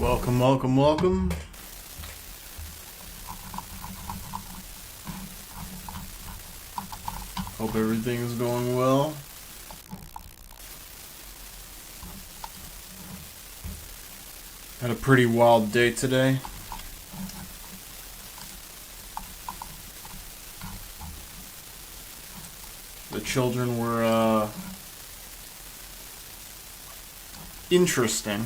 Welcome, welcome, welcome. Hope everything is going well. Had a pretty wild day today. The children were interesting.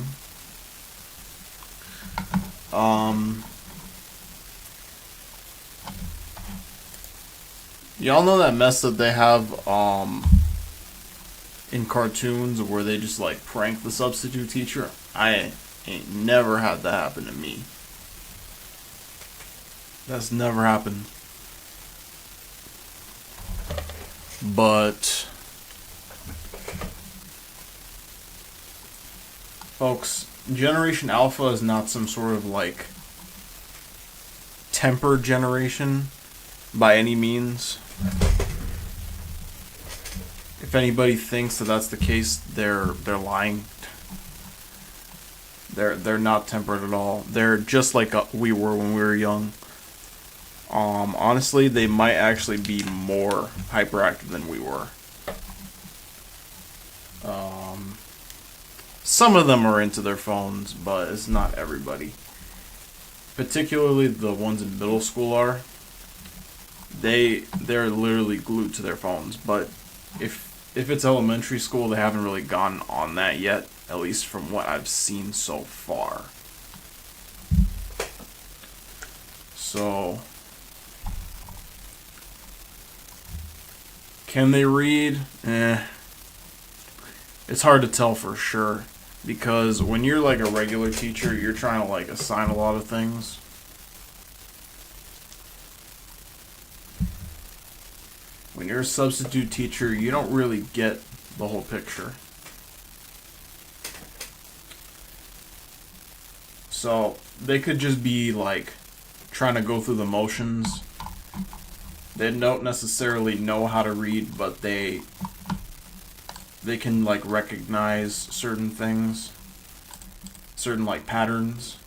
Y'all know that mess that they have in cartoons where they just like prank the substitute teacher? I ain't never had that happen to me. That's never happened. But folks, Generation Alpha is not some sort of like tempered generation by any means. If anybody thinks that that's the case, they're lying. They're not tempered at all. They're just like we were when we were young. Honestly, they might actually be more hyperactive than we were. Some of them are into their phones, but it's not everybody. Particularly the ones in middle school are. They're literally glued to their phones. But if it's elementary school, they haven't really gotten on that yet, at least from what I've seen so far. So, can they read? It's hard to tell for sure, because when you're like a regular teacher, you're trying to like assign a lot of things. When you're a substitute teacher, you don't really get the whole picture. So they could just be like trying to go through the motions. They don't necessarily know how to read, but they can like recognize certain things, certain like patterns,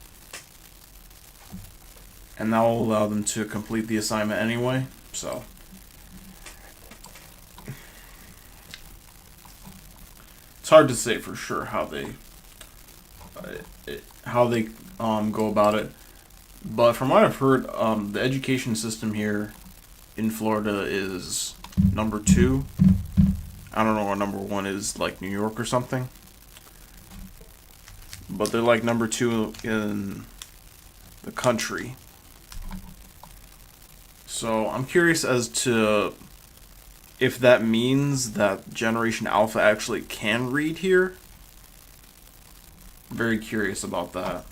and that will allow them to complete the assignment anyway. So it's hard to say for sure how they go about it, but from what I've heard, the education system here in Florida is number 2. I don't know what number 1 is, like New York or something, but they're like number 2 in the country. So I'm curious as to if that means that Generation Alpha actually can read here. Very curious about that.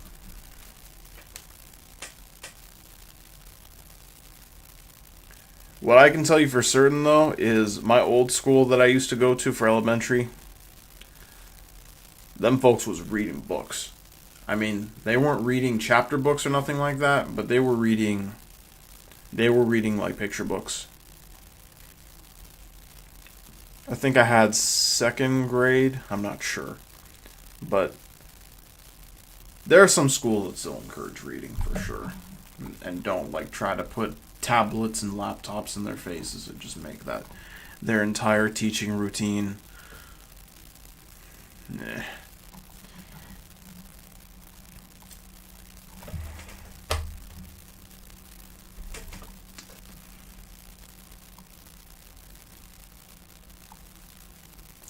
What I can tell you for certain, though, is my old school that I used to go to for elementary, them folks was reading books. I mean, they weren't reading chapter books or nothing like that, but they were reading like picture books. I think I had 2nd grade, I'm not sure. But there are some schools that still encourage reading for sure, and don't like try to put tablets and laptops in their faces and just make that their entire teaching routine. Nah.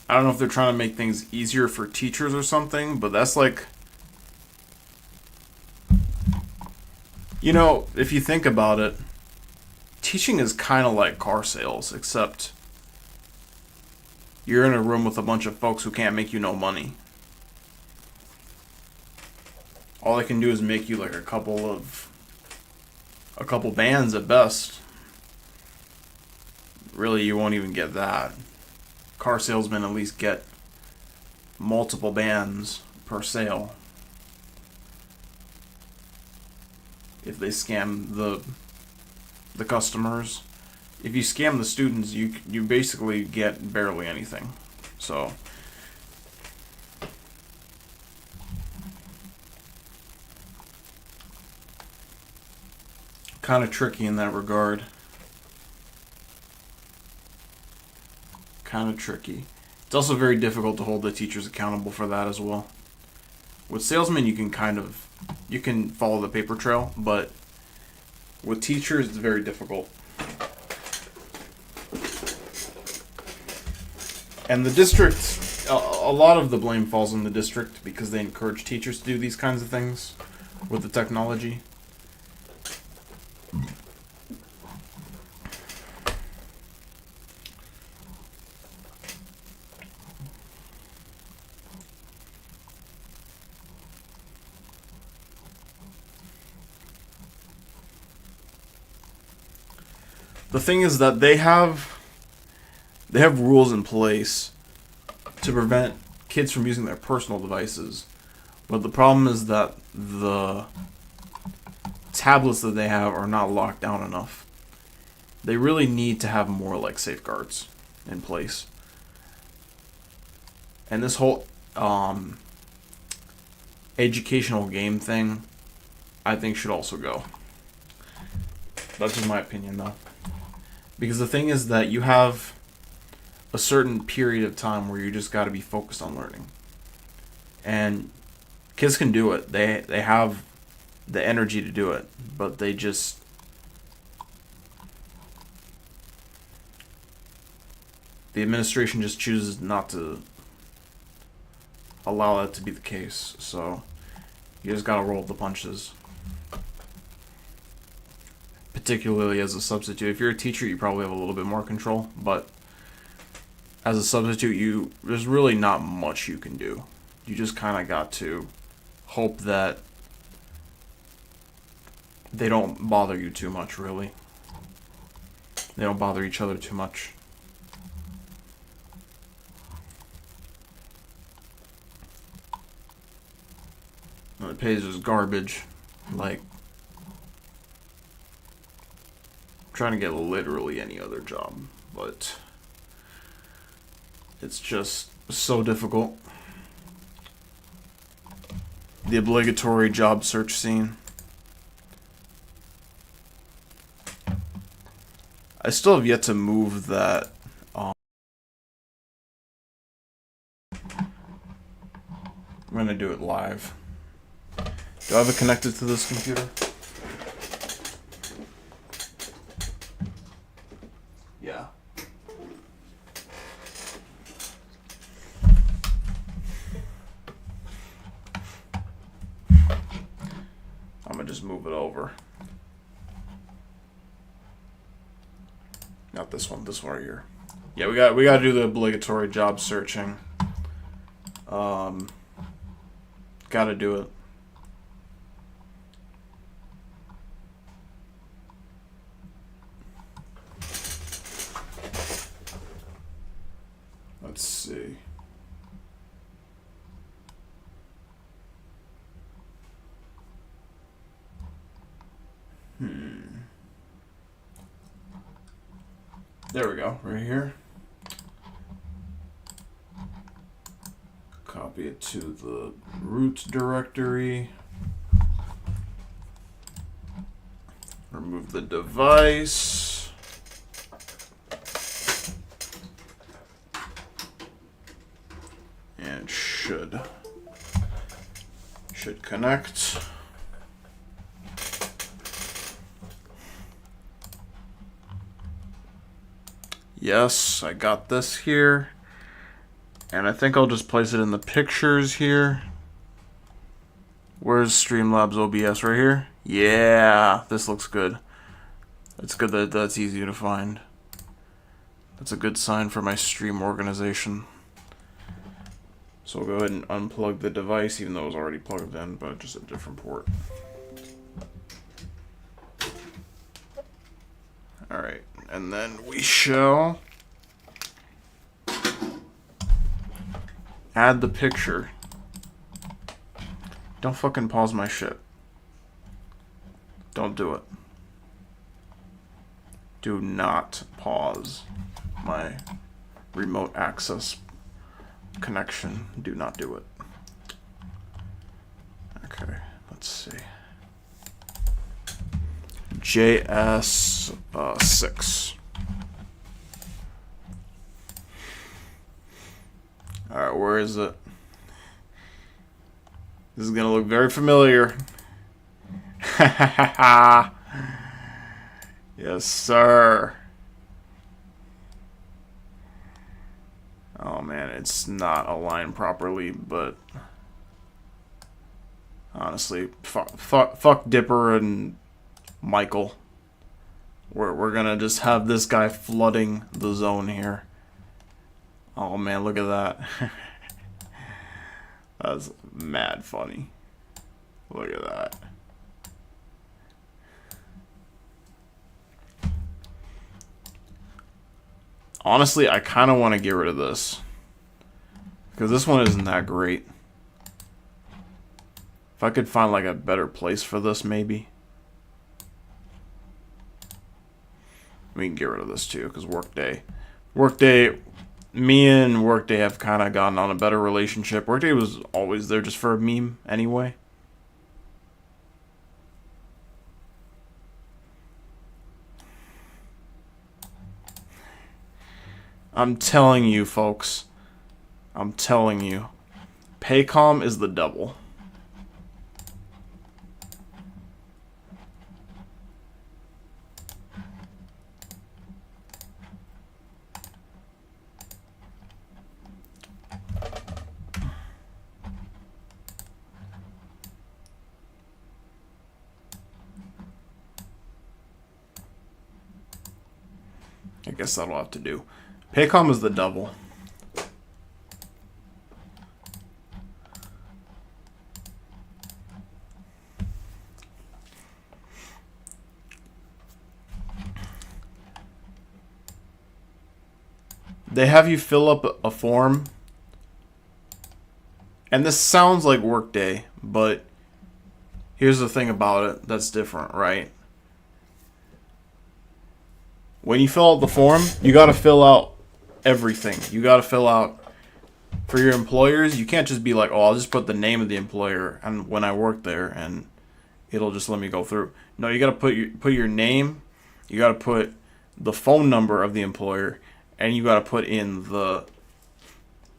I don't know if they're trying to make things easier for teachers or something, but that's like, you know, if you think about it, teaching is kind of like car sales, except you're in a room with a bunch of folks who can't make you no money. All they can do is make you like a couple bands at best. Really, you won't even get that. Car salesmen at least get multiple bands per sale if they scam the customers. If you scam the students, you basically get barely anything. So kind of tricky in that regard. Kind of tricky. It's also very difficult to hold the teachers accountable for that as well. With salesmen, you can follow the paper trail, but with teachers, it's very difficult. And the district, a lot of the blame falls on the district because they encourage teachers to do these kinds of things with the technology. The thing is that they have rules in place to prevent kids from using their personal devices. But the problem is that the tablets that they have are not locked down enough. They really need to have more like safeguards in place. And this whole educational game thing, I think should also go. That's just my opinion though. Because the thing is that you have a certain period of time where you just got to be focused on learning. And kids can do it. They have the energy to do it, but they just the administration just chooses not to allow that to be the case. So you just got to roll with the punches. Particularly as a substitute. If you're a teacher, you probably have a little bit more control, but as a substitute, there's really not much you can do. You just kind of got to hope that they don't bother you too much, really. They don't bother each other too much. And the page is garbage. Like, trying to get literally any other job, but it's just so difficult. The obligatory job search scene. I still have yet to move that. I'm gonna do it live. Do I have it connected to this computer? Yeah. I'm gonna just move it over. Not this one right here. Yeah, we got to do the obligatory job searching. Got to do it. Let's see. There we go, right here. Copy it to the root directory. Remove the device. And should connect. Yes, I got this here. And I think I'll just place it in the pictures here. Where's Streamlabs OBS? Right here? Yeah, this looks good. It's good that that's easy to find. That's a good sign for my stream organization. So we'll go ahead and unplug the device, even though it was already plugged in, but just a different port. Alright, and then we shall add the picture. Don't fucking pause my shit. Don't do it. Do not pause my remote access connection. Do not do it. Okay, let's see. JS 6. Alright, where is it? This is gonna look very familiar. Yes, sir. Oh man, it's not aligned properly, but honestly, fuck Dipper and Michael. We're gonna just have this guy flooding the zone here. Oh man, look at that. That's mad funny. Look at that. Honestly, I kind of want to get rid of this, because this one isn't that great. If I could find like a better place for this, maybe. We can get rid of this too, because Workday, me and Workday have kind of gotten on a better relationship. Workday was always there just for a meme anyway. I'm telling you, folks. I'm telling you. Paycom is the devil. I guess that'll have to do. Paycom is the devil. They have you fill up a form, and this sounds like Workday, but here's the thing about it that's different, right? When you fill out the form, you got to fill out everything. You got to fill out for your employers. You can't just be like, oh, I'll just put the name of the employer and when I work there, and it'll just let me go through. No, you got to put your name. You got to put the phone number of the employer, and you got to put in the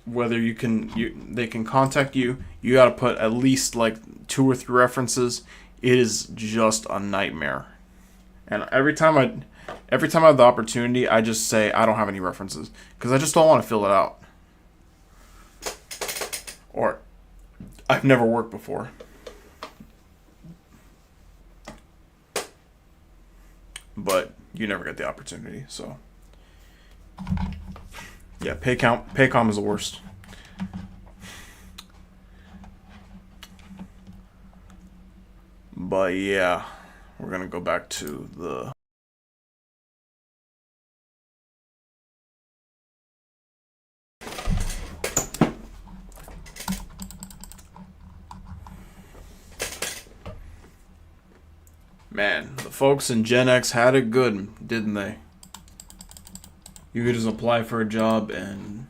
whether they can contact you. You got to put at least like 2 or 3 references. It is just a nightmare. And every time I have the opportunity, I just say I don't have any references because I just don't want to fill it out. Or I've never worked before. But you never get the opportunity, so yeah, Paycom is the worst. But yeah, we're gonna go back to the man, the folks in Gen X had it good, didn't they? You could just apply for a job and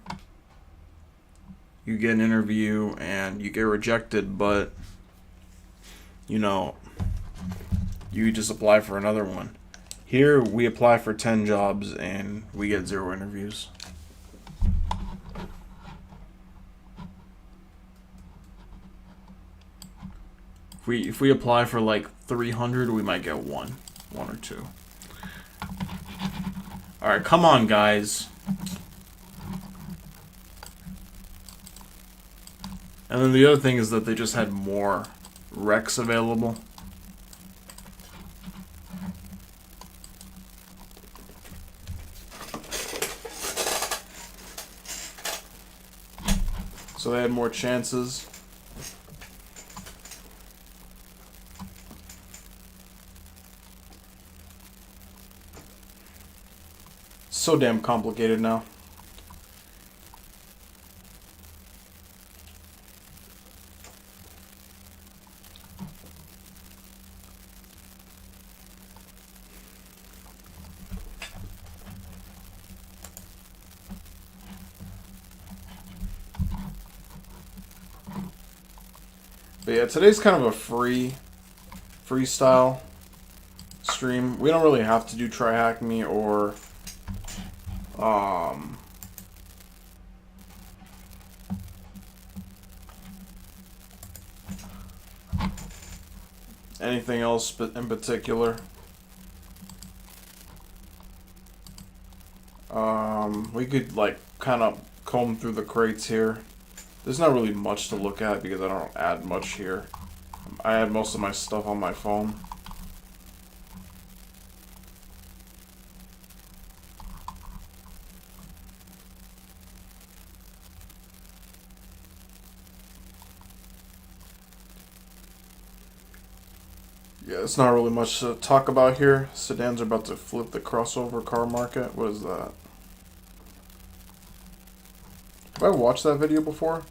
you get an interview and you get rejected, but you know, you just apply for another one. Here, we apply for 10 jobs and we get 0 interviews. If we apply for like 300, we might get one or 2. All right, come on, guys. And then the other thing is that they just had more recs available. So they had more chances. So damn complicated now. But yeah, today's kind of a freestyle stream. We don't really have to do Try Hack Me or anything else in particular. We could like kind of comb through the crates here. There's not really much to look at because I don't add much here. I add most of my stuff on my phone. Yeah, it's not really much to talk about here. Sedans are about to flip the crossover car market. What is that? Have I watched that video before?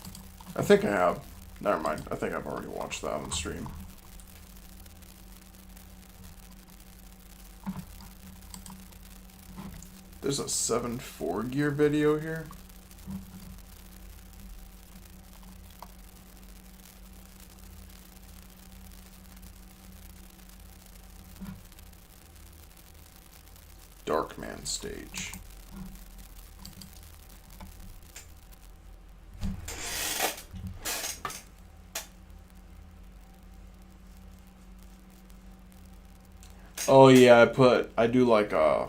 I think I have. Never mind. I think I've already watched that on stream. There's a 7.4 gear video here. Darkman stage. Oh yeah, I do like I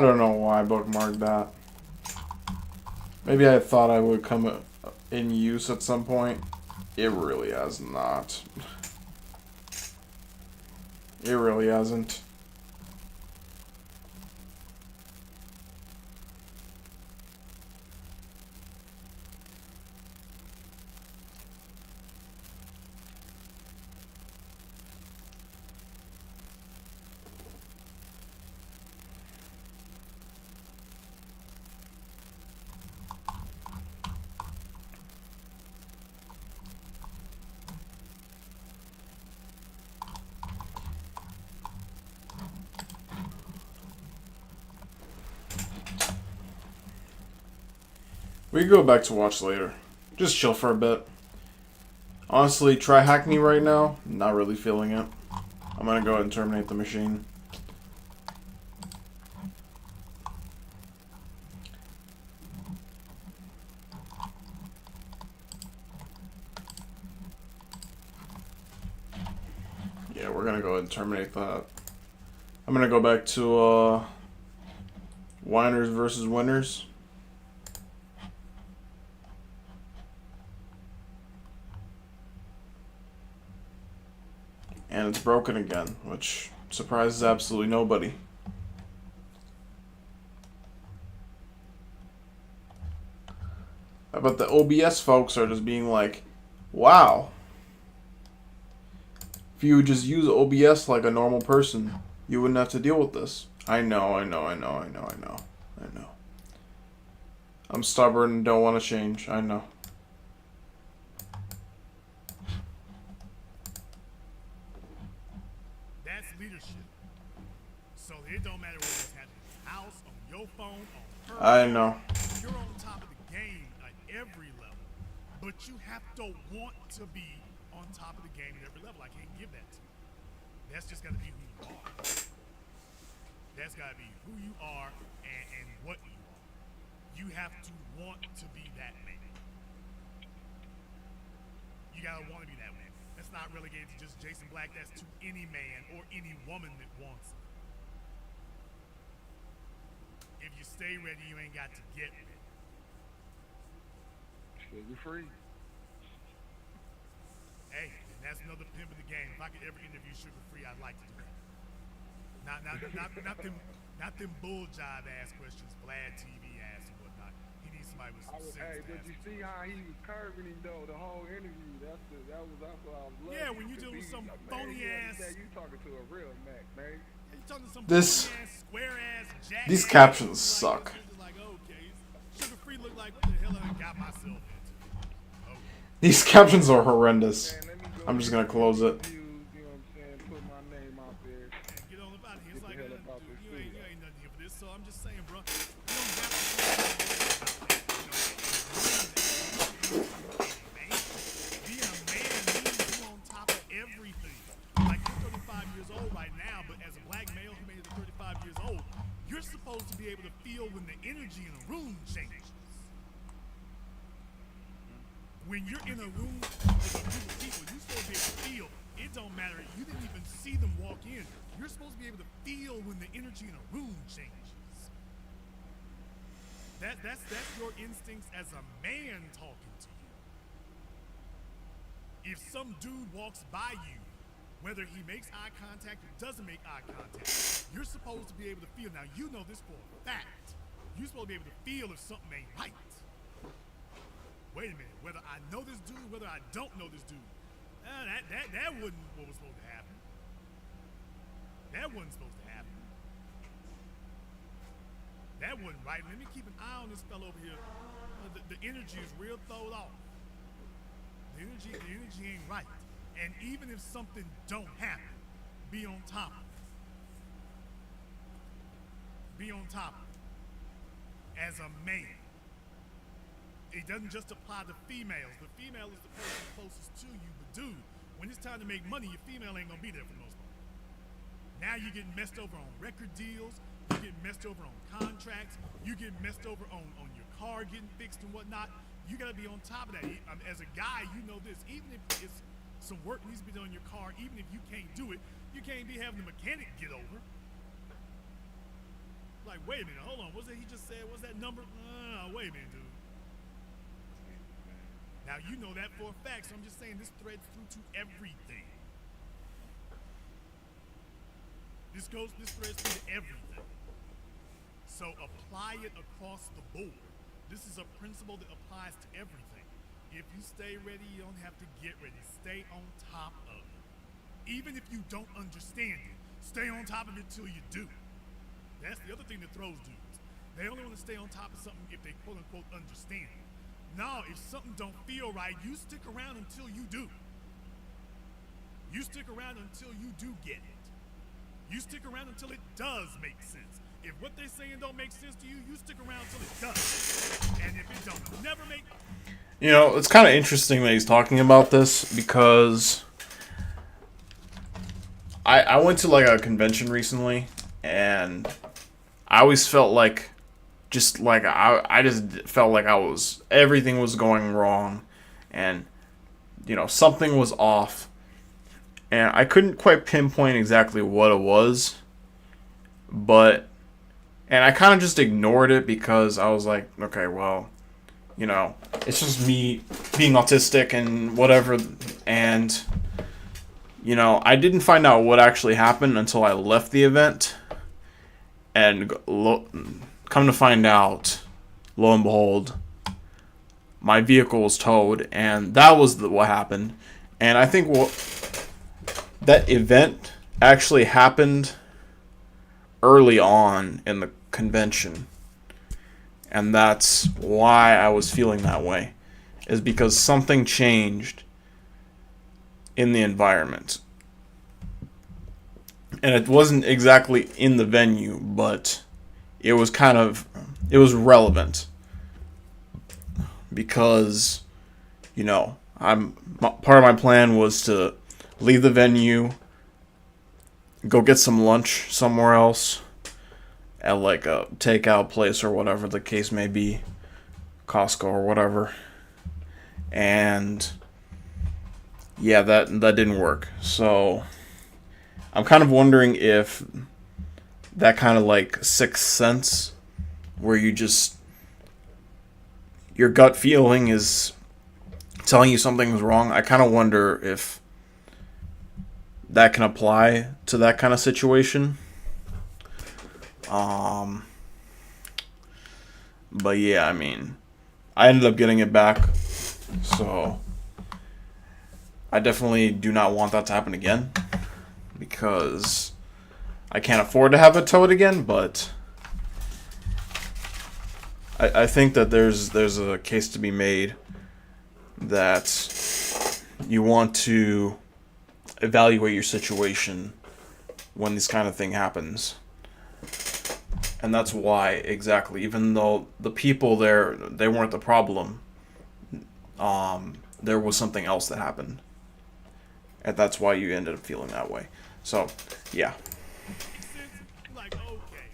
don't know why I bookmarked that. Maybe I thought I would come in use at some point. It really has not. It really hasn't. We can go back to watch later. Just chill for a bit. Honestly, Try Hack Me right now. Not really feeling it. I'm gonna go ahead and terminate the machine. Yeah, we're gonna go ahead and terminate that. I'm gonna go back to Whiners versus Winners. And it's broken again, which surprises absolutely nobody. But the OBS folks are just being like, wow. If you would just use OBS like a normal person, you wouldn't have to deal with this. I know. I'm stubborn and don't want to change. I know. That's leadership. So it don't matter whether it's happening in the house, on your phone, on her. I know. You're on top of the game at every level. But you have to want to be on top of the game at every level. I can't give that to you. That's just got to be who you are. That's got to be who you are and what you are. You have to want to be that man. You got to want to be that man. That's not relegated to just Jason Black. That's to any man or any woman that wants it. If you stay ready, you ain't got to get ready. Sugar free. Hey, and that's another pimp in the game. If I could ever interview Sugar Free, I'd like to do that. Not them bull jive ass questions, Vlad TV ass and whatnot. He needs somebody with some sense. Hey, but you see how he was curving him though the whole interview. That's what I was loving. Yeah, when you deal with some phony ass. You talking to a real Mac, man. You talking to some This- phony ass, square ass, jack These ass, captions like, suck. Like, okay, Sugar Free look like what the hell I got myself into. Okay. These captions are horrendous. Man, let me go I'm just gonna close it. You know what I'm saying? Put my name out there. Get on about it. It's Get like, the hell up out dude, this you ain't studio. nothing here for this. So I'm just saying, bro. You don't When you're in a room with a group of people, you're supposed to be able to feel. It don't matter. You didn't even see them walk in. You're supposed to be able to feel when the energy in a room changes. That's your instincts as a man talking to you. If some dude walks by you, whether he makes eye contact or doesn't make eye contact, you're supposed to be able to feel. Now, you know this for a fact. You're supposed to be able to feel if something ain't right. Wait a minute, whether I know this dude, whether I don't know this dude, that wasn't what was supposed to happen. That wasn't supposed to happen. That wasn't right. Let me keep an eye on this fellow over here. The energy is real throwed off. The energy ain't right. And even if something don't happen, be on top of it. Be on top of it. As a man. It doesn't just apply to females. The female is the person closest to you. But dude, when it's time to make money, your female ain't gonna be there for the most part. Now you're getting messed over on record deals. You get messed over on contracts. You get messed over on your car getting fixed and whatnot. You gotta be on top of that. As a guy, you know this. Even if it's some work needs to be done on your car, even if you can't do it, you can't be having the mechanic get over. Like, wait a minute, hold on. What's that he just said? What's that number? Wait a minute, dude. Now, you know that for a fact, so I'm just saying this threads through to everything. This threads through to everything. So apply it across the board. This is a principle that applies to everything. If you stay ready, you don't have to get ready. Stay on top of it. Even if you don't understand it, stay on top of it till you do. That's the other thing that throws dudes. They only want to stay on top of something if they quote-unquote understand it. No, if something don't feel right, you stick around until you do. You stick around until you do get it. You stick around until it does make sense. If what they're saying don't make sense to you, you stick around until it does. And if it don't never make... You know, it's kind of interesting that he's talking about this because I went to like a convention recently and I always felt like I just felt like everything was going wrong and, you know, something was off. And I couldn't quite pinpoint exactly what it was. And I kind of just ignored it because I was like, okay, well, you know, it's just me being autistic and whatever. And, you know, I didn't find out what actually happened until I left the event. And come to find out, lo and behold, my vehicle was towed, and that was what happened. And I think that event actually happened early on in the convention. And that's why I was feeling that way, is because something changed in the environment. And it wasn't exactly in the venue, but it was relevant because, you know, part of my plan was to leave the venue, go get some lunch somewhere else at like a takeout place or whatever the case may be, Costco or whatever. And yeah, that didn't work. So I'm kind of wondering if that kind of like sixth sense where your gut feeling is telling you something's wrong. I kind of wonder if that can apply to that kind of situation. But yeah, I mean, I ended up getting it back, so I definitely do not want that to happen again, because I can't afford to have it towed again, but I think that there's a case to be made that you want to evaluate your situation when this kind of thing happens. And that's why, exactly, even though the people there, they weren't the problem, there was something else that happened. And that's why you ended up feeling that way. So, yeah. Like, okay,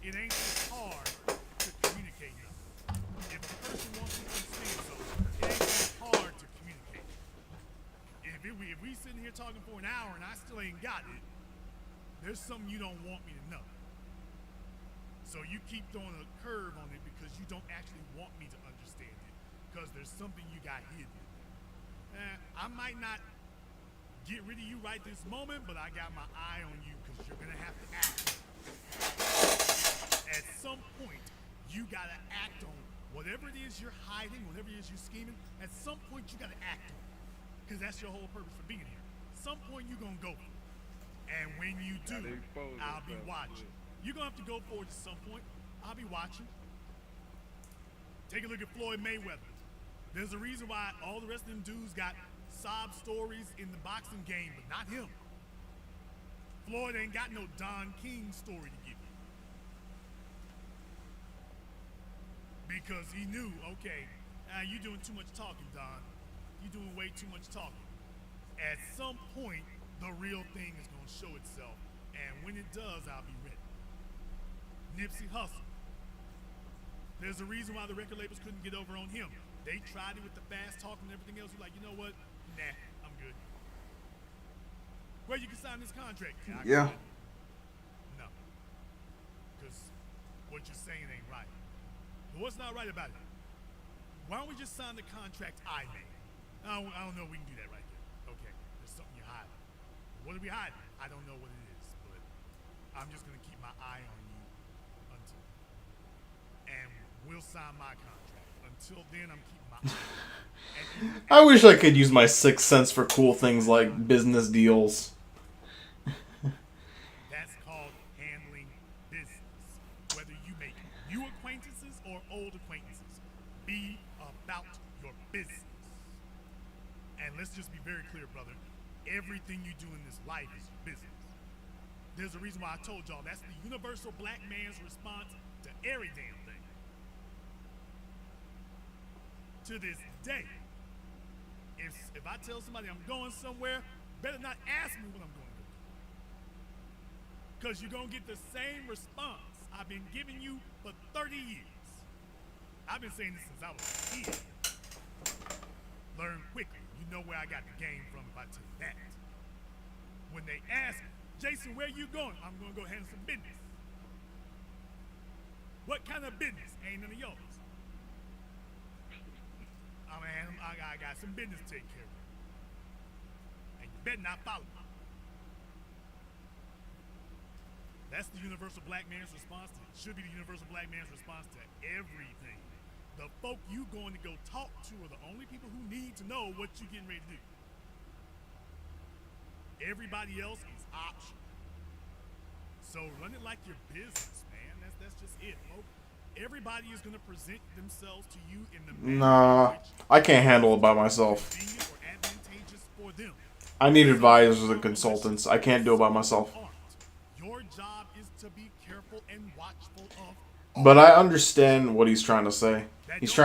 it ain't as hard to communicate nothing. If a person wants to say something, it ain't as hard if we sitting here talking for an hour and I still ain't got it, there's something you don't want me to know. So you keep throwing a curve on it because you don't actually want me to understand it, because there's something you got hidden. I might not get rid of you right this moment, but I got my eye on you because you're gonna have to act. At some point, you gotta act on whatever it is you're hiding, whatever it is you're scheming. At some point, you gotta act on it, because that's your whole purpose for being here. At some point, you're gonna go for it, and when you do, I'll be watching. You're gonna have to go for it at some point. I'll be watching. Take a look at Floyd Mayweather. There's a reason why all the rest of them dudes got sob stories in the boxing game, but not him. Floyd ain't got no Don King story to give you. Because he knew, okay, you doing too much talking, Don. You doing way too much talking. At some point, the real thing is gonna show itself, and when it does, I'll be ready. Nipsey Hussle. There's a reason why the record labels couldn't get over on him. They tried it with the fast talk and everything else. You're like, you know what? Nah, I'm good. Well, you can sign this contract. Yeah. No. Because what you're saying ain't right. But what's not right about it? Why don't we just sign the contract I made? I don't know if we can do that right there. Okay, there's something you're hiding. What are we hiding? I don't know what it is, but I'm just going to keep my eye on you until. And we'll sign my contract. Until then, I'm keeping my eye on you. I wish I could use my sixth sense for cool things like business deals. That's called handling business. Whether you make new acquaintances or old acquaintances, be about your business. And let's just be very clear, brother. Everything you do in this life is your business. There's a reason why I told y'all that's the universal black man's response to every damn thing. To this day, if I tell somebody I'm going somewhere, better not ask me what I'm going to do. Because you're going to get the same response I've been giving you for 30 years. I've been saying this since I was a kid. Learn quickly. You know where I got the game from if I tell you that. When they ask, Jason, where you going? I'm going to go handle some business. What kind of business? Ain't none of yours. I got some business to take care of. And you better not follow me. That's the universal black man's response to it. Should be the universal black man's response to everything. The folk you going to go talk to are the only people who need to know what you're getting ready to do. Everybody else is optional. So run it like your business, man. That's just it, folks. Everybody is going to present themselves to you in the Nah, I can't handle it by myself. I need advisors and consultants. I can't do it by myself. Your job is to be careful and watchful of. But I understand what he's trying to say. He's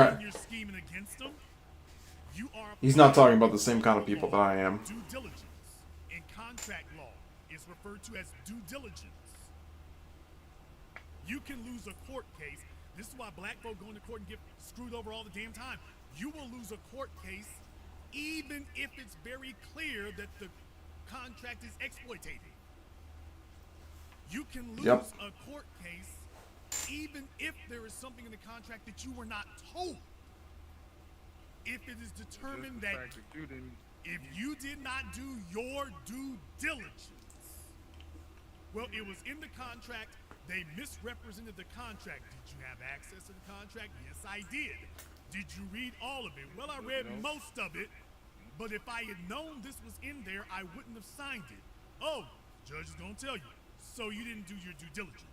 not talking about the same kind of people that I am. Due diligence in contract law is referred to as due diligence. You can lose a court case. This is why black folk go into court and get screwed over all the damn time. You will lose a court case even if it's very clear that the contract is exploitative. You can lose a court case even if there is something in the contract that you were not told. If it is determined that if you did not do your due diligence, well, it was in the contract. They misrepresented the contract. Did you have access to the contract? Yes, I did. Did you read all of it? Well, I read most of it, but if I had known this was in there, I wouldn't have signed it. Oh, judge is going to tell you. So you didn't do your due diligence.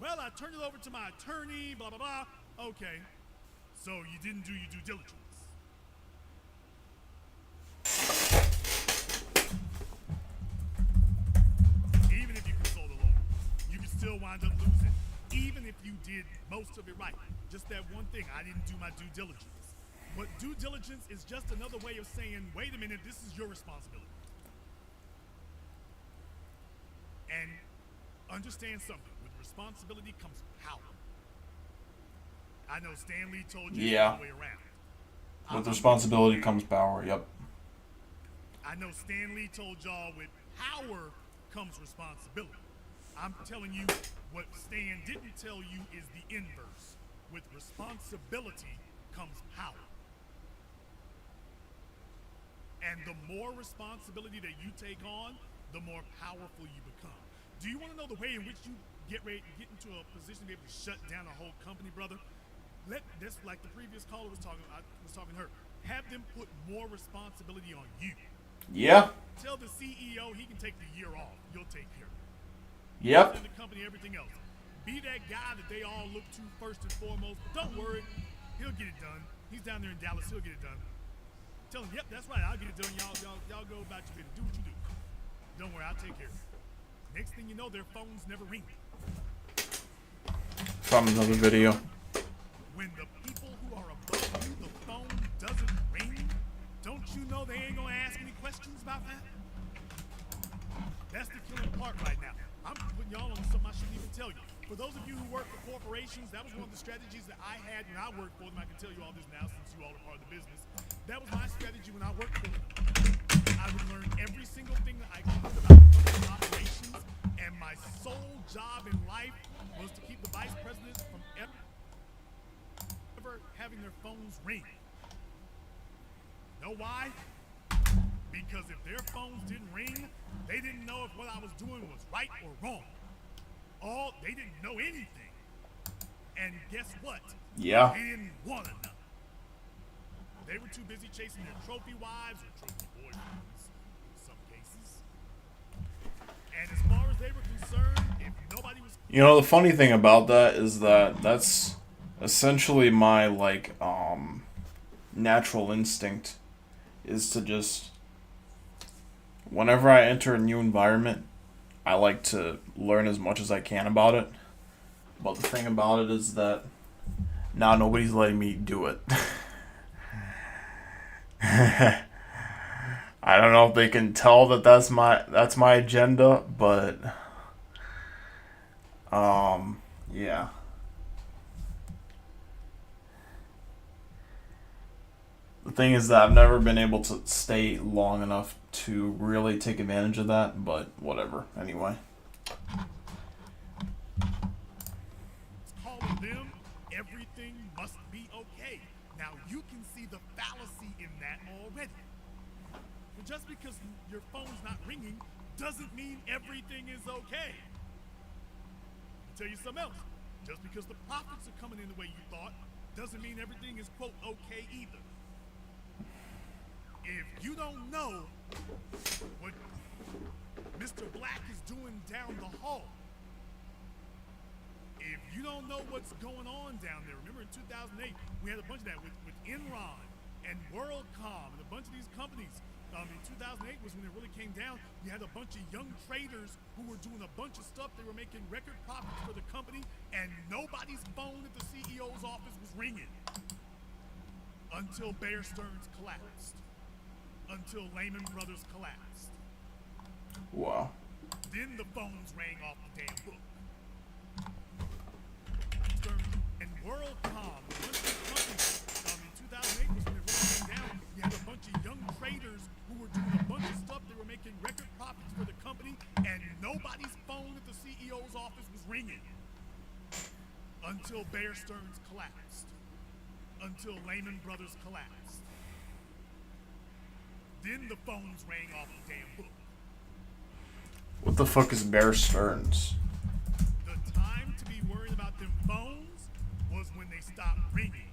Well, I turned it over to my attorney, blah, blah, blah. Okay, so you didn't do your due diligence. Still wind up losing, even if you did most of it right. Just that one thing, I didn't do my due diligence. But due diligence is just another way of saying, wait a minute, this is your responsibility. And understand something, with responsibility comes power. I know Stan Lee told you the other way around. With responsibility comes power, yep. I know Stan Lee told y'all with power comes responsibility. I'm telling you what Stan didn't tell you is the inverse. With responsibility comes power. And the more responsibility that you take on, the more powerful you become. Do you want to know the way in which you get into a position to be able to shut down a whole company, brother? This, like the previous caller was talking to her. Have them put more responsibility on you. Yeah. Tell the CEO he can take the year off. You'll take care of it. Yep. In the company, everything else. Be that guy that they all look to first and foremost. But don't worry, he'll get it done. He's down there in Dallas. He'll get it done. Tell him, yep, that's right. I'll get it done. Y'all go about your business. Do what you do. Don't worry, I'll take care of it. Next thing you know, their phones never ring. From another video. When the people who are above you, the phone doesn't ring, don't you know they ain't gonna ask any questions about that? That's the killing part right now. I'm putting y'all on something I shouldn't even tell you. For those of you who work for corporations, that was one of the strategies that I had when I worked for them. I can tell you all this now since you all are part of the business. That was my strategy when I worked for them. I would learn every single thing that I could about company operations, and my sole job in life was to keep the vice presidents from ever having their phones ring. Know why? Because if their phones didn't ring, they didn't know if what I was doing was right or wrong. They didn't know anything. And guess what? Yeah. They didn't want to know. They were too busy chasing their trophy wives or trophy boyfriends in some cases. And as far as they were concerned, if nobody was... You know, the funny thing about that is that that's essentially my, like, natural instinct is to just... Whenever I enter a new environment, I like to learn as much as I can about it. But the thing about it is that now nobody's letting me do it. I don't know if they can tell that that's my agenda, but yeah. The thing is that I've never been able to stay long enough to really take advantage of that, but whatever. Anyway. Calling them, everything must be okay. Now you can see the fallacy in that already. But just because your phone's not ringing doesn't mean everything is okay. I'll tell you something else. Just because the profits are coming in the way you thought doesn't mean everything is, quote, okay either. If you don't know what Mr. Black is doing down the hall, if you don't know what's going on down there, remember in 2008, we had a bunch of that with Enron and WorldCom and a bunch of these companies. In 2008 was when it really came down. You had a bunch of young traders who were doing a bunch of stuff. They were making record profits for the company, and nobody's phone at the CEO's office was ringing until Bear Stearns collapsed. Until Lehman Brothers collapsed. Wow. Then the phones rang off the damn book. And WorldCom, a bunch of companies, in 2008 was when it really came down. You had a bunch of young traders who were doing a bunch of stuff. They were making record profits for the company, and nobody's phone at the CEO's office was ringing until Bear Stearns collapsed. Until Lehman Brothers collapsed. Then the phones rang off the damn book. What the fuck is Bear Stearns? The time to be worried about them phones was when they stopped ringing.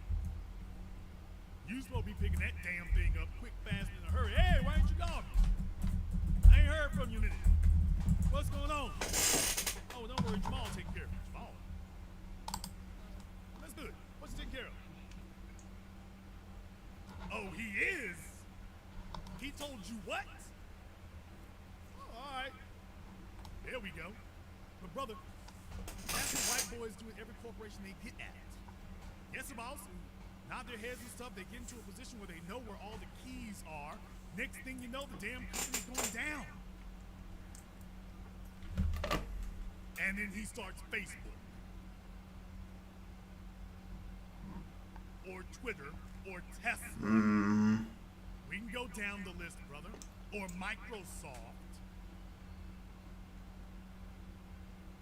You supposed to be picking that damn thing up quick, fast, in a hurry. Hey, why ain't you gone? I ain't heard from you in a minute. What's going on? Oh, don't worry, Jamal will take care of it. Jamal. That's good. What's he taking care of? Oh, he is? He told you what? Oh, all right. There we go. But brother, that's what white boys do in every corporation they get at. Yes, boss. Nod their heads and stuff. They get into a position where they know where all the keys are. Next thing you know, the damn company's going down. And then he starts Facebook. Or Twitter. Or Tesla. We can go down the list, brother. or Microsoft.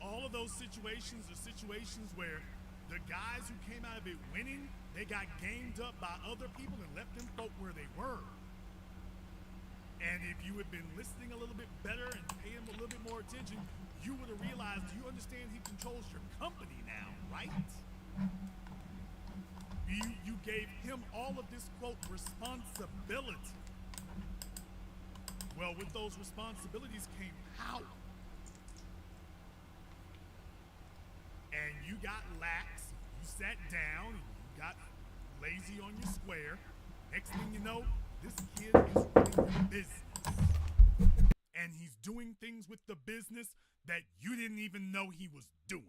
All of those situations are situations where the guys who came out of it winning, they got gamed up by other people and left them folk where they were. And if you had been listening a little bit better and paying a little bit more attention, you would have realized, you understand he controls your company now, right? You gave him all of this, quote, responsibility. Well, with those responsibilities came power. And you got lax, you sat down, and you got lazy on your square. Next thing you know, this kid is running the business. And he's doing things with the business that you didn't even know he was doing.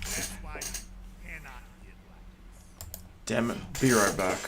That's why you cannot get like this. Damn it. Be right back.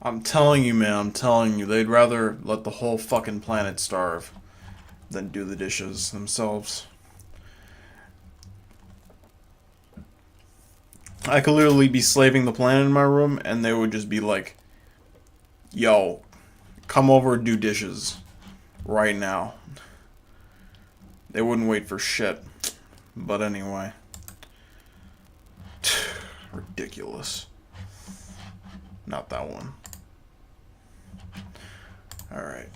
I'm telling you, man. I'm telling you. They'd rather let the whole fucking planet starve than do the dishes themselves. I could literally be slaving the planet in my room, and they would just be like, "Yo, come over and do dishes right now." They wouldn't wait for shit. But anyway. Ridiculous. Not that one. Alright.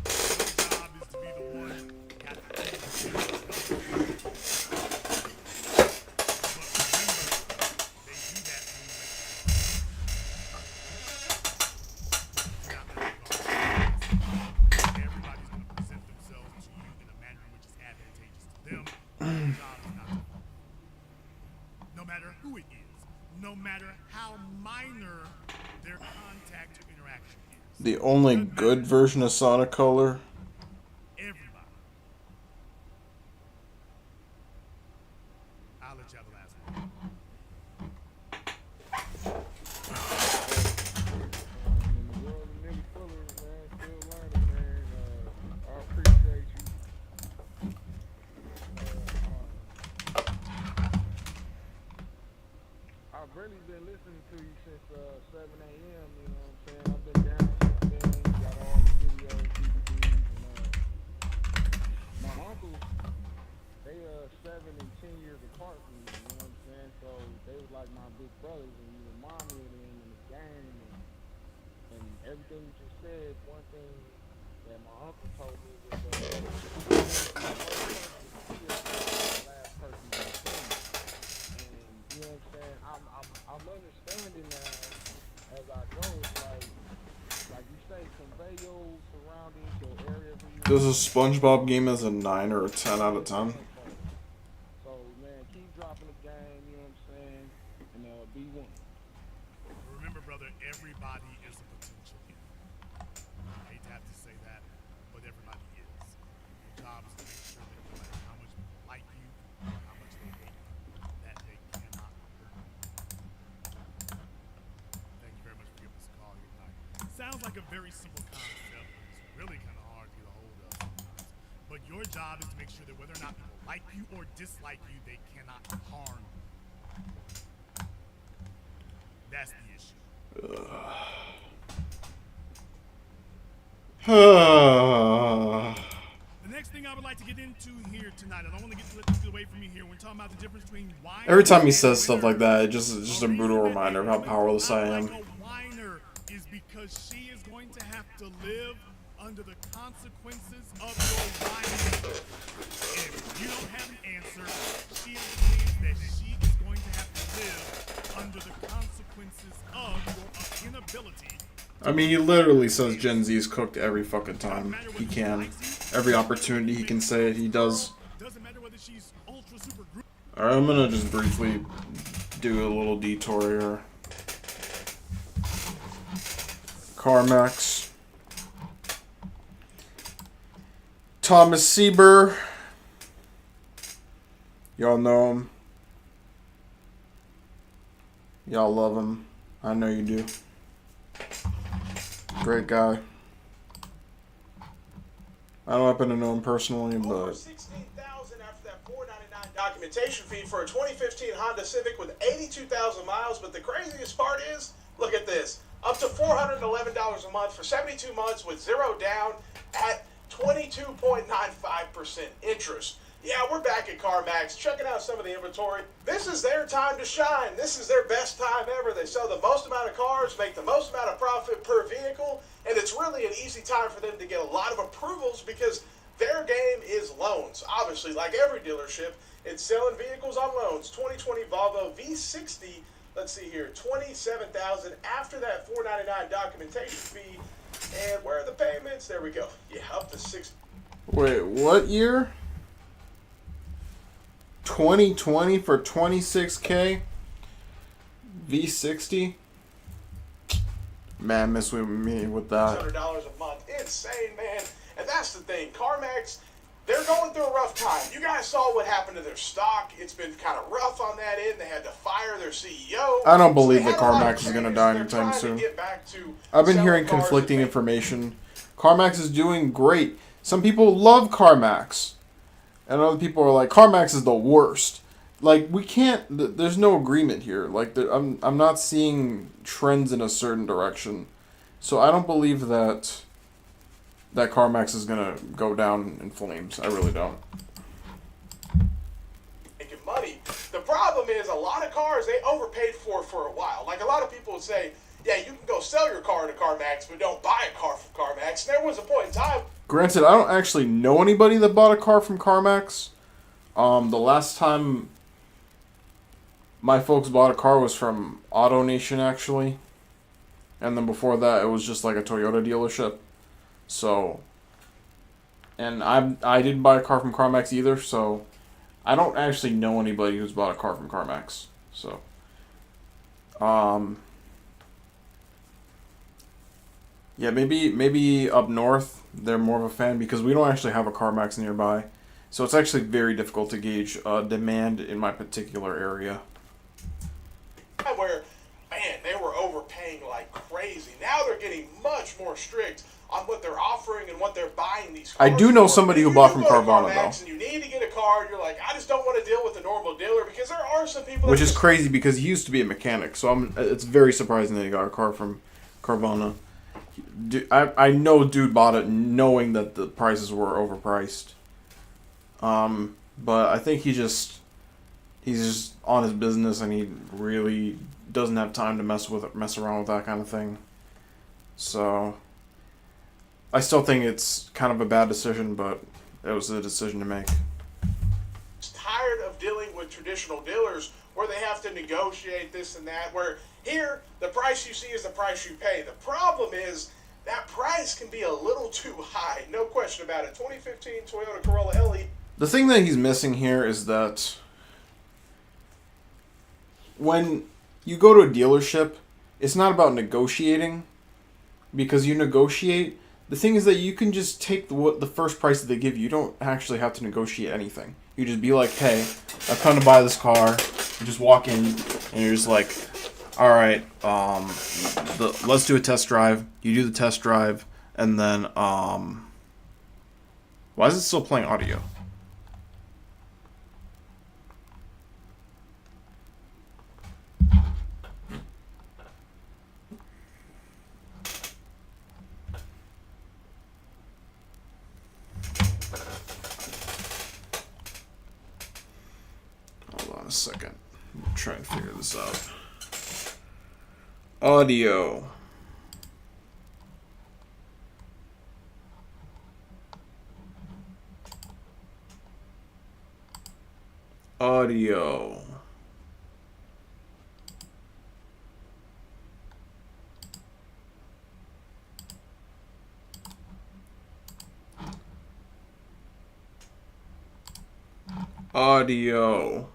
Job is to be the one got to take the but remember, they do that when you everybody's going to present themselves to you in a manner in which is advantageous to them. Your job is not to follow. No matter who it is, no matter how minor their contact or interaction is. The only good version of Sonic Color. Everybody. I'll let you have the last one. In the world of nigga fullers, man, still learning, man. I appreciate you. I've really been listening to you since 7 a.m. You know what I'm saying? I've been down since then. Got all the videos, DVDs, and my uncles, they 7 and 10 years apart from me. You know what I'm saying? So they was like my big brothers, and you remind me of them in the game, and everything you just said. One thing that my uncle told me was the last person you seen. And you know what I'm saying? I'm understanding now as I go. It's like you say, convey your surroundings, your area where you. Does a SpongeBob game as a 9 or a 10 out of 10? So man, keep dropping the game. You know what I'm saying? And be one. Remember, brother, everybody is a potential hit. I hate to have to say that, but everybody is. Your job is to make sure that no matter how much people like you, or how much they hate you, that they cannot hurt you. Thank you very much for giving us a call here tonight. Sounds like a very simple concept, but it's really kind of hard to get a hold of sometimes. But your job is to make sure that whether or not people like you or dislike you, they cannot harm you. That's the issue. The next thing I would like to get into here tonight, I don't want to let this get away from me here. We're talking about the difference between whiner. Every time he says stuff like that, it's just a brutal reminder of how powerless I am. Like a whiner is because she is going to have to live under the consequences of your whining. If you don't have an answer, she believes that she is going to have to live under the consequences of your inability. I mean, he literally says Gen Z is cooked every fucking time he can. Every opportunity he can say it, he does. Doesn't matter whether she's ultra super group. Alright, I'm gonna just briefly do a little detour here. Carmax. Thomas Sieber. Y'all know him. Y'all love him. I know you do. Great guy. I don't happen to know him personally, but Over $16,000 after that $499 documentation fee for a 2015 Honda Civic with 82,000 miles. But the craziest part is, look at this, up to $411 a month for 72 months with zero down at 22.95% interest. Yeah, we're back at Carmax, checking out some of the inventory. This is their time to shine. This is their best time ever. They sell the most amount of cars, make the most amount of profit per vehicle, and it's really an easy time for them to get a lot of approvals because their game is loans. Obviously, like every dealership, it's selling vehicles on loans. 2020 Volvo V60, let's see here, $27,000 after that $499 documentation fee. And where are the payments? There we go. Yeah, up to $6. wait, what year? 2020 for 26K? V60? Man, miss with me with that. $600 a month. Insane, man. And that's the thing. CarMax, they're going through a rough time. You guys saw what happened to their stock. It's been kind of rough on that end. They had to fire their CEO. I don't believe So that they had a lot of Carmax is going to changes. die They're anytime trying soon. to get back to I've been selling hearing cars conflicting and information. Carmax is doing great. Some people love Carmax. And other people are like, Carmax is the worst. Like, we can't... There's no agreement here. Like, I'm not seeing trends in a certain direction. So I don't believe that Carmax is going to go down in flames. I really don't. making money. The problem is a lot of cars they overpaid for a while. Like a lot of people would say, yeah, you can go sell your car to CarMax, but don't buy a car from CarMax. And there was a point in time. Granted, I don't actually know anybody that bought a car from CarMax. The last time my folks bought a car was from Auto Nation, actually. And then before that, it was just like a Toyota dealership. So, and I didn't buy a car from CarMax either, so I don't actually know anybody who's bought a car from CarMax. So, yeah, maybe up north they're more of a fan because we don't actually have a CarMax nearby. So it's actually very difficult to gauge demand in my particular area. Where, man, they were overpaying like crazy. Now they're getting much more strict on what they're offering and what they're buying these cars I do know for. somebody who If bought you from go to Carvana, CarMax though. and you need to get a car, and you're like, I just don't want to deal with a normal dealer because there are some people. Which that is just, crazy because he used to be a mechanic, so it's very surprising that he got a car from Carvana. I know dude bought it knowing that the prices were overpriced. But I think he's just on his business and he really doesn't have time to mess around with that kind of thing. So I still think it's kind of a bad decision, but it was a decision to make. tired of dealing with traditional dealers where they have to negotiate this and that, where here the price you see is the price you pay. The problem is that price can be a little too high, no question about it. 2015 Toyota Corolla LE. The thing that he's missing here is that when you go to a dealership, it's not about negotiating, because you negotiate. The thing is that you can just take the first price that they give you. You don't actually have to negotiate anything. You just be like, hey, I've come to buy this car. You just walk in and you're just like, all right, let's do a test drive. You do the test drive, and then why is it still playing audio? Hold on a second. I'm trying to figure this out. Audio. Audio. Audio.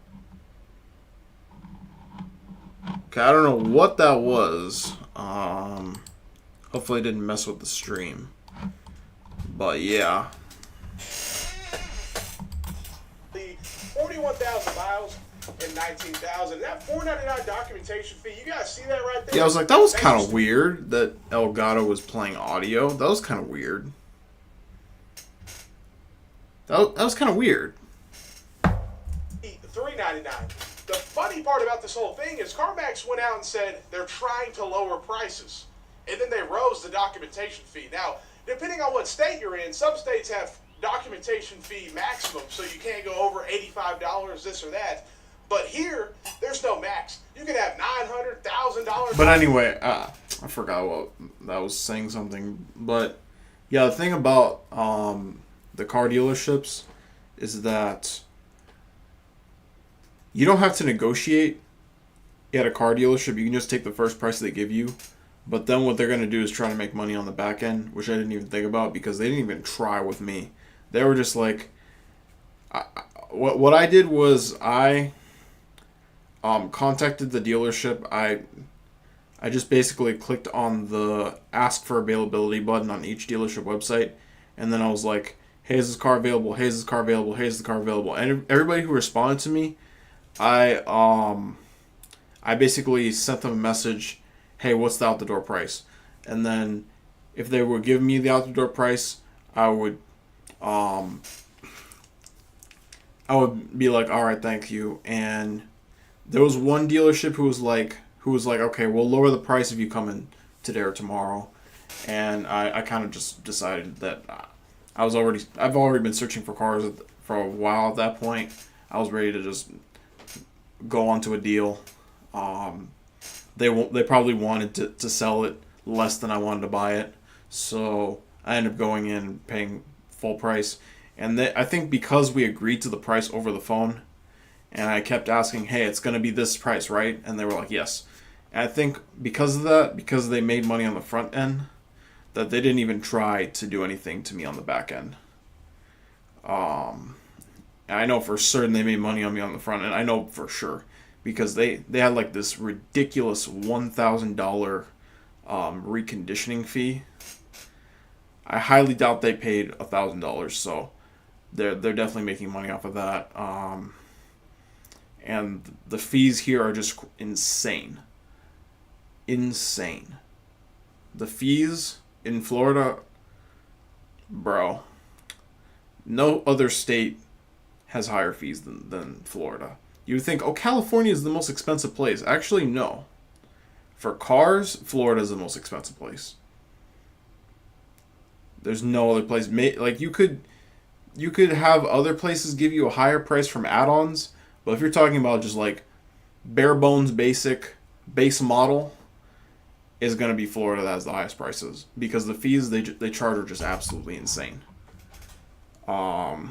Okay, I don't know what that was. Hopefully it didn't mess with the stream. But yeah. The 41,000 miles and 19,000. That $4.99 documentation fee, you guys see that right there? Yeah, I was like, that was kind of weird that Elgato was playing audio. That was kind of weird. That was kind of weird. $3.99. The funny part about this whole thing is CarMax went out and said they're trying to lower prices. And then they rose the documentation fee. Now, depending on what state you're in, some states have documentation fee maximum, so you can't go over $85, this or that. But here, there's no max. You can have $900, $1,000. But anyway, I forgot what that was saying something. But yeah, the thing about the car dealerships is that you don't have to negotiate at a car dealership. You can just take the first price they give you. But then what they're going to do is try to make money on the back end, which I didn't even think about because they didn't even try with me. They were just like, what I did was I contacted the dealership. I just basically clicked on the ask for availability button on each dealership website. And then I was like, hey, is this car available? Hey, is this car available? Hey, is this car available? And everybody who responded to me, I basically sent them a message, hey, what's the out the door price? And then if they would give me the out the door price, I would be like, all right, thank you. And there was one dealership who was like, okay, we'll lower the price if you come in today or tomorrow. And I kind of just decided that I've already been searching for cars for a while at that point. I was ready to just go onto a deal. They probably wanted to sell it less than I wanted to buy it, so I ended up going in and paying full price. And I think because we agreed to the price over the phone, and I kept asking, hey, it's going to be this price, right? And they were like, yes. And I think because of that, because they made money on the front end, that they didn't even try to do anything to me on the back end. And I know for certain they made money on me on the front end. I know for sure because they had like this ridiculous $1,000 reconditioning fee. I highly doubt they paid $1,000, so they're definitely making money off of that. And the fees here are just insane. Insane. The fees in Florida, bro, no other state has higher fees than Florida. You would think, oh, California is the most expensive place. Actually, no. For cars, Florida is the most expensive place. There's no other place. Like you could have other places give you a higher price from add-ons, but if you're talking about just like bare bones base model, is going to be Florida that has the highest prices because the fees they charge are just absolutely insane. So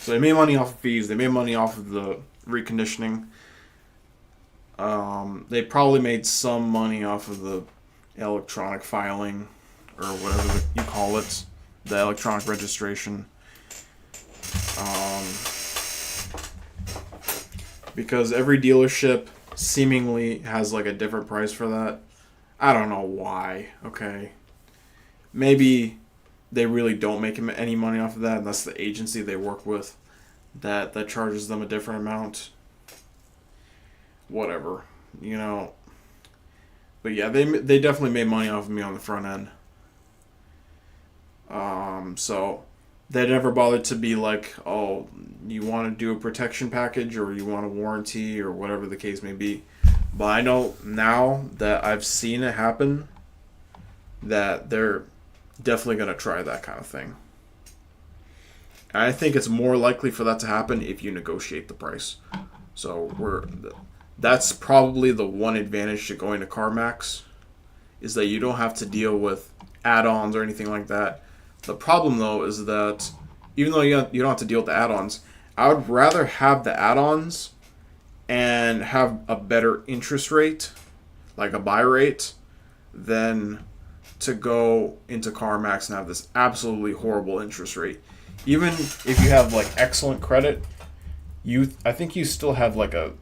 they made money off of fees. They made money off of the reconditioning. They probably made some money off of the electronic filing or whatever you call it, the electronic registration. Because every dealership seemingly has like a different price for that. I don't know why. Okay, maybe they really don't make any money off of that, and that's the agency they work with that charges them a different amount. Whatever, you know. But yeah, they definitely made money off of me on the front end. So they never bothered to be like, oh, you want to do a protection package or you want a warranty or whatever the case may be. But I know now that I've seen it happen that they're definitely going to try that kind of thing. And I think it's more likely for that to happen if you negotiate the price. So that's probably the one advantage to going to Carmax is that you don't have to deal with add-ons or anything like that. The problem, though, is that even though you don't have to deal with the add-ons, I would rather have the add-ons and have a better interest rate, like a buy rate, than to go into Carmax and have this absolutely horrible interest rate. Even if you have like excellent credit, I think you still have like a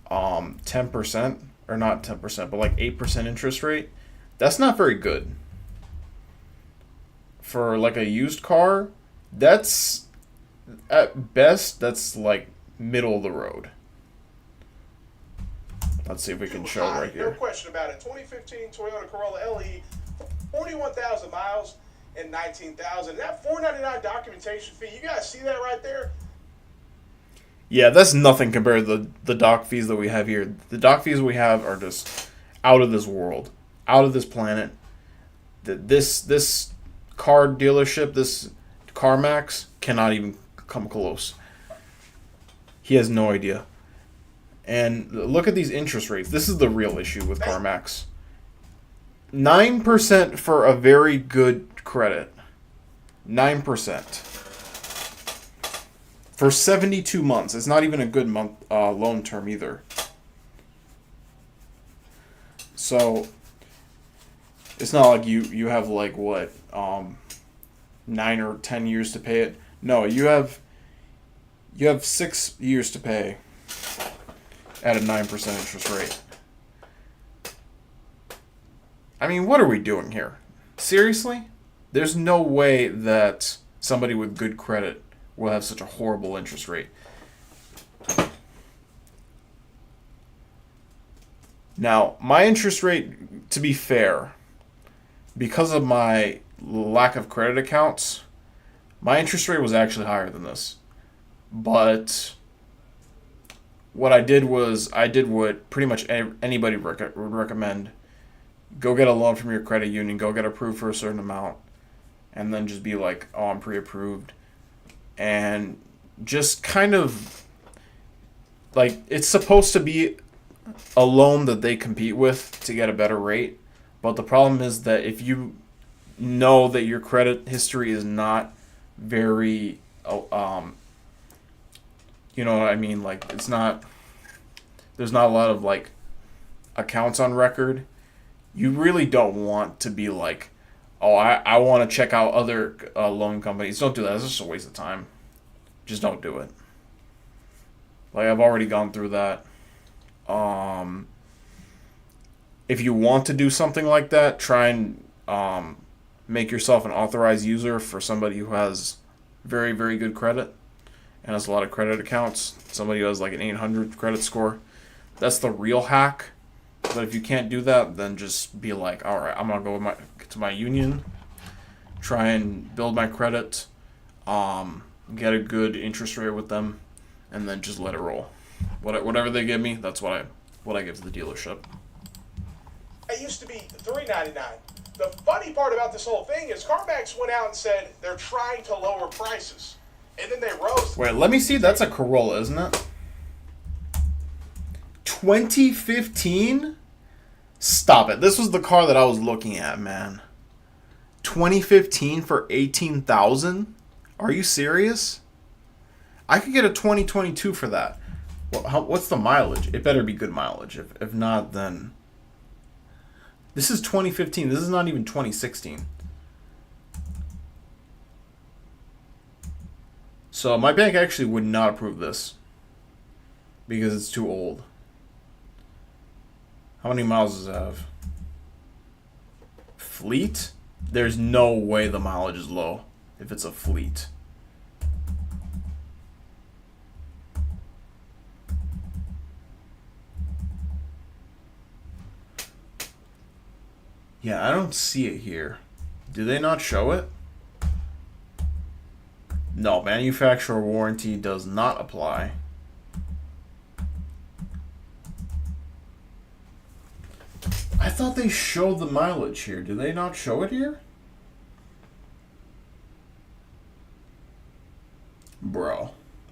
10% or not 10%, but like 8% interest rate. That's not very good. For like a used car, that's at best that's like middle of the road. Let's see if we can show it right here. No question about it. 2015 Toyota Corolla LE, 41,000 miles and 19,000. That $499 documentation fee, you guys see that right there? Yeah, that's nothing compared to the doc fees that we have here. The doc fees we have are just out of this world, out of this planet. This car dealership, this Carmax, cannot even come close. He has no idea. And look at these interest rates. This is the real issue with Carmax. 9% for a very good credit. 9%. For 72 months. It's not even a good month loan term either. So it's not like you have like what 9 or 10 years to pay it. No, you have 6 years to pay at a 9% interest rate. I mean, what are we doing here? Seriously? There's no way that somebody with good credit will have such a horrible interest rate. Now, my interest rate, to be fair, because of my lack of credit accounts, my interest rate was actually higher than this. But what I did was, I did what pretty much anybody would recommend. Go get a loan from your credit union, go get approved for a certain amount, and then just be like, oh, I'm pre-approved. And just kind of, like, it's supposed to be a loan that they compete with to get a better rate. But the problem is that if you know that your credit history is not very, you know what I mean? Like, it's not, there's not a lot of, like, accounts on record. You really don't want to be like, oh, I want to check out other loan companies. Don't do that. It's just a waste of time. Just don't do it. Like, I've already gone through that. If you want to do something like that, try and make yourself an authorized user for somebody who has very, very good credit and has a lot of credit accounts. Somebody who has like an 800 credit score. That's the real hack. But if you can't do that, then just be like, all right, I'm gonna go to my union, try and build my credit, get a good interest rate with them, and then just let it roll. Whatever they give me, that's what I give to the dealership. It used to be $3.99. The funny part about this whole thing is Carmax went out and said they're trying to lower prices, and then they rose. Wait, let me see. That's a Corolla, isn't it? 2015? Stop it. This was the car that I was looking at, man. 2015 for $18,000? Are you serious? I could get a 2022 for that. What's the mileage? It better be good mileage. If not, then... This is 2015. This is not even 2016. So my bank actually would not approve this. Because it's too old. How many miles does it have? Fleet? There's no way the mileage is low if it's a fleet. Yeah, I don't see it here. Do they not show it? No, manufacturer warranty does not apply. I thought they showed the mileage here. Do they not show it here? Bro.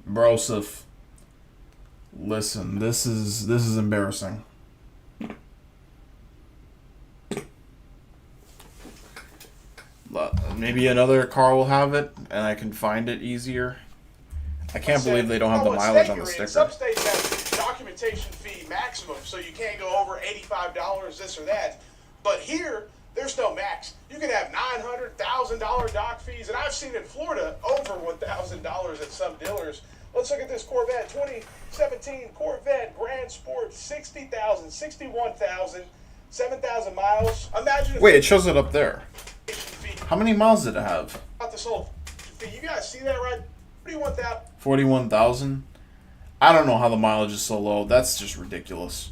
Broseph. Listen, this is embarrassing. Maybe another car will have it, and I can find it easier. I can't believe they don't have the mileage on the sticker. Some states have documentation fee maximum, so you can't go over $85, this or that. But here, there's no max. You can have $900, $1,000 doc fees, and I've seen in Florida over $1,000 at some dealers. Let's look at this Corvette, 2017 Corvette Grand Sport, 60,000, 61,000, 7,000 miles. Imagine if... Wait, it shows it up there. How many miles did it have? This whole fee. You guys see that, right? 41,000. 41,000? I don't know how the mileage is so low. That's just ridiculous.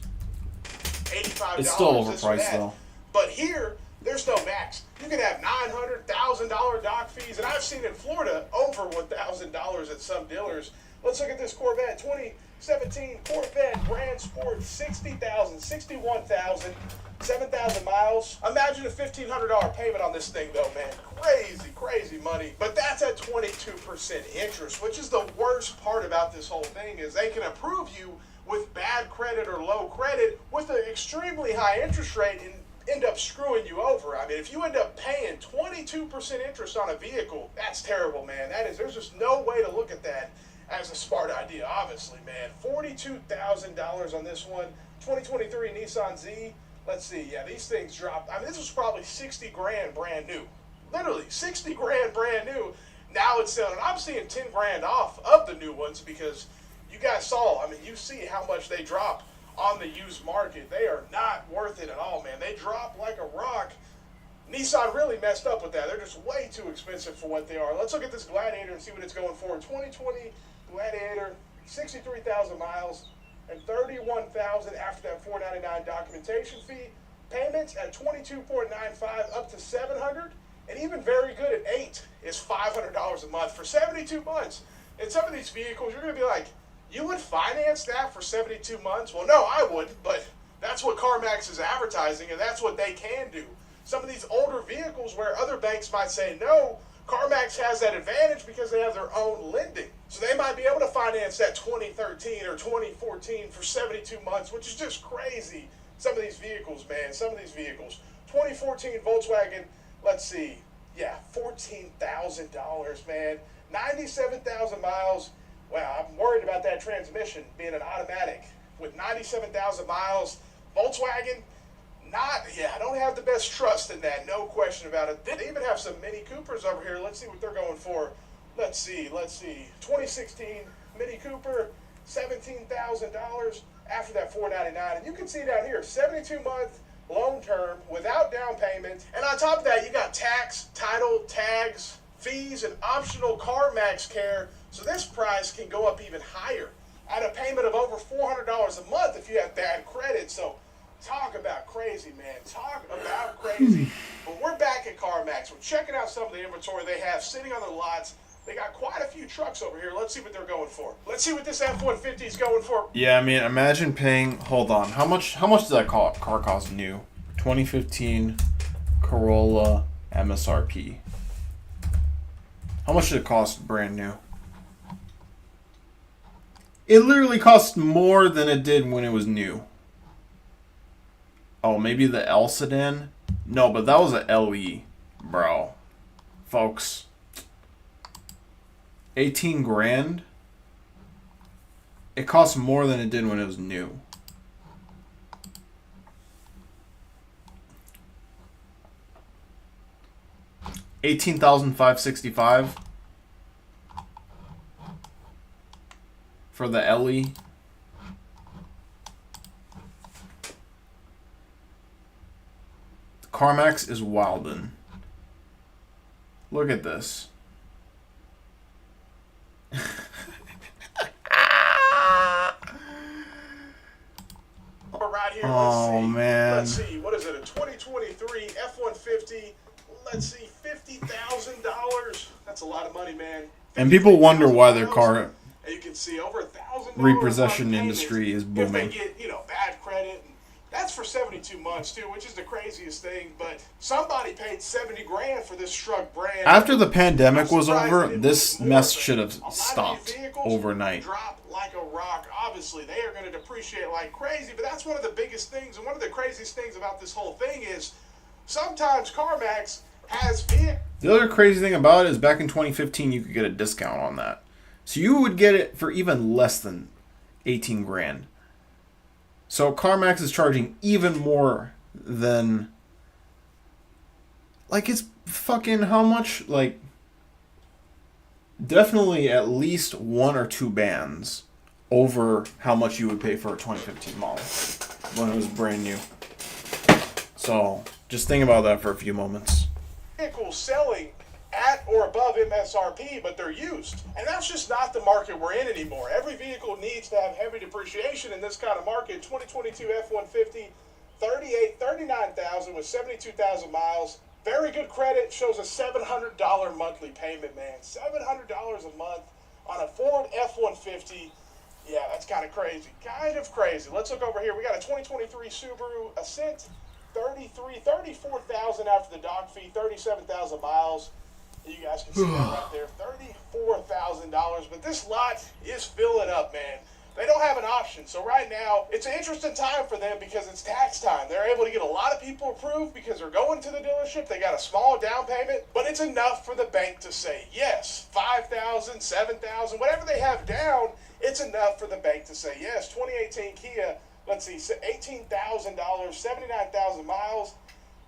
$85. It's still overpriced, though. But here, there's no max. You can have $900, $1,000 doc fees, and I've seen in Florida over $1,000 at some dealers. Let's look at this Corvette, 2017 Corvette Grand Sport, 60,000, 61,000, 7,000 miles. Imagine a $1,500 payment on this thing, though, man. Crazy, crazy money. But that's at 22% interest, which is the worst part about this whole thing, is they can approve you with bad credit or low credit with an extremely high interest rate and end up screwing you over. I mean, if you end up paying 22% interest on a vehicle, that's terrible, man. There's just no way to look at that as a smart idea, obviously, man. $42,000 on this one. 2023 Nissan Z. Let's see. Yeah, these things dropped. I mean, this was probably 60 grand brand new. Literally 60 grand brand new. Now it's selling. I'm seeing 10 grand off of the new ones because you guys saw. I mean, you see how much they drop on the used market. They are not worth it at all, man. They drop like a rock. Nissan really messed up with that. They're just way too expensive for what they are. Let's look at this Gladiator and see what it's going for. 2020 Gladiator, 63,000 miles and 31,000 after that $499 documentation fee. Payments at 22.95 up to 700, and even very good at 8 is $500 a month for 72 months. In some of these vehicles, you're going to be like, you would finance that for 72 months? Well, no, I wouldn't, but that's what Carmax is advertising, and that's what they can do. Some of these older vehicles where other banks might say no, Carmax has that advantage because they have their own lending. So they might be able to finance that 2013 or 2014 for 72 months, which is just crazy. Some of these vehicles, man, some of these vehicles. 2014 Volkswagen, let's see, yeah, $14,000, man. 97,000 miles. Wow, I'm worried about that transmission being an automatic. With 97,000 miles, Volkswagen, I don't have the best trust in that, no question about it. They even have some Mini Coopers over here. Let's see what they're going for. Let's see. 2016 Mini Cooper, $17,000 after that $499. And you can see down here, 72-month loan term without down payment. And on top of that, you got tax, title, tags, fees, and optional CarMax care. So this price can go up even higher at a payment of over $400 a month if you have bad credit. So talk about crazy, man. Talk about crazy. But we're back at CarMax. We're checking out some of the inventory they have sitting on the lots. They got quite a few trucks over here. Let's see what they're going for. Let's see what this F-150 is going for. Yeah, I mean, imagine paying. Hold on, how much does that car cost new? 2015 Corolla MSRP. How much did it cost brand new? It literally cost more than it did when it was new. Oh, maybe the L sedan? No, but that was a LE, bro. Folks. 18 grand? It costs more than it did when it was new. $18,565 for the LE. Carmax is wildin'. Look at this. Right here, oh, man. Let's see. What is it? A 2023 F-150. Let's see. $50,000. That's a lot of money, man. And people wonder why their car and you can see over $1,000 repossession industry is booming. If they get, bad credit. And that's for 72 months too, which is the craziest thing. But somebody paid 70 grand for this truck brand. After the pandemic was over, this mess should have stopped overnight. Drop like a rock. Obviously, they are going to depreciate like crazy. But that's one of the biggest things, and one of the craziest things about this whole thing is sometimes CarMax has vehicles. The other crazy thing about it is back in 2015, you could get a discount on that. So you would get it for even less than 18 grand. So CarMax is charging even more than... Like, it's fucking how much? Like, definitely at least one or two bands over how much you would pay for a 2015 model when it was brand new. So, just think about that for a few moments. Vehicles selling at or above MSRP, but they're used. And that's just not the market we're in anymore. Every vehicle needs to have heavy depreciation in this kind of market. 2022 F-150, 39,000 with 72,000 miles. Very good credit, shows a $700 monthly payment, man. $700 a month on a Ford F-150. Yeah, that's kind of crazy. Kind of crazy. Let's look over here. We got a 2023 Subaru Ascent, 34,000 after the dock fee, 37,000 miles. You guys can see that right there, $34,000. But this lot is filling up, man. They don't have an option. So right now, it's an interesting time for them because it's tax time. They're able to get a lot of people approved because they're going to the dealership. They got a small down payment, but it's enough for the bank to say yes. $5,000, $7,000, whatever they have down, it's enough for the bank to say yes. 2018 Kia, let's see, $18,000, 79,000 miles.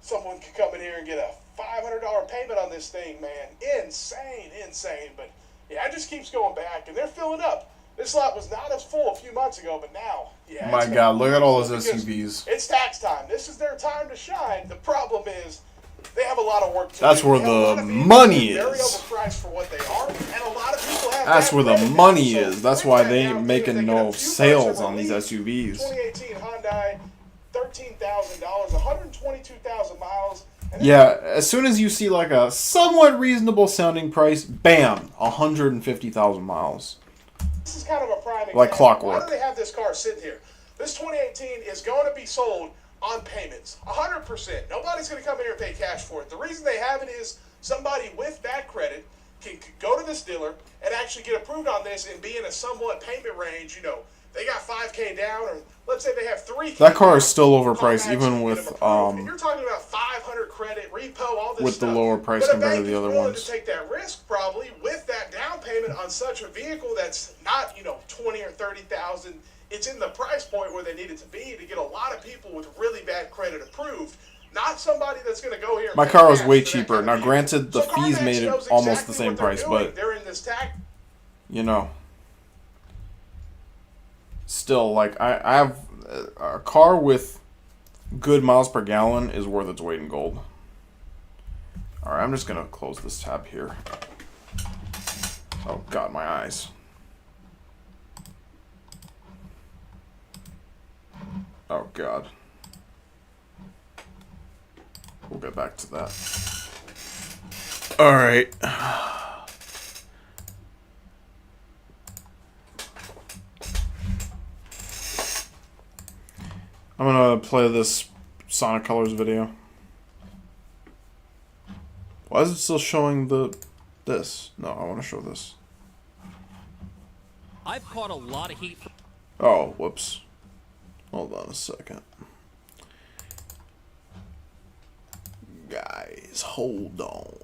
Someone could come in here and get a $500 payment on this thing, man. Insane. But yeah, it just keeps going back, and they're filling up. This lot was not as full a few months ago, but now, yeah. My God, look at all those SUVs. It's tax time. This is their time to shine. The problem is, They have a lot of work to That's do. where They have a lot the of vehicles money that are very is. overpriced for what they are, and a lot of people have That's bad where the credit money now. So is. That's with why that they down ain't payment, they making get a no few cars sales that on these release. SUVs. 2018 Hyundai, $13,000, 122,000 miles. And Yeah, as soon as you see like a somewhat reasonable sounding price, bam, 150,000 miles. this is kind of a prime example. Like clockwork. Why do they have this car sitting here? This 2018 is going to be sold on payments, 100%. Nobody's going to come in here and pay cash for it. The reason they have it is somebody with bad credit can go to this dealer and actually get approved on this and be in a somewhat payment range. You know, they got $5K down, or let's say they have $3K. That car is down. still overpriced, Carmax even can get with them approved. And you're talking about 500 credit, repo, all this with stuff. the lower price But a compared to bank the is other willing ones. to take that risk probably with that down payment on such a vehicle that's not, you know, 20 or 30,000. It's in the price point where they need it to be to get a lot of people with really bad credit approved. Not somebody that's going to go here. And My pay car was cash way for that cheaper. kind of Now, vehicle. granted, the So fees CarMax made it knows almost exactly the same what they're price, doing. but They're in this tax. you know, still, like I have a car with good miles per gallon is worth its weight in gold. All right, I'm just gonna close this tab here. Oh God, my eyes. Oh God. We'll get back to that. All right. I'm gonna play this Sonic Colors video. Why is it still showing this? No, I want to show this. I've caught a lot of heat. Oh, whoops. Hold on a second. Guys, hold on.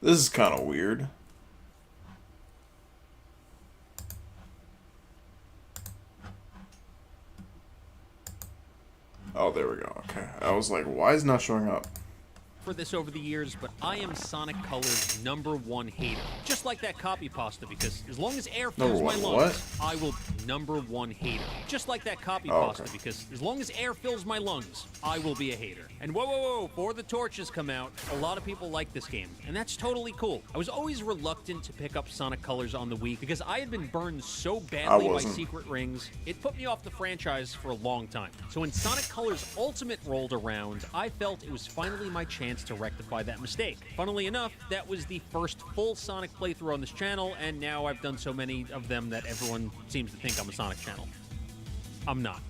This is kind of weird. Oh, there we go. Okay. I was like, why is it not showing up? For this over the years, but I am Sonic Colors' #1 hater. Just like that copy pasta, because as long as air fills my #1 lungs, I will #1 hater. Just like that copy Oh, pasta, okay. because as long as air fills my lungs, I will be a hater. And whoa, before the torches come out, a lot of people like this game, and that's totally cool. I was always reluctant to pick up Sonic Colors on the Wii because I had been burned so badly by wasn't. Secret Rings, it put me off the franchise for a long time. So when Sonic Colors Ultimate rolled around, I felt it was finally my chance to rectify that mistake. Funnily enough, that was the first full Sonic playthrough on this channel, and now I've done so many of them that everyone seems to think I'm a Sonic channel. I'm not.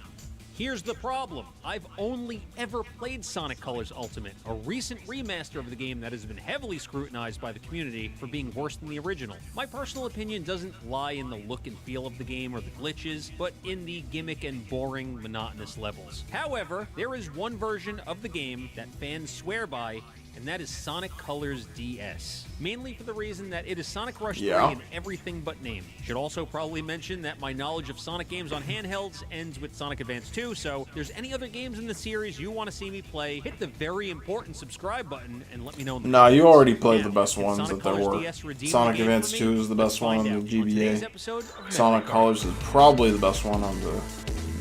Here's the problem. I've only ever played Sonic Colors Ultimate, a recent remaster of the game that has been heavily scrutinized by the community for being worse than the original. My personal opinion doesn't lie in the look and feel of the game or the glitches, but in the gimmick and boring, monotonous levels. However, there is one version of the game that fans swear by, and that is Sonic Colors DS. Mainly for the reason that it is Sonic Rush 3 in everything but name. Should also probably mention that my knowledge of Sonic games on handhelds ends with Sonic Advance 2, so if there's any other games in the series you want to see me play, hit the very important subscribe button and let me know in the Nah, you comments. already played Now, the best can ones Sonic that there Colors were. DS redeem the Sonic game Advance for me? 2 is the Let's best one find on out the today's GBA. episode of Sonic Memory Colors is probably the best one on the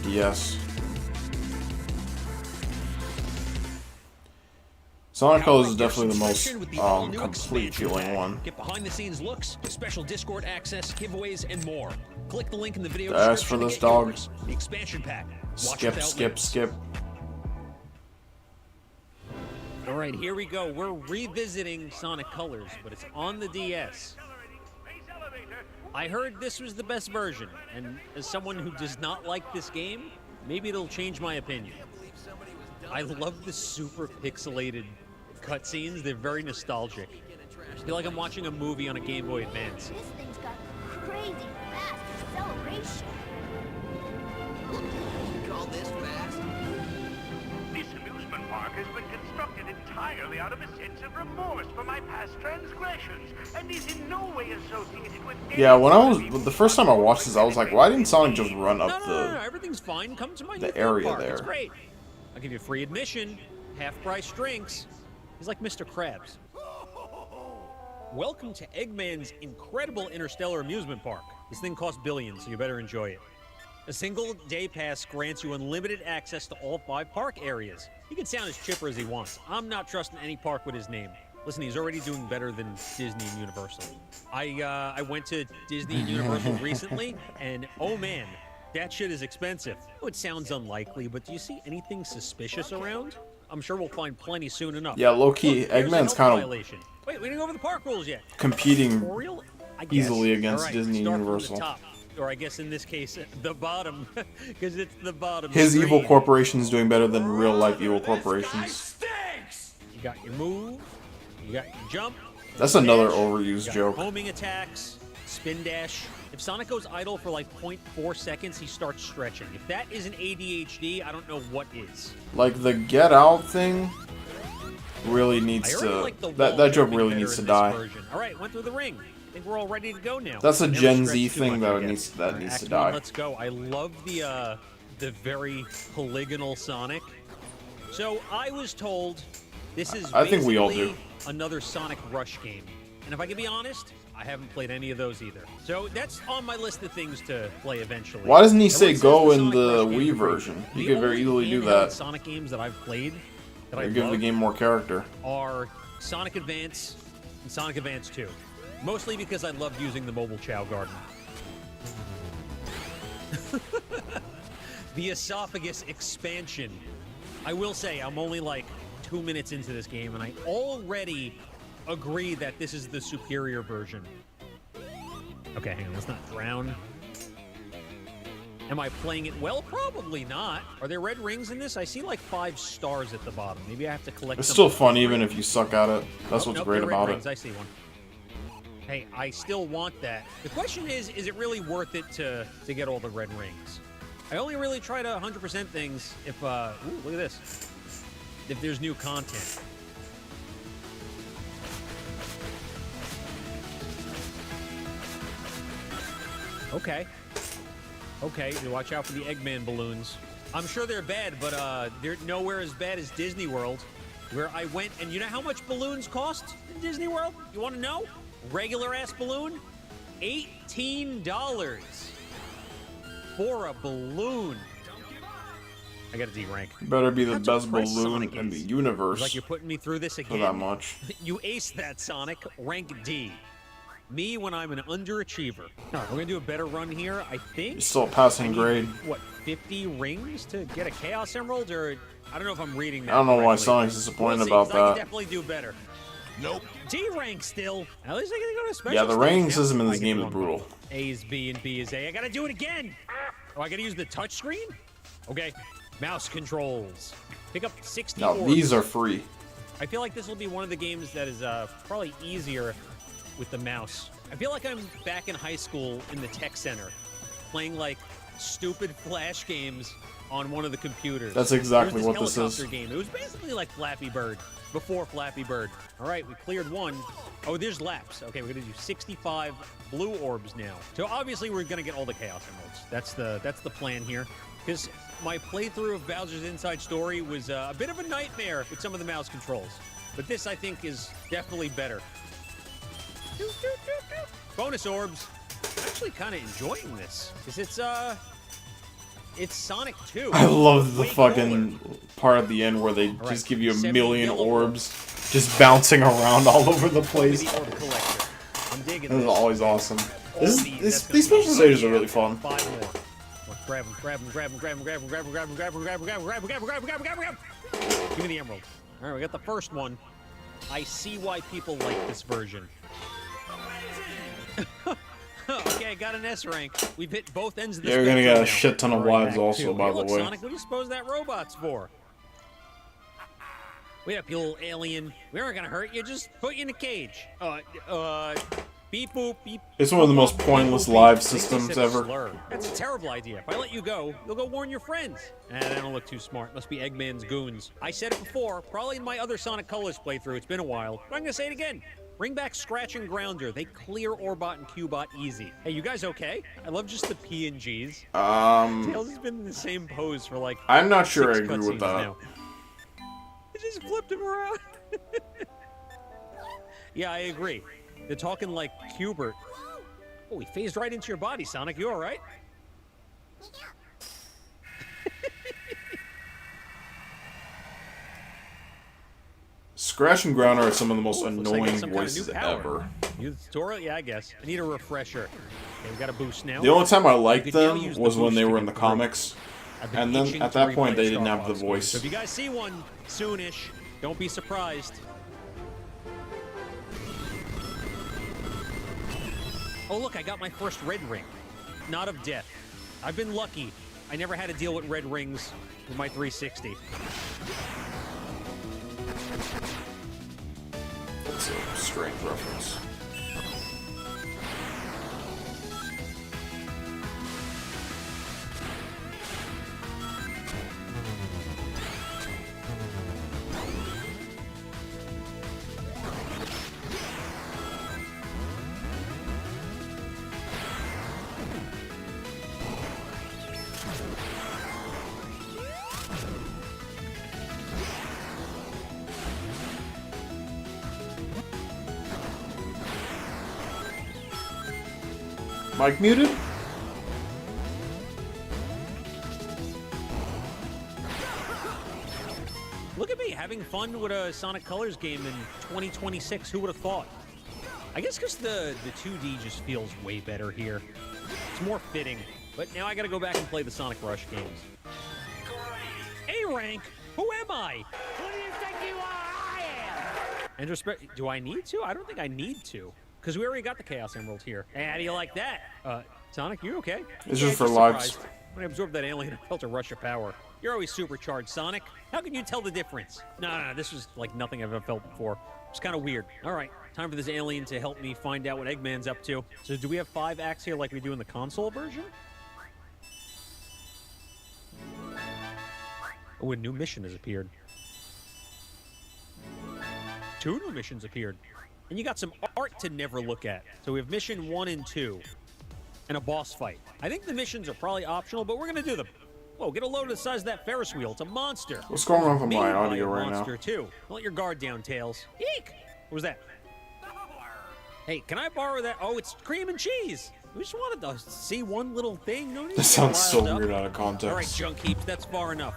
DS. Sonic Colors is definitely the most complete feeling one. Get behind the scenes looks, special Discord access, giveaways, and more. Click the link in the video As for description to this get dog, yours. The expansion pack. Watch skip, without skip, limits. skip. All right, here we go. We're revisiting Sonic Colors, but it's on the DS. I heard this was the best version, and as someone who does not like this game, maybe it'll change my opinion. I love the super pixelated cutscenes. They're very nostalgic. I feel like I'm watching a movie on a Game Boy Advance. This thing's got crazy fast acceleration. You call this fast? This amusement park has been constructed entirely out of a sense of remorse for my past transgressions, and is in no way associated with Yeah, when I was the first time I watched this, I was like, why didn't Sonic just run up No, everything's fine. Come to my new theme area park. It's there? great. I'll give you free admission, half-price drinks. He's like Mr. Krabs. Welcome to Eggman's incredible interstellar amusement park. This thing costs billions, so you better enjoy it. A single day pass grants you unlimited access to all 5 park areas. He can sound as chipper as he wants. I'm not trusting any park with his name. Listen, he's already doing better than Disney and Universal. I went to Disney and Universal recently, and oh man, that shit is expensive. Oh, it sounds unlikely, but do you see anything suspicious around? I'm sure we'll find plenty soon enough. Yeah, low-key, Look, there's a Eggman's health kind of violation. Wait, we didn't go over the park rules yet. competing For real? I guess. easily against All right, Disney and start from the Universal. top. Or I guess in this case, the bottom, because it's the bottom. His screen. evil corporation's doing better than real-life evil corporations. You got your move, you got your jump. That's another dash, overused you got joke. Homing attacks, spin dash. If Sonic goes idle for like 0.4 seconds, he starts stretching. If that isn't ADHD, I don't know what is. Like the get out thing really needs I already to. like the That wall joke jumping really better needs to in this die. version. All right, went through the ring. I think we're all ready to go now. That's a Never Gen stretch Z too thing much, I that guess. needs All right, to Act die. One, let's go. I love the very polygonal Sonic. So I was told this is I think we all basically do. another Sonic Rush game. And if I can be honest, I haven't played any of those either. So that's on my list of things to play eventually. Why doesn't he say Everyone says go in Sonic the Rush games Wii are great. version? He The could very only easily do handheld that. Sonic games that I've played that I Or give the love game more character. are Sonic Advance and Sonic Advance 2. Mostly because I loved using the mobile Chow Garden. The esophagus expansion. I will say, I'm only like 2 minutes into this game, and I already agree that this is the superior version. Okay, hang on, let's not drown. Am I playing it well? Probably not. Are there red rings in this? I see like 5 stars at the bottom. Maybe I have to collect It's them. still fun even if you suck at it. That's Oh, what's nope, great they're red about rings. it. I see one. Hey, I still want that. The question is it really worth it to get all the red rings? I only really try to 100% things if, ooh, look at this. If there's new content. Okay. Okay, you watch out for the Eggman balloons. I'm sure they're bad, but they're nowhere as bad as Disney World, where I went, and you know how much balloons cost in Disney World? You want to know? Regular ass balloon? $18 for a balloon. I got a D rank. Better be the That's best what Press balloon Sonic in the is. universe It's like you're putting me through this for again. that much. You aced that, Sonic. Rank D. Me when I'm an underachiever. All right, we're gonna do a better run here, I think. You're still a passing grade. What, 50 rings to get a Chaos Emerald? Or I don't know if I'm reading that I don't know why correctly. Sonic's disappointed We'll see, about 'cause I can that. definitely do better. Nope. D rank still. At least I can go to a special Yeah, the stage ranking now. system in I this get game the is wrong brutal. button. A is B and B is A. I gotta do it again. Oh, I gotta use the touch screen? Okay. Mouse controls. Pick up 60 Now, orbs. these are free. I feel like this will be one of the games that is probably easier with the mouse. I feel like I'm back in high school in the tech center, playing like stupid Flash games on one of the computers. That's exactly There was what this is. helicopter game. It was basically like Flappy Bird before Flappy Bird. All right, we cleared one. Oh, there's laps. Okay, we're gonna do 65 blue orbs now. So obviously we're gonna get all the Chaos Emeralds. That's the plan here. Because my playthrough of Bowser's Inside Story was a bit of a nightmare with some of the mouse controls. But this, I think, is definitely better. Bonus orbs. I'm actually kind of enjoying this. Because it's Sonic 2. I love the Way fucking cooler. part at the end where they right, just give you a 70 million yellow orbs just bouncing around all over the Give place. me the orb collector. I'm digging This is this. always awesome. All These that's gonna these special be- stages are really fun. 5 more. Let's grab him, grab him, grab him, grab him, grab him, grab him, grab him, grab him, grab him, grab him, grab him, grab him, grab him, grab him, grab him, grab him. Give me the emerald. All right, we got the first one. I see why people like this version. Okay, got an S rank. We've hit both ends of the Yeah, you're gonna get a spectrum now. shit ton of All right, lives Act also, 2. by Hey, the look, way. Sonic, what do you suppose that robot's for? Wait up, you little alien. We aren't gonna hurt you, just put you in a cage. Beep boop, beep. It's one of the most boop, pointless beep, live beep. At least they systems said a ever. slur. That's a terrible idea. If I let you go, you'll go warn your friends. They don't look too smart. Must be Eggman's goons. I said it before, probably in my other Sonic Colors playthrough. It's been a while, but I'm gonna say it again. Bring back Scratch and Grounder. They clear Orbot and Cubot easy. Hey, you guys okay? I love just the PNGs. Tails has been in the same pose for like I'm not sure I 6 agree with cutscenes that. now. I just flipped him around. Yeah, I agree. They're talking like Hubert. Oh, he phased right into your body, Sonic. You all right? Scratch and Grounder are some of the most Ooh, looks like annoying some kind of voices new power. ever. New tutorial? Yeah, I guess. I need a refresher. Okay, we got a boost now. The only time I liked You could now them use the was when boost they to were get in the through. comics. I've been And then itching at to that point, replay they didn't Star have the Fox voice. games. So if you guys see one soonish, don't be surprised. Oh, look, I got my first red ring. Not of death. I've been lucky. I never had to deal with red rings with my 360. That's a strength reference. Mic muted? Look at me having fun with a Sonic Colors game in 2026. Who would have thought? I guess because the 2D just feels way better here. It's more fitting. But now I got to go back and play the Sonic Rush games. A rank? Who am I? Who do you think you are? I am! And respect, do I need to? I don't think I need to. Because we already got the Chaos Emerald here. Hey, how do you like that? Sonic, you okay? It's Yeah, just for surprised. lives. When I absorbed that alien, I felt a rush of power. You're always supercharged, Sonic. How can you tell the difference? No, this was like nothing I've ever felt before. It's kind of weird. All right, time for this alien to help me find out what Eggman's up to. So do we have 5 acts here like we do in the console version? Oh, a new mission has appeared. 2 new missions appeared. And you got some art to never look at. So we have mission 1 and 2. And a boss fight. I think the missions are probably optional, but we're going to do them. Whoa, get a load of the size of that Ferris wheel. It's a monster. What's going on with Made my by audio a right now? monster, too. Don't let your guard down, Tails. Eek! What was that? Hey, can I borrow that? Oh, it's cream and cheese. We just wanted to see one little thing. No need to This get sounds so riled up. weird out of All right, context. junk heaps. That's far enough.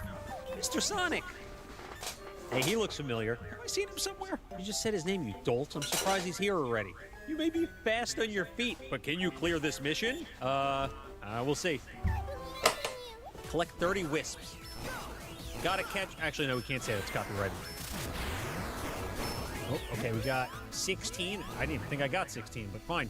Mr. Sonic. Hey, he looks familiar. Have I seen him somewhere? You just said his name, you dolt. I'm surprised he's here already. You may be fast on your feet, but can you clear this mission? We'll see. Collect 30 wisps. Gotta catch... Actually, no, we can't say that's copyrighted. Oh, okay, we got 16. I didn't even think I got 16, but fine.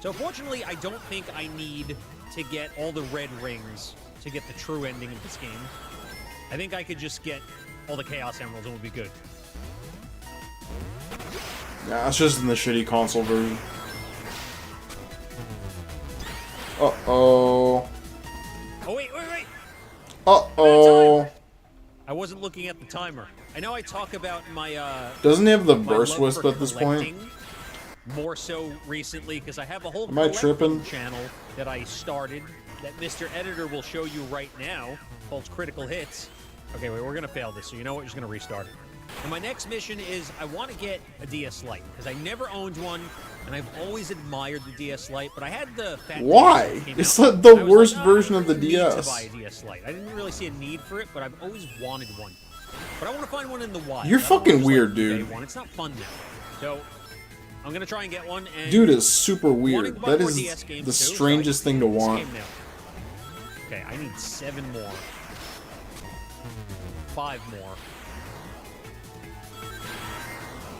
So fortunately, I don't think I need to get all the red rings to get the true ending of this game. I think I could just get all the Chaos Emeralds and we'll be good. Yeah, it's just in the shitty console version. Uh-oh. Oh, wait. Uh-oh. I wasn't looking at the timer. I know I talk about my, Doesn't he have the my burst love wisp for at this point? collecting more so recently, because I have a whole Am I collecting tripping? channel that I started that Mr. Editor will show you right now, called Critical Hits. Okay, wait, we're gonna fail this, so you know what? We're just gonna restart it. And my next mission is I want to get a DS Lite, because I never owned one, and I've always admired the DS Lite, but I had the fat Why? DS that came It's out. like the I was worst like, version of the I don't need DS. to buy a DS Lite. I didn't really see a need for it, but I've always wanted one. But I want to find one in the wild. You're I don't wanna fucking just, weird, eBay dude. One. It's not fun now. So I'm gonna try and get one. And Dude is super wanting weird. to buy That more is DS games the too, so strangest I thing to this want. game now. Okay, I need 7 more. 5 more.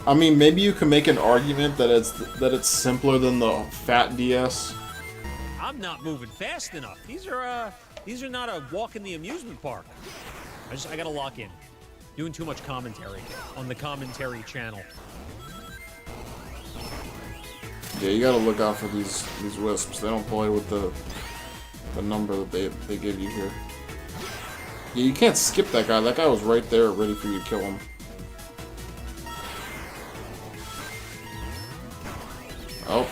I mean, maybe you can make an argument that it's simpler than the fat DS. I'm not moving fast enough. These are not a walk in the amusement park. I gotta lock in. Doing too much commentary on the commentary channel. Yeah, you gotta look out for these wisps. They don't play with the number that they give you here. Yeah, you can't skip that guy. That guy was right there, ready for you to kill him. Oh.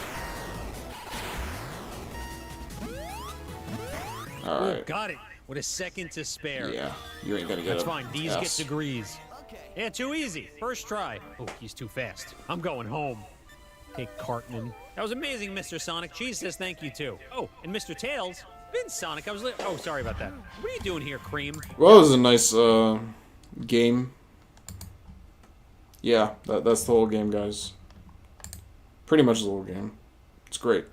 Alright. Got it. With a second to spare. Yeah, you ain't gonna get That's it. fine. These Yes. get degrees. Yeah, too easy. First try. Oh, he's too fast. I'm going home. Okay, Cartman. That was amazing, Mr. Sonic. Cheese says thank you, too. Oh, and Mr. Tails. Vince Sonic, oh, sorry about that. What are you doing here, Cream? Well, it was a nice game. Yeah, that's the whole game, guys. Pretty much the whole game. It's great.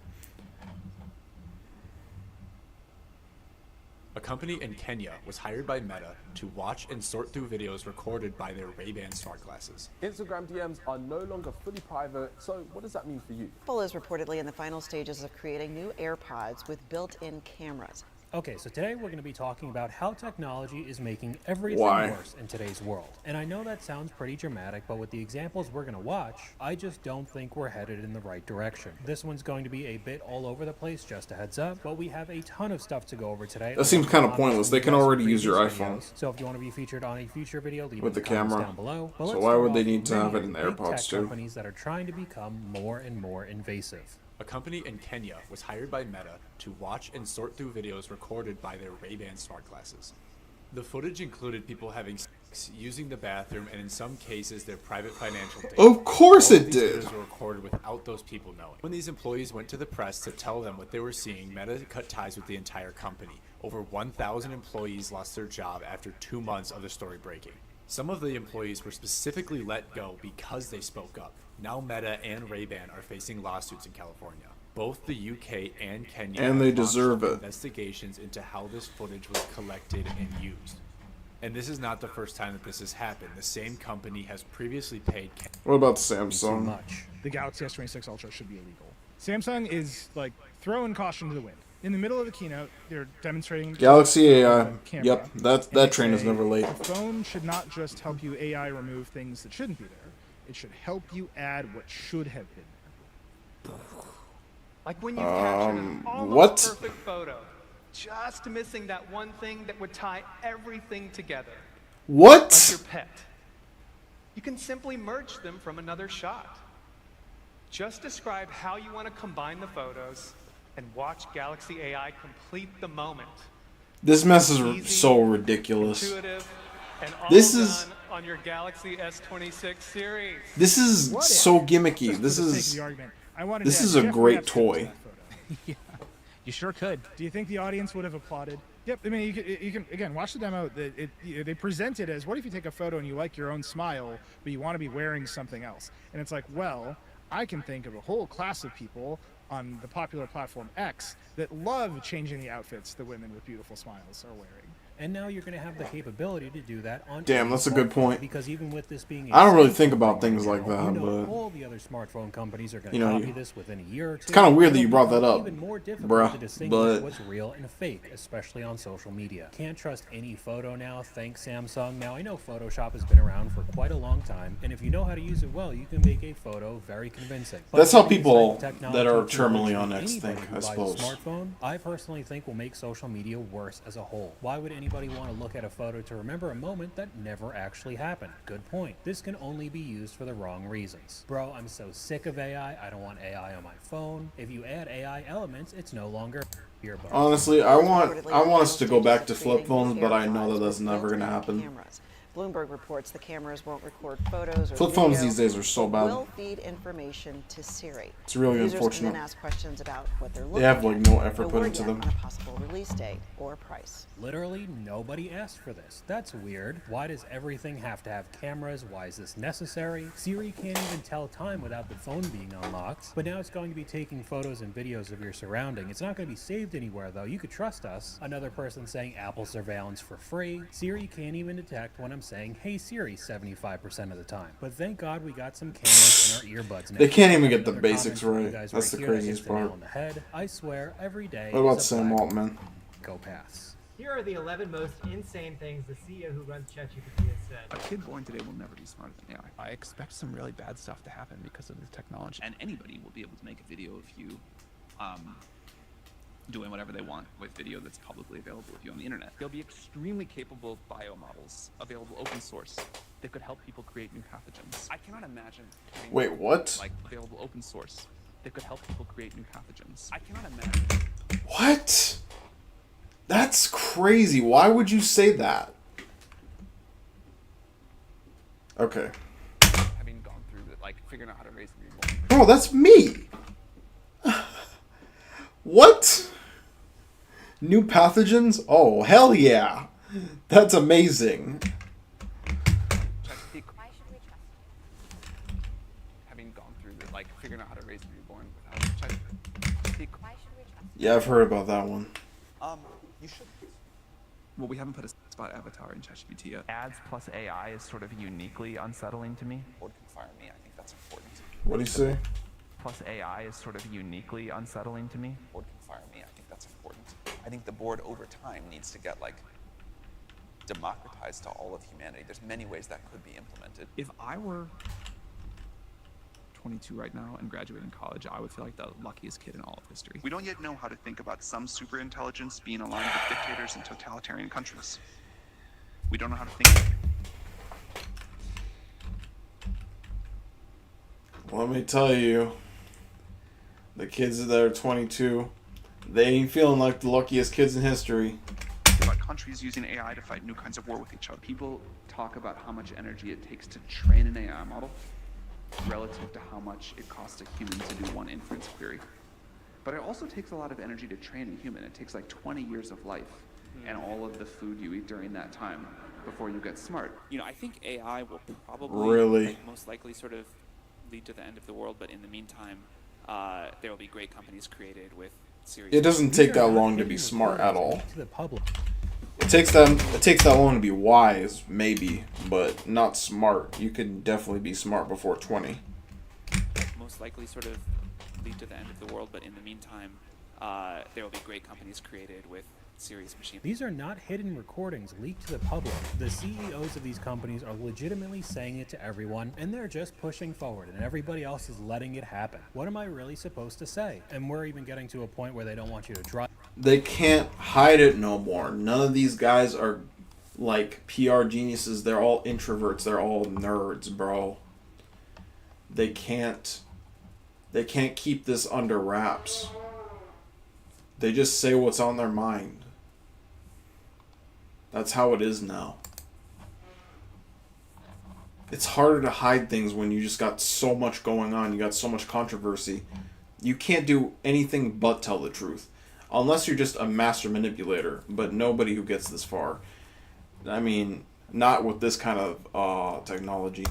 A company in Kenya was hired by Meta to watch and sort through videos recorded by their Ray-Ban smart glasses. Instagram DMs are no longer fully private, so what does that mean for you? Apple is reportedly in the final stages of creating new AirPods with built-in cameras. Okay, so today we're going to be talking about how technology is making everything worse in today's world. And I know that sounds pretty dramatic, but with the examples we're going to watch, I just don't think we're headed in the right direction. This one's going to be a bit all over the place, just a heads up, but we have a ton of stuff to go over today. That seems kind of pointless. They can already use your iPhone. So if you want to be featured on a future video, leave with the camera down below. So why would they need to have it in the AirPods too? Companies that are trying to become more and more invasive. A company in Kenya was hired by Meta to watch and sort through videos recorded by their Ray-Ban smart glasses. The footage included people having sex, using the bathroom, and in some cases their private financial data. Of course All it of these did. videos were recorded without those people knowing. When these employees went to the press to tell them what they were seeing, Meta cut ties with the entire company. Over 1,000 employees lost their job after 2 months of the story breaking. Some of the employees were specifically let go because they spoke up. Now Meta and Ray-Ban are facing lawsuits in California. Both the UK and Kenya And they have deserve launched it. investigations into how this footage was collected and used. And this is not the first time that this has happened. The same company has previously paid. What about Too Samsung? much. The Galaxy S26 Ultra should be illegal. Samsung is like throwing caution to the wind. In the middle of the keynote, they're demonstrating Galaxy AI. camera, Yep, that and they train is say, never late. The phone should not just help you AI remove things that shouldn't be there. It should help you add what should have been there. Like when you've captured an almost what? perfect photo, just missing that one thing that would tie everything together. Like What? your pet. You can simply merge them from another shot. Just describe how you want to combine the photos and watch Galaxy AI complete the moment. This mess is Easy, so ridiculous. Intuitive, and all This is- done on your Galaxy S26 series. This is What so if, gimmicky. just This for the sake of is the argument, I wanted this to is add a Jeff great Rapp's toy. to that photo. Yeah, you sure could. Do you think the audience would have applauded? Yep. I mean, you can again watch the demo. They present it as, what if you take a photo and you like your own smile, but you want to be wearing something else? And it's like, well, I can think of a whole class of people on the popular platform X that love changing the outfits the women with beautiful smiles are wearing. And now you're going to have the capability to do that on Damn, that's a good point. Because even with this being I don't really Samsung think about thing things now, like that, you know, but all the other smartphone companies are going you to know, copy this within a year or two. it's kind of weird that you It'll brought that become up, even more difficult bruh, to distinguish but what's real and fake, especially on social media. Can't trust any photo now, thanks Samsung. Now I know Photoshop has been around for quite a long time, and if you know how to use it well, you can make a photo very convincing. But That's how using this people type of that are technology to terminally virtually on X anybody think, who I buys a suppose. smartphone, I personally think will make social media worse as a whole. Why would anybody want to look at a photo to remember a moment that never actually happened? Good point. This can only be used for the wrong reasons. Bro, I'm so sick of AI. I don't want AI on my phone. If you add AI elements, it's no longer earbuds. honestly, I want us to go back to flip phones, but I know that that's never gonna happen. Cameras. Bloomberg reports the cameras won't record photos or Flip phones video, these days are so but bad. will feed information to Siri. It's really Users unfortunate. can then ask questions about what they're looking They have like at. no effort No put word into yet them. on a possible release date or price. Literally nobody asked for this. That's weird. Why does everything have to have cameras? Why is this necessary? Siri can't even tell time without the phone being unlocked. But now it's going to be taking photos and videos of your surrounding. It's not going to be saved anywhere though. You could trust us. Another person saying Apple surveillance for free. Siri can't even detect when I'm saying, hey Siri, 75% of the time. But thank God we got some cameras in our earbuds now. They can't even get the Another basics comment from you right. guys That's the here that craziest hits the nail part. on the head. I swear every day What about is a Sam black Altman? Go pass. Here are the 11 most insane things the CEO who runs ChatGPT has said. A kid born today will never be smarter than AI. I expect some really bad stuff to happen because of the technology. And anybody will be able to make a video of you doing whatever they want with video that's publicly available with you on the internet. There'll be extremely capable biomodels available open source that could help people create new pathogens. I cannot imagine. Wait, what? Like available open source that could help people create new pathogens. I cannot imagine. What? That's crazy. Why would you say that? Okay. Having gone through it, like figuring out how to raise a newborn. Bro, that's me. What? New pathogens? Oh, hell yeah. That's amazing. Having gone through it, like figuring out how to raise a newborn without Yeah, I've heard about that one. You should. Well, we haven't put a spot avatar in ChatGPT yet. Ads plus AI is sort of uniquely unsettling to me. Board can fire me. I think that's important. What do you say? Plus AI is sort of uniquely unsettling to me. Board can fire me. I think that's important. I think the board over time needs to get like democratized to all of humanity. There's many ways that could be implemented. If I were 22 right now and graduating college, I would feel like the luckiest kid in all of history. We don't yet know how to think about some superintelligence being aligned with dictators and totalitarian countries. We don't know how to think. Let me tell you, the kids that are 22, they ain't feeling like the luckiest kids in history. About countries using AI to fight new kinds of war with each other. People talk about how much energy it takes to train an AI model relative to how much it costs a human to do one inference query. But it also takes a lot of energy to train a human. It takes like 20 years of life and all of the food you eat during that time before you get smart. You know, I think AI will probably Really? most likely sort of lead to the end of the world, but in the meantime, there will be great companies created with serious. It doesn't take that long to be smart at all. It takes that long to be wise, maybe, but not smart. You could definitely be smart before 20. Most likely sort of lead to the end of the world, but in the meantime, there will be great companies created with serious machine. These are not hidden recordings leaked to the public. The CEOs of these companies are legitimately saying it to everyone, and they're just pushing forward, and everybody else is letting it happen. What am I really supposed to say? And we're even getting to a point where they don't want you to drive. They can't hide it no more. None of these guys are like PR geniuses. They're all introverts. They're all nerds, bro. They can't keep this under wraps. They just say what's on their mind. That's how it is now. It's harder to hide things when you just got so much going on. You got so much controversy. You can't do anything but tell the truth. Unless you're just a master manipulator. But nobody who gets this far. I mean, not with this kind of technology.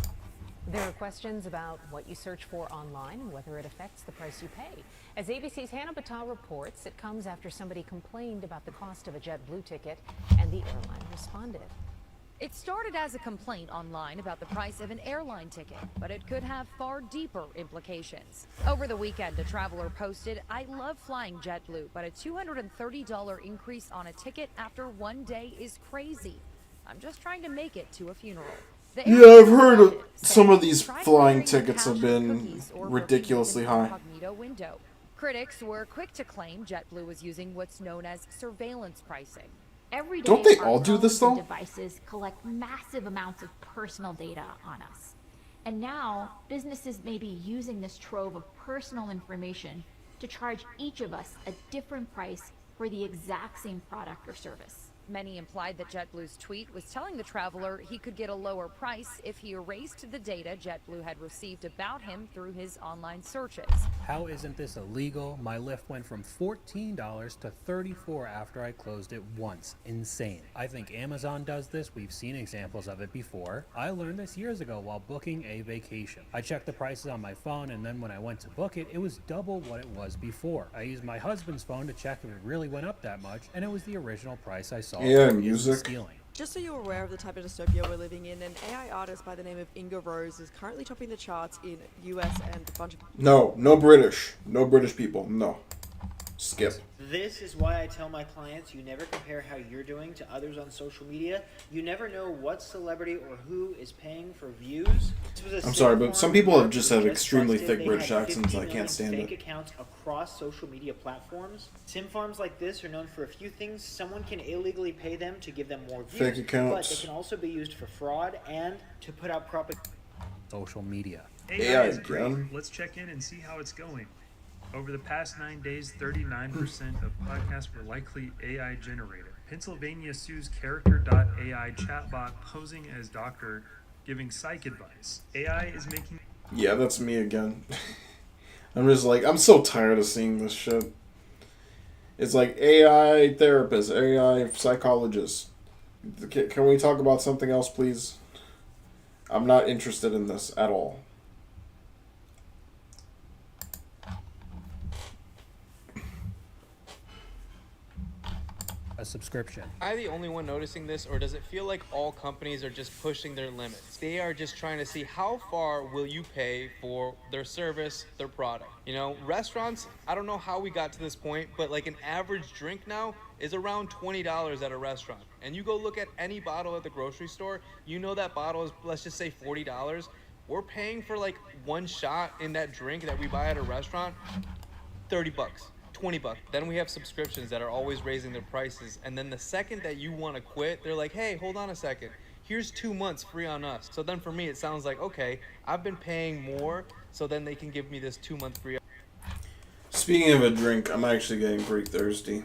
There are questions about what you search for online and whether it affects the price you pay. As ABC's Hannah Batal reports, it comes after somebody complained about the cost of a JetBlue ticket, and the airline responded. It started as a complaint online about the price of an airline ticket, but it could have far deeper implications. Over the weekend, a traveler posted, "I love flying JetBlue, but a $230 increase on a ticket after one day is crazy. I'm just trying to make it to a funeral." Yeah, I've heard of some of these flying tickets have been ridiculously high. Window. Critics were quick to claim JetBlue was using what's known as surveillance pricing. Every day, Don't they our all do this, phones and though? Devices collect massive amounts of personal data on us. And now, businesses may be using this trove of personal information to charge each of us a different price for the exact same product or service. Many implied that JetBlue's tweet was telling the traveler he could get a lower price if he erased the data JetBlue had received about him through his online searches. How isn't this illegal? My Lyft went from $14 to $34 after I closed it once. Insane. I think Amazon does this. We've seen examples of it before. I learned this years ago while booking a vacation. I checked the prices on my phone, and then when I went to book it, it was double what it was before. I used my husband's phone to check if it really went up that much, and it was the original price I saw. Yeah, music. Stealing. Just so you're aware of the type of dystopia we're living in, an AI artist by the name of Inga Rose is currently topping the charts in US and a bunch of... No British. No British people. No. Skip. This is why I tell my clients you never compare how you're doing to others on social media. You never know what celebrity or who is paying for views. I'm sorry, but some people have just have extremely thick British accents. I can't stand fake it. accounts across social media platforms. Sim farms like this are known for a few things. Someone can illegally pay them to give them more views, Fake accounts. but they can also be used for fraud and to put out propaganda. Social media. AI is great. Let's check in and see how it's going. Over the past 9 days, 39% of podcasts were likely AI generated. Pennsylvania sues Character.ai chatbot posing as Dr. giving psych advice. AI is making... Yeah, that's me again. I'm just like, I'm so tired of seeing this shit. It's like AI therapist, AI psychologist. Can we talk about something else, please? I'm not interested in this at all. A subscription. Am I the only one noticing this, or does it feel like all companies are just pushing their limits? They are just trying to see how far will you pay for their service, their product. You know, restaurants, I don't know how we got to this point, but like an average drink now is around $20 at a restaurant. And you go look at any bottle at the grocery store, you know that bottle is, let's just say $40. We're paying for like one shot in that drink that we buy at a restaurant, 30 bucks. 20 bucks. Then we have subscriptions that are always raising their prices. And then the second that you want to quit, they're like, hey, hold on a second. Here's 2 months free on us. So then for me, it sounds like, okay, I've been paying more, so then they can give me this 2 month free. Speaking of a drink, I'm actually getting pretty thirsty.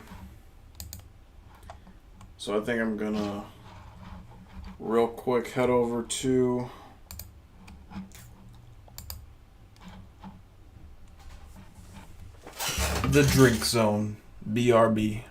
So I think I'm gonna real quick head over to the drink zone, BRB.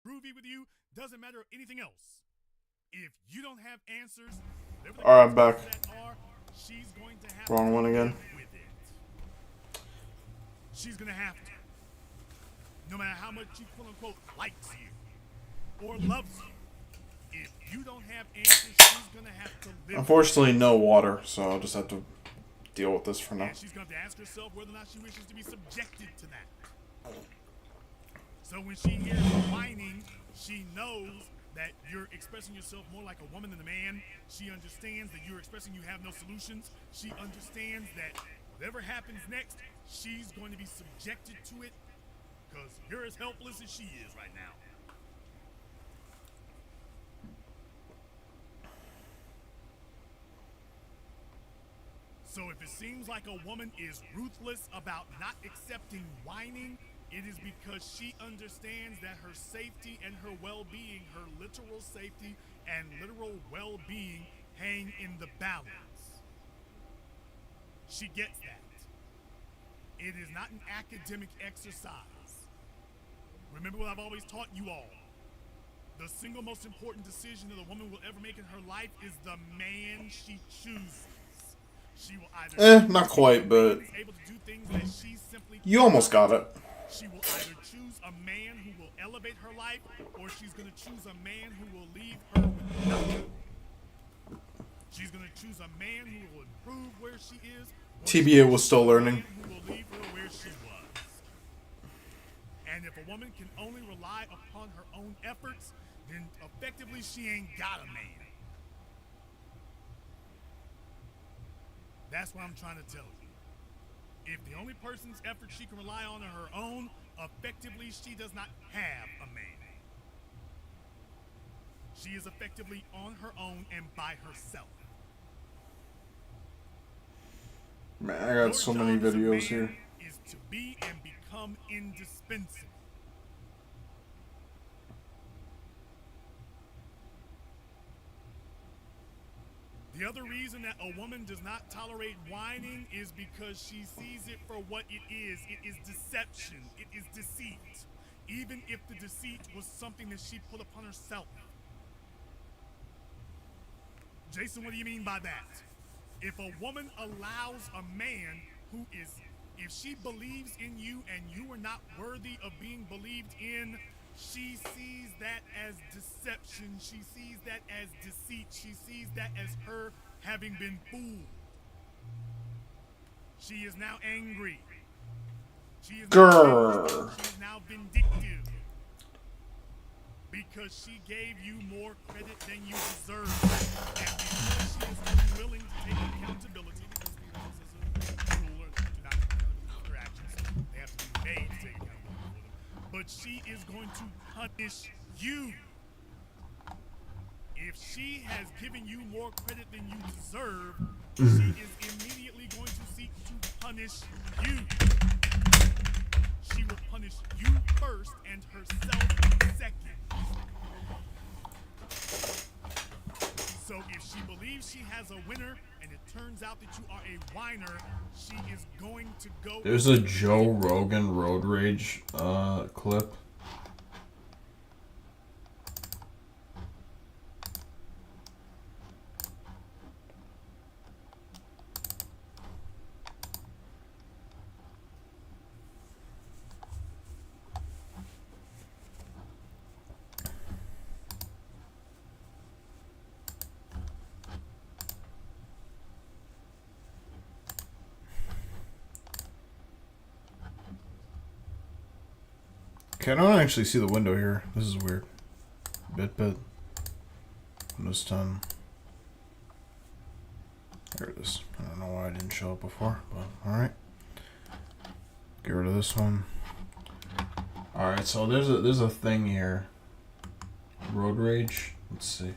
Groovy with you doesn't matter anything else. If you don't have answers, Alright, I'm back. she's going to have Wrong one again. with it. She's gonna have to. No matter how much she quote unquote likes you or loves you. If you don't have answers, she's gonna have to live. Unfortunately, no water, so I'll just have to deal with this for now. And she's going to ask herself whether or not she wishes to be subjected to that. So when she hears whining, she knows that you're expressing yourself more like a woman than a man. She understands that you're expressing you have no solutions. She understands that whatever happens next, she's going to be subjected to it because you're as helpless as she is right now. So if it seems like a woman is ruthless about not accepting whining, it is because she understands that her safety and her well-being, her literal safety and literal well-being hang in the balance. She gets that. It is not an academic exercise. Remember what I've always taught you all. The single most important decision that a woman will ever make in her life is the man she chooses. She will either not quite, but able to do things that she simply you almost got it. She will either choose a man who will elevate her life, or she's going to choose a man who will leave her with nothing. She's going to choose a man who will improve where she is. TBA was still learning. Who will leave her where she was. And if a woman can only rely upon her own efforts, then effectively she ain't got a man. That's what I'm trying to tell you. If the only person's effort she can rely on are her own, effectively she does not have a man. She is effectively on her own and by herself. Man, I got so many videos here. Is to be and become indispensable. The other reason that a woman does not tolerate whining is because she sees it for what it is. It is deception. It is deceit. Even if the deceit was something that she put upon herself. Jason, what do you mean by that? If a woman allows a man who is, if she believes in you and you are not worthy of being believed in, she sees that as deception. She sees that as deceit. She sees that as her having been fooled. She is now angry. She is now vindictive. Because she gave you more credit than you deserve. And because she is unwilling to take accountability, because this is a rule to not take accountability for their actions. They have to be made to take accountability for them. But she is going to punish you. If she has given you more credit than you deserve, she is immediately going to seek to punish you. She will punish you first and herself second. So if she believes she has a winner and it turns out that you are a whiner, she is going to go... There's a Joe Rogan road rage clip. Okay, I don't actually see the window here. This is weird. Bit. Windows 10. There it is. I don't know why I didn't show up before, but alright. Get rid of this one. Alright, so there's a thing here. Road rage. Let's see.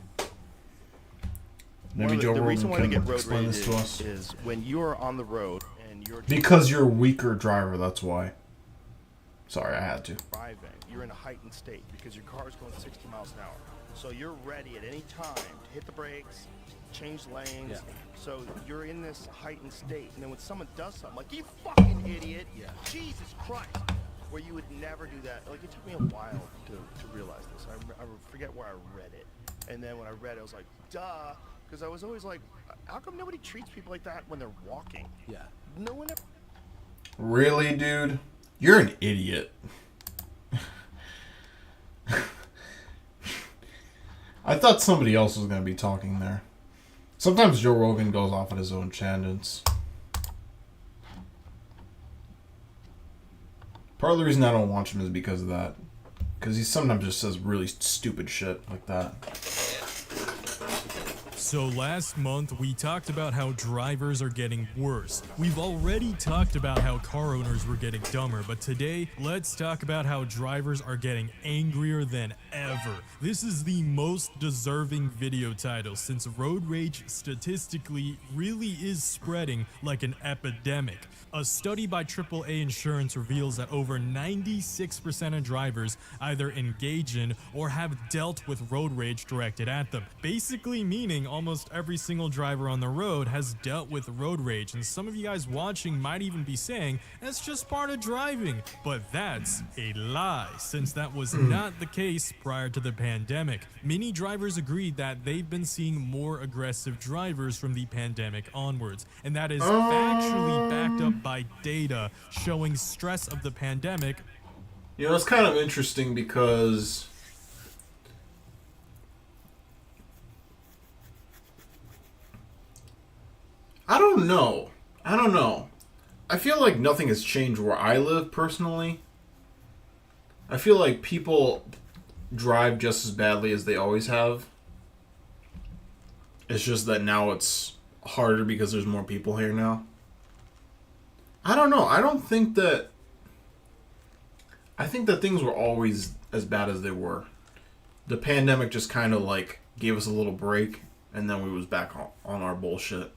Maybe Joe Rogan can explain this to us. Is when you are on the road and you're because you're a weaker driver, that's why. Sorry, I had to. Driving, you're in a heightened state because your car is going 60 miles an hour. So you're ready at any time to hit the brakes, change lanes. Yeah. So you're in this heightened state. And then when someone does something like, you fucking idiot, Jesus Christ, where you would never do that. Like, it took me a while to realize this. I forget where I read it. And then when I read it, I was like, duh. Because I was always like, how come nobody treats people like that when they're walking? Yeah. No one ever... Really, dude? You're an idiot. I thought somebody else was going to be talking there. Sometimes Joe Rogan goes off on his own tangents. Part of the reason I don't watch him is because of that. Because he sometimes just says really stupid shit like that. So last month, we talked about how drivers are getting worse. We've already talked about how car owners were getting dumber, but today, let's talk about how drivers are getting angrier than ever. This is the most deserving video title since road rage statistically really is spreading like an epidemic. A study by AAA Insurance reveals that over 96% of drivers either engage in or have dealt with road rage directed at them. Basically meaning almost every single driver on the road has dealt with road rage, and some of you guys watching might even be saying that's just part of driving, but that's a lie, since that was not the case prior to the pandemic. Many drivers agreed that they've been seeing more aggressive drivers from the pandemic onwards, and that is factually backed up by data showing stress of the pandemic. You know, it's kind of interesting because I don't know. I feel like nothing has changed where I live personally. I feel like people drive just as badly as they always have. It's just that now it's harder because there's more people here now. I don't know. I think that things were always as bad as they were. The pandemic just kind of like gave us a little break, and then we was back on our bullshit.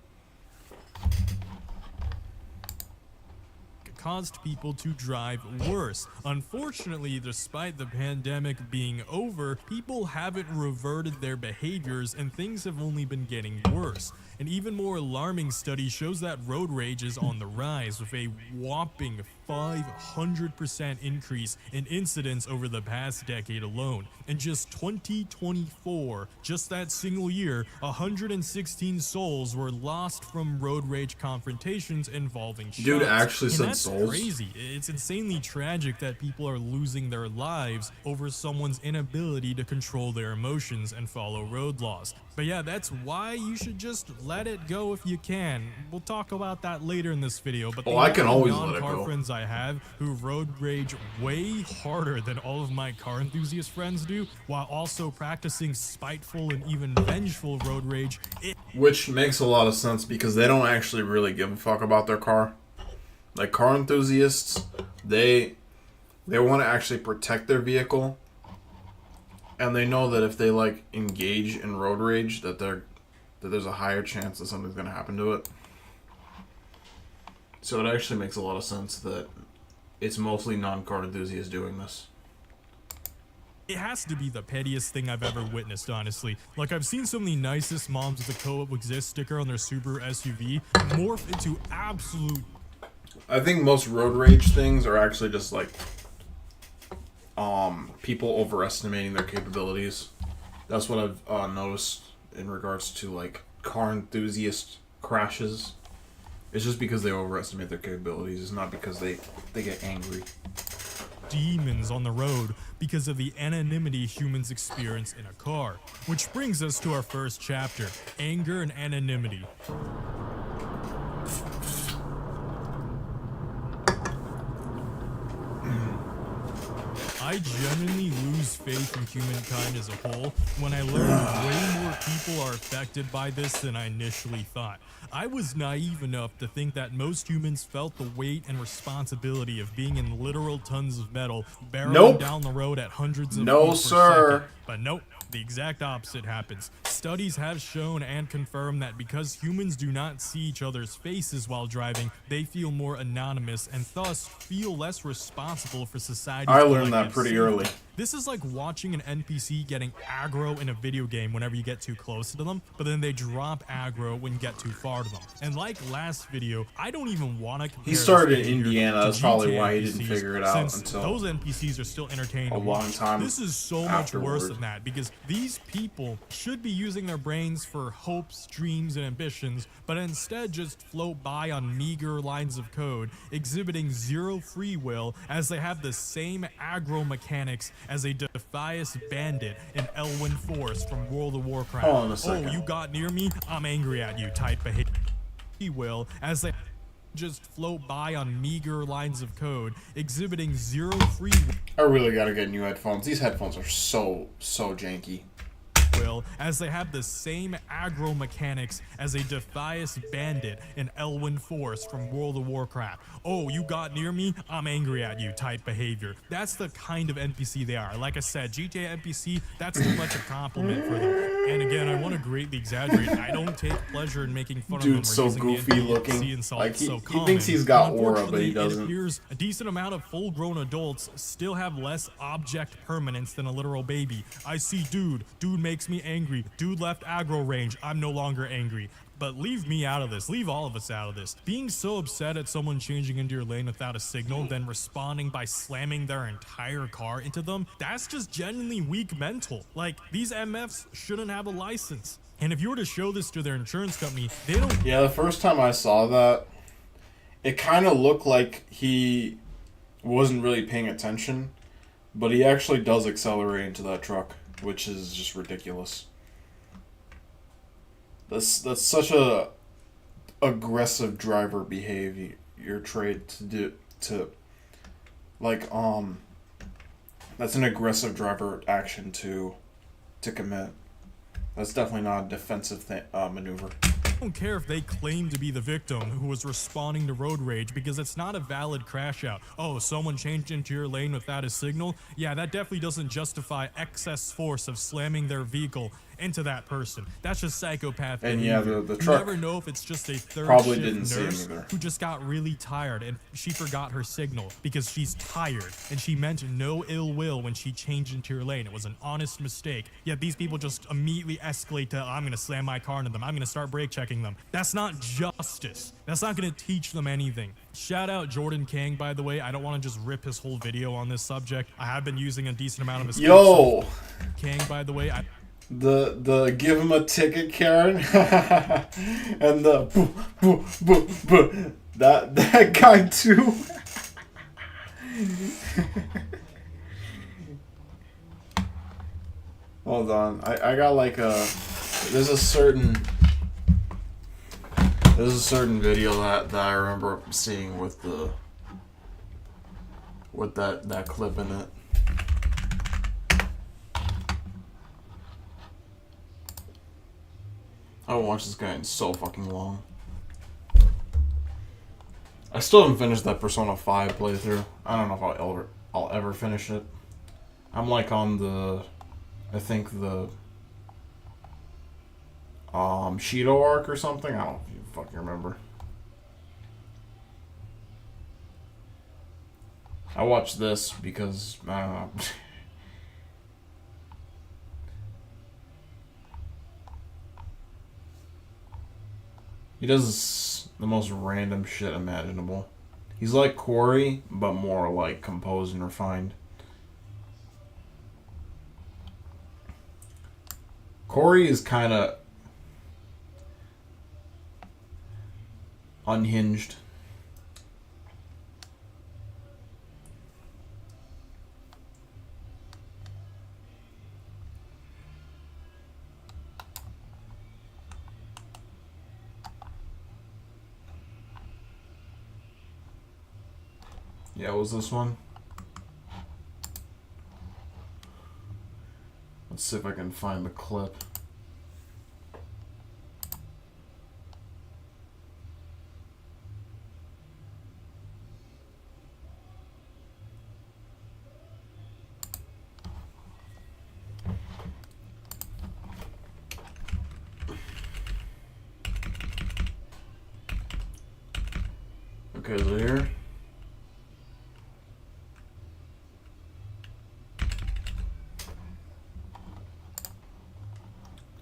caused people to drive worse. Unfortunately, despite the pandemic being over, people haven't reverted their behaviors and things have only been getting worse. An even more alarming study shows that road rage is on the rise, with a whopping 500% increase in incidents over the past decade alone. In just 2024, just that single year, 116 souls were lost from road rage confrontations involving shots. Dude actually And said that's souls? crazy. It's insanely tragic that people are losing their lives over someone's inability to control their emotions and follow road laws. But yeah, that's why you should just let it go if you can. We'll talk about that later in this video, but Oh, I can always let it non-car go. friends I have who road rage way harder than all of my car enthusiast friends do, while also practicing spiteful and even vengeful road rage. Which makes a lot of sense because they don't actually really give a fuck about their car. Like car enthusiasts, they want to actually protect their vehicle, and they know that if they like engage in road rage, that there's a higher chance that something's gonna happen to it. So it actually makes a lot of sense that it's mostly non-car enthusiasts doing this. It has to be the pettiest thing I've ever witnessed, honestly. Like, I've seen some of the nicest moms with a co-exist sticker on their Subaru SUV morph into absolute... I think most road rage things are actually just like people overestimating their capabilities. That's what I've noticed in regards to like car enthusiast crashes. It's just because they overestimate their capabilities. It's not because they get angry. demons on the road because of the anonymity humans experience in a car. Which brings us to our first chapter, anger and anonymity. I genuinely lose faith in humankind as a whole when I learn way more people are affected by this than I initially thought. I was naive enough to think that most humans felt the weight and responsibility of being in literal tons of metal barreling down the road at hundreds of feet per second. But nope, the exact opposite happens. Studies have shown and confirmed that because humans do not see each other's faces while driving, they feel more anonymous and thus feel less responsible for society's I learned that collective pretty safety. early. This is like watching an NPC getting aggro in a video game whenever you get too close to them, but then they drop aggro when you get too far to them. And like last video, I don't even want to compare He started this in behavior Indiana. to That's probably GTA why he didn't NPCs, figure it out since until those NPCs are still entertaining a to long watch. time This is so much worse afterward. than that, because these people should be using their brains for hopes, dreams, and ambitions, but instead just float by on meager lines of code, exhibiting zero free will as they have the same aggro mechanics as a Defias bandit in Elwyn Forest from World of Warcraft. Hold on a second. Oh, you got near me? I'm angry at you type behavior. Free will as they just float by on meager lines of code, exhibiting zero free I really gotta get new headphones. These headphones are so janky. will as they have the same aggro mechanics as a Defias bandit in Elwyn Forest from World of Warcraft. Oh, you got near me? I'm angry at you type behavior. That's the kind of NPC they are. Like I said, GTA NPC, that's too much a compliment for them. And again, I want to greatly exaggerate. I don't take pleasure in making fun of them. Dude's so using the goofy NPC looking. insult Like so he common. thinks he's got aura, but Unfortunately, he doesn't. It appears a decent amount of full-grown adults still have less object permanence than a literal baby. I see dude makes me angry. Dude left aggro range. I'm no longer angry. But leave me out of this. Leave all of us out of this. Being so upset at someone changing into your lane without a signal, then responding by slamming their entire car into them, that's just genuinely weak mental. Like, these MFs shouldn't have a license. And if you were to show this to their insurance company, they don't... Yeah, the first time I saw that, it kind of looked like he wasn't really paying attention, but he actually does accelerate into that truck, which is just ridiculous. That's such a aggressive driver behavior trait to do that's an aggressive driver action to commit. That's definitely not a defensive maneuver. I don't care if they claim to be the victim who was responding to road rage, because it's not a valid crash out. Oh, someone changed into your lane without a signal? Yeah, that definitely doesn't justify excess force of slamming their vehicle into that person. That's just psychopath And behavior. yeah, the You truck never know if it's just a third probably shift didn't see him nurse either. who just got really tired and she forgot her signal because she's tired, and she meant no ill will when she changed into your lane. It was an honest mistake. Yet these people just immediately escalate to, I'm gonna slam my car into them, I'm gonna start brake checking them. That's not justice. That's not gonna teach them anything. Shout out Jordan Kang, by the way. I don't want to just rip his whole video on this subject. I have been using a decent amount of his Yo! Kang, by the way. The give him a ticket, Karen, and the boo, boo, boo, boo. That guy too. Hold on, I got like there's a certain video that I remember seeing with that clip in it. I haven't watched this guy in so fucking long. I still haven't finished that Persona 5 playthrough. I don't know if I'll ever finish it. I'm like on I think the Shido arc or something. I don't even fucking remember. I watched this because I don't know. He does the most random shit imaginable. He's like Corey, but more like composed and refined. Corey is kind of unhinged. Yeah, what was this one? Let's see if I can find the clip. Okay, so here.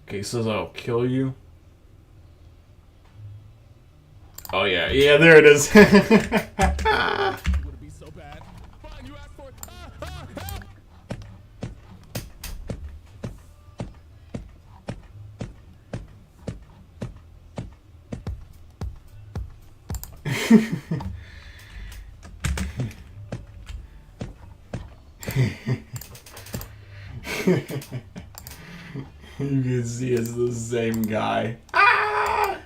Okay, he says I'll kill you. Oh yeah, yeah, there it is. You can see it's the same guy. Ah!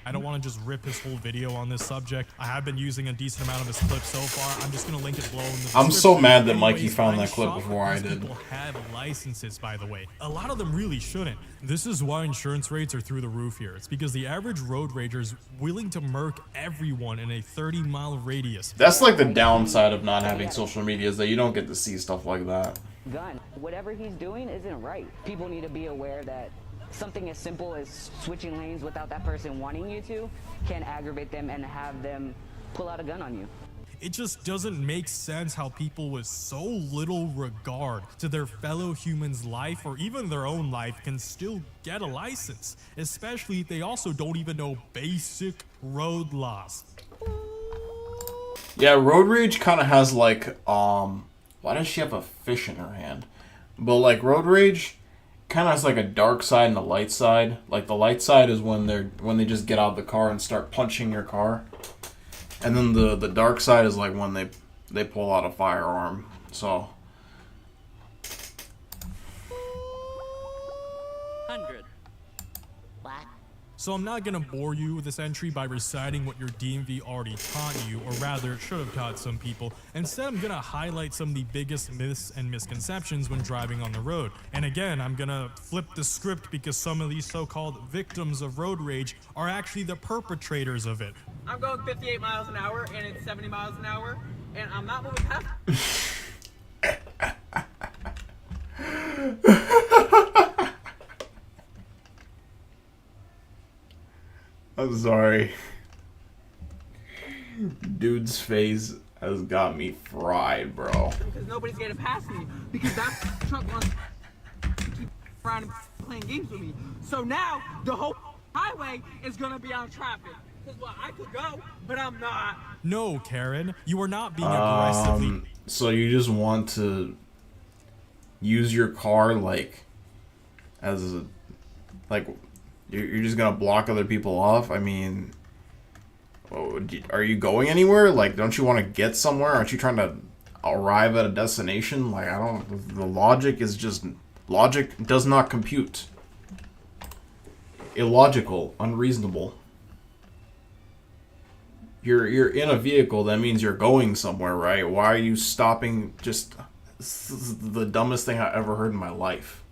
I don't want to just rip his whole video on this subject. I have been using a decent amount of his clips so far. I'm just going to link it below in the description. I'm so mad that Mikey Anyways, found I'm that clip shocked before I these did. People have licenses, by the way. A lot of them really shouldn't. This is why insurance rates are through the roof here. It's because the average road rager is willing to murk everyone in a 30-mile radius. That's like the downside of not having social media, is that you don't get to see stuff like that. Gun. Whatever he's doing isn't right. People need to be aware that something as simple as switching lanes without that person wanting you to can aggravate them and have them pull out a gun on you. It just doesn't make sense how people with so little regard to their fellow human's life or even their own life can still get a license, especially if they also don't even know basic road laws. Yeah, Road Rage kind of has like, why does she have a fish in her hand? But like Road Rage kind of has like a dark side and a light side. Like the light side is when they just get out of the car and start punching your car. And then the dark side is like when they pull out a firearm. So 100. What? So I'm not gonna bore you with this entry by reciting what your DMV already taught you, or rather it should have taught some people. Instead, I'm gonna highlight some of the biggest myths and misconceptions when driving on the road. And again, I'm gonna flip the script because some of these so-called victims of road rage are actually the perpetrators of it. I'm going 58 miles an hour and it's 70 miles an hour and I'm not moving past. I'm sorry. Dude's face has got me fried, bro. Because nobody's getting past me. Because that truck wants to keep around and playing games with me. So now the whole highway is gonna be on traffic. Because well, I could go, but I'm not. No, Karen, you are not being aggressively. So you just want to use your car like as a, like you're just gonna block other people off? I mean, are you going anywhere? Like, don't you want to get somewhere? Aren't you trying to arrive at a destination? Like, I don't. The logic is just logic does not compute. Illogical, unreasonable. You're in a vehicle. That means you're going somewhere, right? Why are you stopping? Just this is the dumbest thing I ever heard in my life.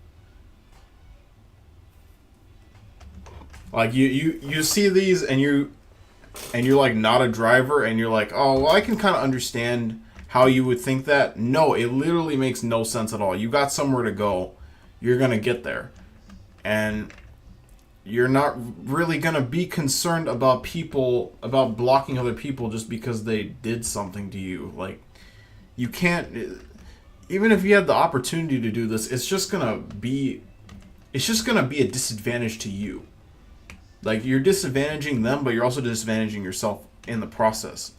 Like you see these and you're like not a driver and you're like, oh well, I can kind of understand how you would think that. No, it literally makes no sense at all. You got somewhere to go, you're gonna get there, and you're not really gonna be concerned about people, about blocking other people just because they did something to you. Like, you can't. Even if you had the opportunity to do this, it's just gonna be a disadvantage to you. Like, you're disadvantaging them, but you're also disadvantaging yourself in the process.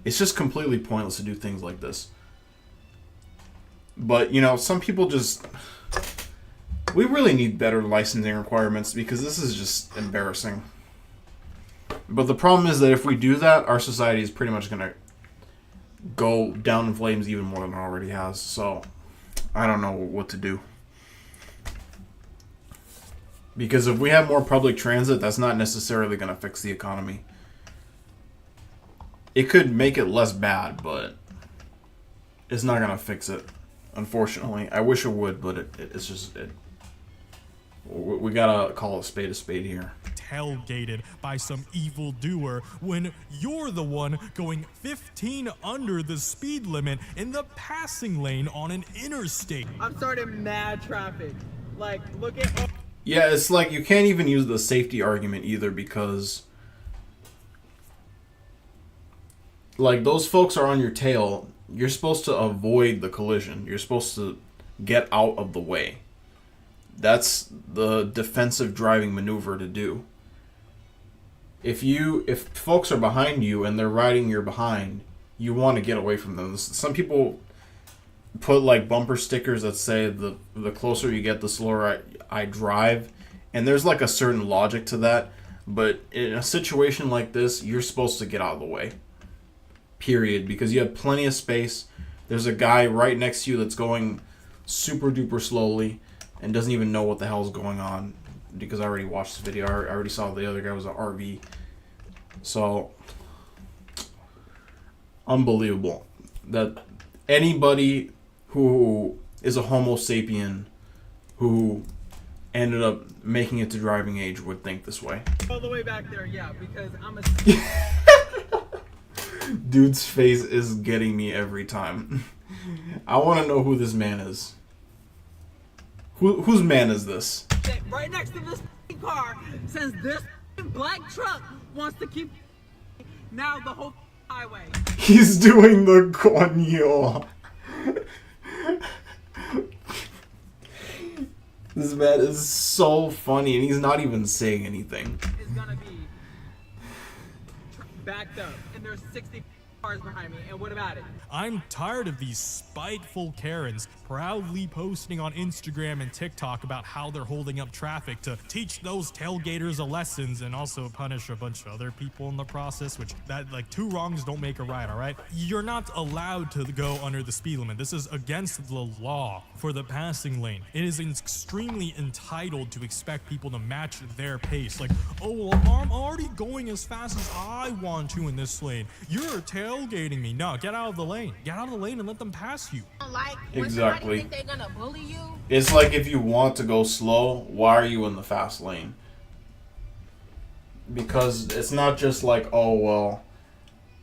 It's just completely pointless to do things like this. But, you know, some people just... We really need better licensing requirements because this is just embarrassing. But the problem is that if we do that, our society is pretty much going to go down in flames even more than it already has. So, I don't know what to do. Because if we have more public transit, that's not necessarily going to fix the economy. It could make it less bad, but it's not going to fix it, unfortunately. I wish it would, but it's just... We gotta call a spade here. Tailgated by some evil doer when you're the one going 15 under the speed limit in the passing lane on an interstate. I'm starting mad traffic. Like, look at... Yeah, it's like you can't even use the safety argument either because... Like, those folks are on your tail. You're supposed to avoid the collision. You're supposed to get out of the way. That's the defensive driving maneuver to do. If folks are behind you and they're riding your behind, you want to get away from them. Some people put like bumper stickers that say the closer you get, the slower I drive, and there's like a certain logic to that. But in a situation like this, you're supposed to get out of the way. Period. Because you have plenty of space. There's a guy right next to you that's going super duper slowly and doesn't even know what the hell's going on because I already watched the video. I already saw the other guy was an RV. So, unbelievable that anybody who is a Homo sapien who ended up making it to driving age would think this way. All the way back there, yeah, because I'm a... Dude's face is getting me every time. I want to know who this man is. Whose man is this? Right next to this car, since this black truck wants to keep now the whole highway. He's doing the coño. This man is so funny and he's not even saying anything. It's gonna be backed up and there's 60 cars behind me, and what about it? I'm tired of these spiteful Karens proudly posting on Instagram and TikTok about how they're holding up traffic to teach those tailgaters a lessons and also punish a bunch of other people in the process, which that like two wrongs don't make a right, all right? You're not allowed to go under the speed limit. This is against the law for the passing lane. It is extremely entitled to expect people to match their pace. Like, oh, well, I'm already going as fast as I want to in this lane. You're tailgating me. No, get out of the lane. Get out of the lane and let them pass you. Exactly. Think they're gonna bully you? It's like if you want to go slow, why are you in the fast lane? Because it's not just like, oh, well,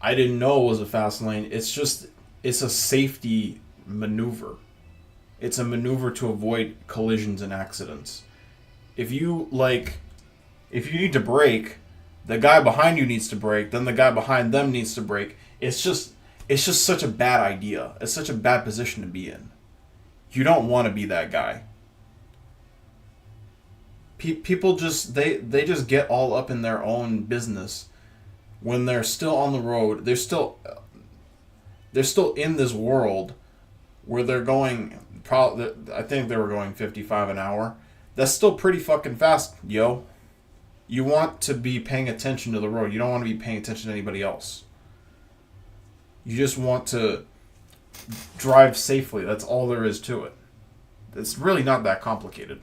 I didn't know it was a fast lane. It's just, it's a safety maneuver. It's a maneuver to avoid collisions and accidents. If you need to brake, the guy behind you needs to brake, then the guy behind them needs to brake. It's just such a bad idea. It's such a bad position to be in. You don't want to be that guy. People just they just get all up in their own business when they're still on the road. They're still in this world where they're going. I think they were going 55 an hour. That's still pretty fucking fast, yo. You want to be paying attention to the road. You don't want to be paying attention to anybody else. You just want to drive safely. That's all there is to it. It's really not that complicated.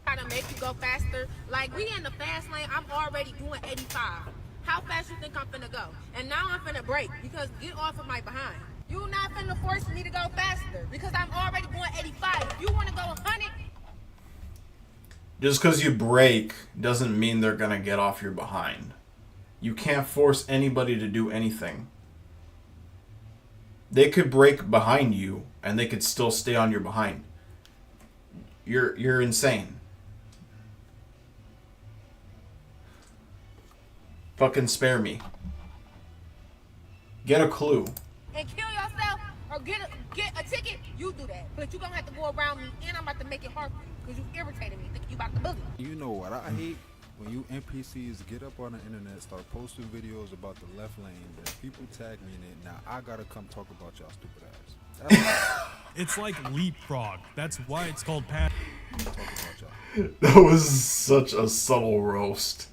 Try to make you go faster. Like, we in the fast lane, I'm already doing 85. How fast you think I'm finna go? And now I'm finna brake because get off of my behind. You not finna force me to go faster because I'm already going 85. If you wanna go 100, just because you brake doesn't mean they're going to get off your behind. You can't force anybody to do anything. They could brake behind you and they could still stay on your behind. You're insane. Fucking spare me. Get a clue. and kill yourself or get a ticket, you do that. But you gonna have to go around me, and I'm about to make it hard for you because you irritated me thinking you about to bully. You know what I hate? When you NPCs get up on the internet, start posting videos about the left lane, and people tag me in it. Now I gotta come talk about y'all stupid ass. It's like leapfrog. That's why it's called pat. That was such a subtle roast.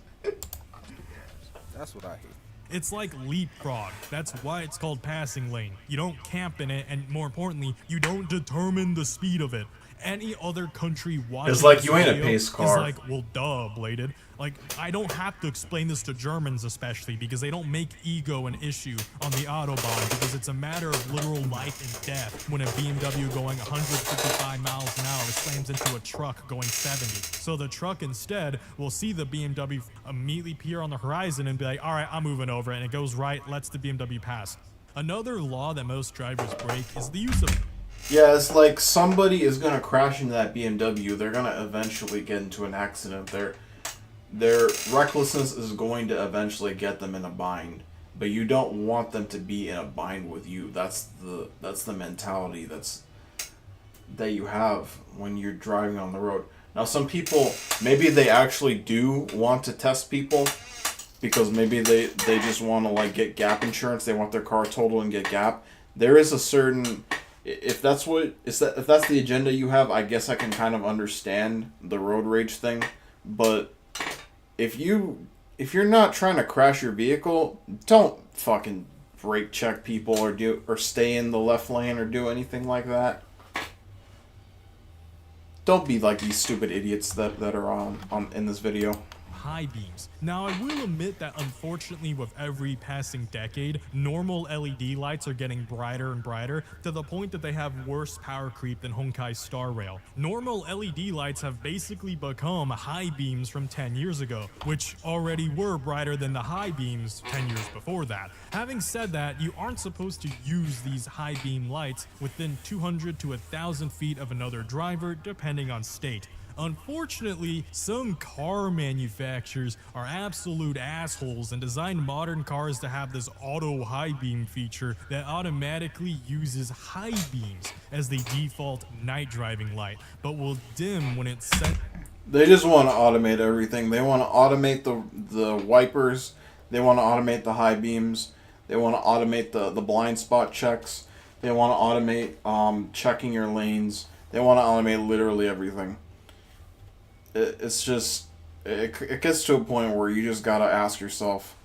That's what I hate. It's like leapfrog. That's why it's called passing lane. You don't camp in it, and more importantly, you don't determine the speed of it. Any other country watching It's like this you ain't a video pace car. is like, well, duh, Bladed. Like, I don't have to explain this to Germans, especially, because they don't make ego an issue on the Autobahn, because it's a matter of literal life and death when a BMW going 155 miles an hour slams into a truck going 70. So the truck instead will see the BMW immediately appear on the horizon and be like, all right, I'm moving over, and it goes right, lets the BMW pass. Another law that most drivers break is the use of... Yeah, it's like somebody is gonna crash into that BMW. They're gonna eventually get into an accident. Their recklessness is going to eventually get them in a bind. But you don't want them to be in a bind with you. That's the mentality that you have when you're driving on the road. Now, some people, maybe they actually do want to test people because maybe they just want to like get gap insurance. They want their car totaled and get gap. There is a certain... If that's the agenda you have, I guess I can kind of understand the road rage thing. But if you're not trying to crash your vehicle, don't fucking brake check people or stay in the left lane or do anything like that. Don't be like these stupid idiots that are on in this video. High beams. Now, I will admit that unfortunately with every passing decade, normal LED lights are getting brighter and brighter to the point that they have worse power creep than Honkai's Star Rail. Normal LED lights have basically become high beams from 10 years ago, which already were brighter than the high beams 10 years before that. Having said that, you aren't supposed to use these high beam lights within 200 to 1,000 feet of another driver, depending on state. Unfortunately, some car manufacturers are absolute assholes and design modern cars to have this auto high beam feature that automatically uses high beams as the default night driving light, but will dim when it's set. They just want to automate everything. They want to automate the wipers. They want to automate the high beams. They want to automate the blind spot checks. They want to automate checking your lanes. They want to automate literally everything. It's just, it gets to a point where you just gotta ask yourself,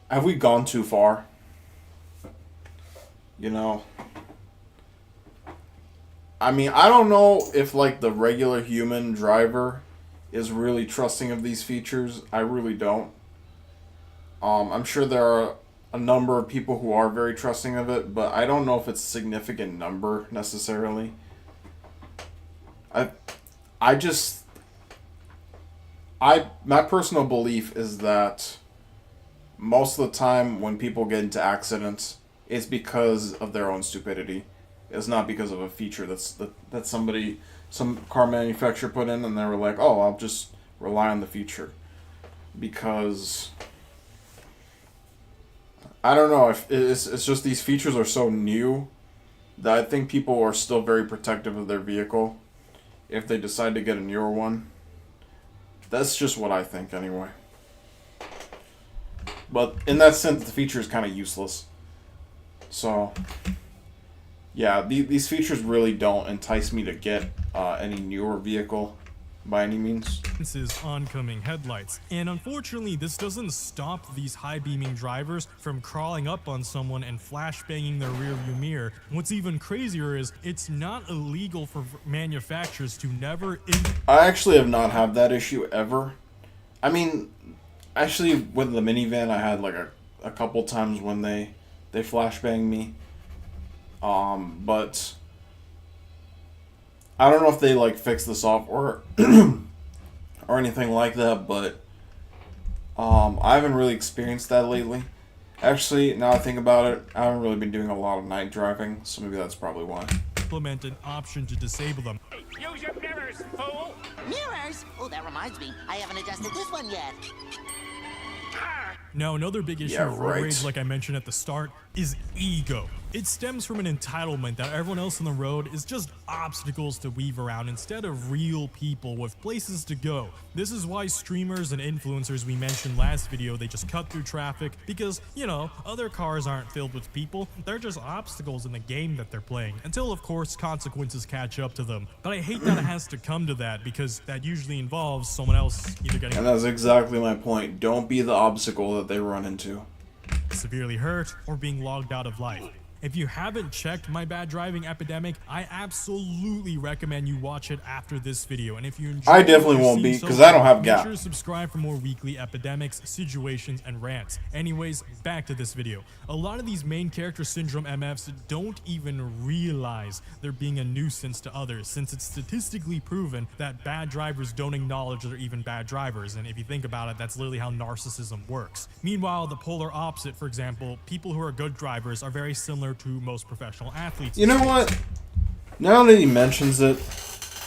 have we gone too far? You know? I mean, I don't know if like the regular human driver is really trusting of these features. I really don't. I'm sure there are a number of people who are very trusting of it, but I don't know if it's a significant number necessarily. My personal belief is that most of the time when people get into accidents, it's because of their own stupidity. It's not because of a feature that some car manufacturer put in, and they were like, oh, I'll just rely on the feature. Because I don't know, if it's just these features are so new that I think people are still very protective of their vehicle if they decide to get a newer one. That's just what I think anyway. But in that sense, the feature is kind of useless. So, yeah, these features really don't entice me to get any newer vehicle by any means. Oncoming headlights. And unfortunately, this doesn't stop these high-beaming drivers from crawling up on someone and flashbanging their rearview mirror. What's even crazier is it's not illegal for manufacturers to never... I actually have not had that issue ever. I mean, actually, with the minivan, I had like a couple times when they flashbanged me. But I don't know if they like fix this off or or anything like that, but I haven't really experienced that lately. Actually, now I think about it, I haven't really been doing a lot of night driving, so maybe that's probably why. Implement an option to disable them. Use your mirrors, fool! Mirrors? Oh, that reminds me. I haven't adjusted this one yet. Now, another big issue of road rage, like I mentioned at the start, is ego. It stems from an entitlement that everyone else on the road is just obstacles to weave around instead of real people with places to go. This is why streamers and influencers we mentioned last video, they just cut through traffic because, you know, other cars aren't filled with people. They're just obstacles in the game that they're playing, until of course consequences catch up to them. But I hate that it has to come to that, because that usually involves someone else either getting... And that's exactly my point. Don't be the obstacle that they run into. ...severely hurt or being logged out of life. If you haven't checked my bad driving epidemic, I absolutely recommend you watch it after this video. And if you enjoy, I definitely won't be, because I don't have Make gap. sure to subscribe for more weekly epidemics, situations, and rants. Anyways, back to this video. A lot of these main character syndrome MFs don't even realize they're being a nuisance to others, since it's statistically proven that bad drivers don't acknowledge they're even bad drivers. And if you think about it, that's literally how narcissism works. Meanwhile, the polar opposite, for example, people who are good drivers are very similar to most professional athletes. You know what? Now that he mentions it,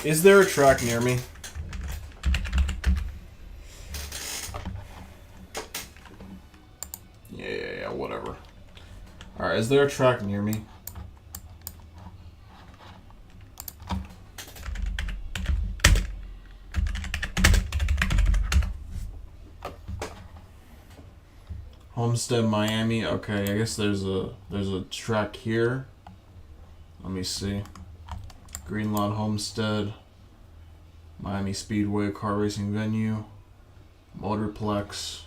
is there a track near me? Yeah, whatever. Alright, is there a track near me? Homestead, Miami. Okay, I guess there's a track here. Let me see. Greenlawn, Homestead, Miami Speedway car racing venue, Motorplex.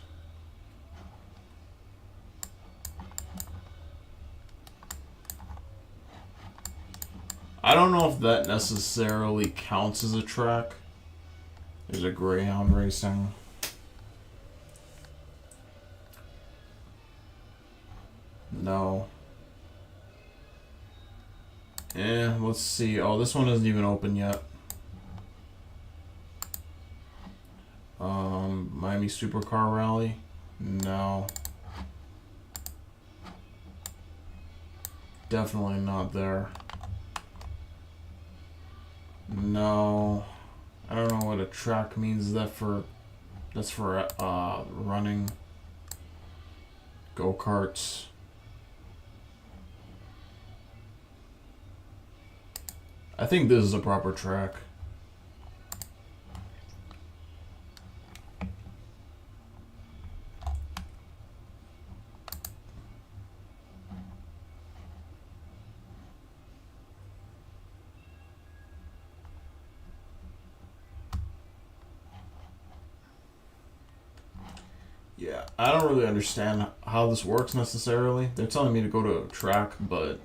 I don't know if that necessarily counts as a track. There's a Greyhound racing. No. Let's see. Oh, this one isn't even open yet. Miami Supercar Rally? No. Definitely not there. No. I don't know what a track means. Is that for... That's for running. Go-karts. I think this is a proper track. Yeah, I don't really understand how this works necessarily. They're telling me to go to a track, but...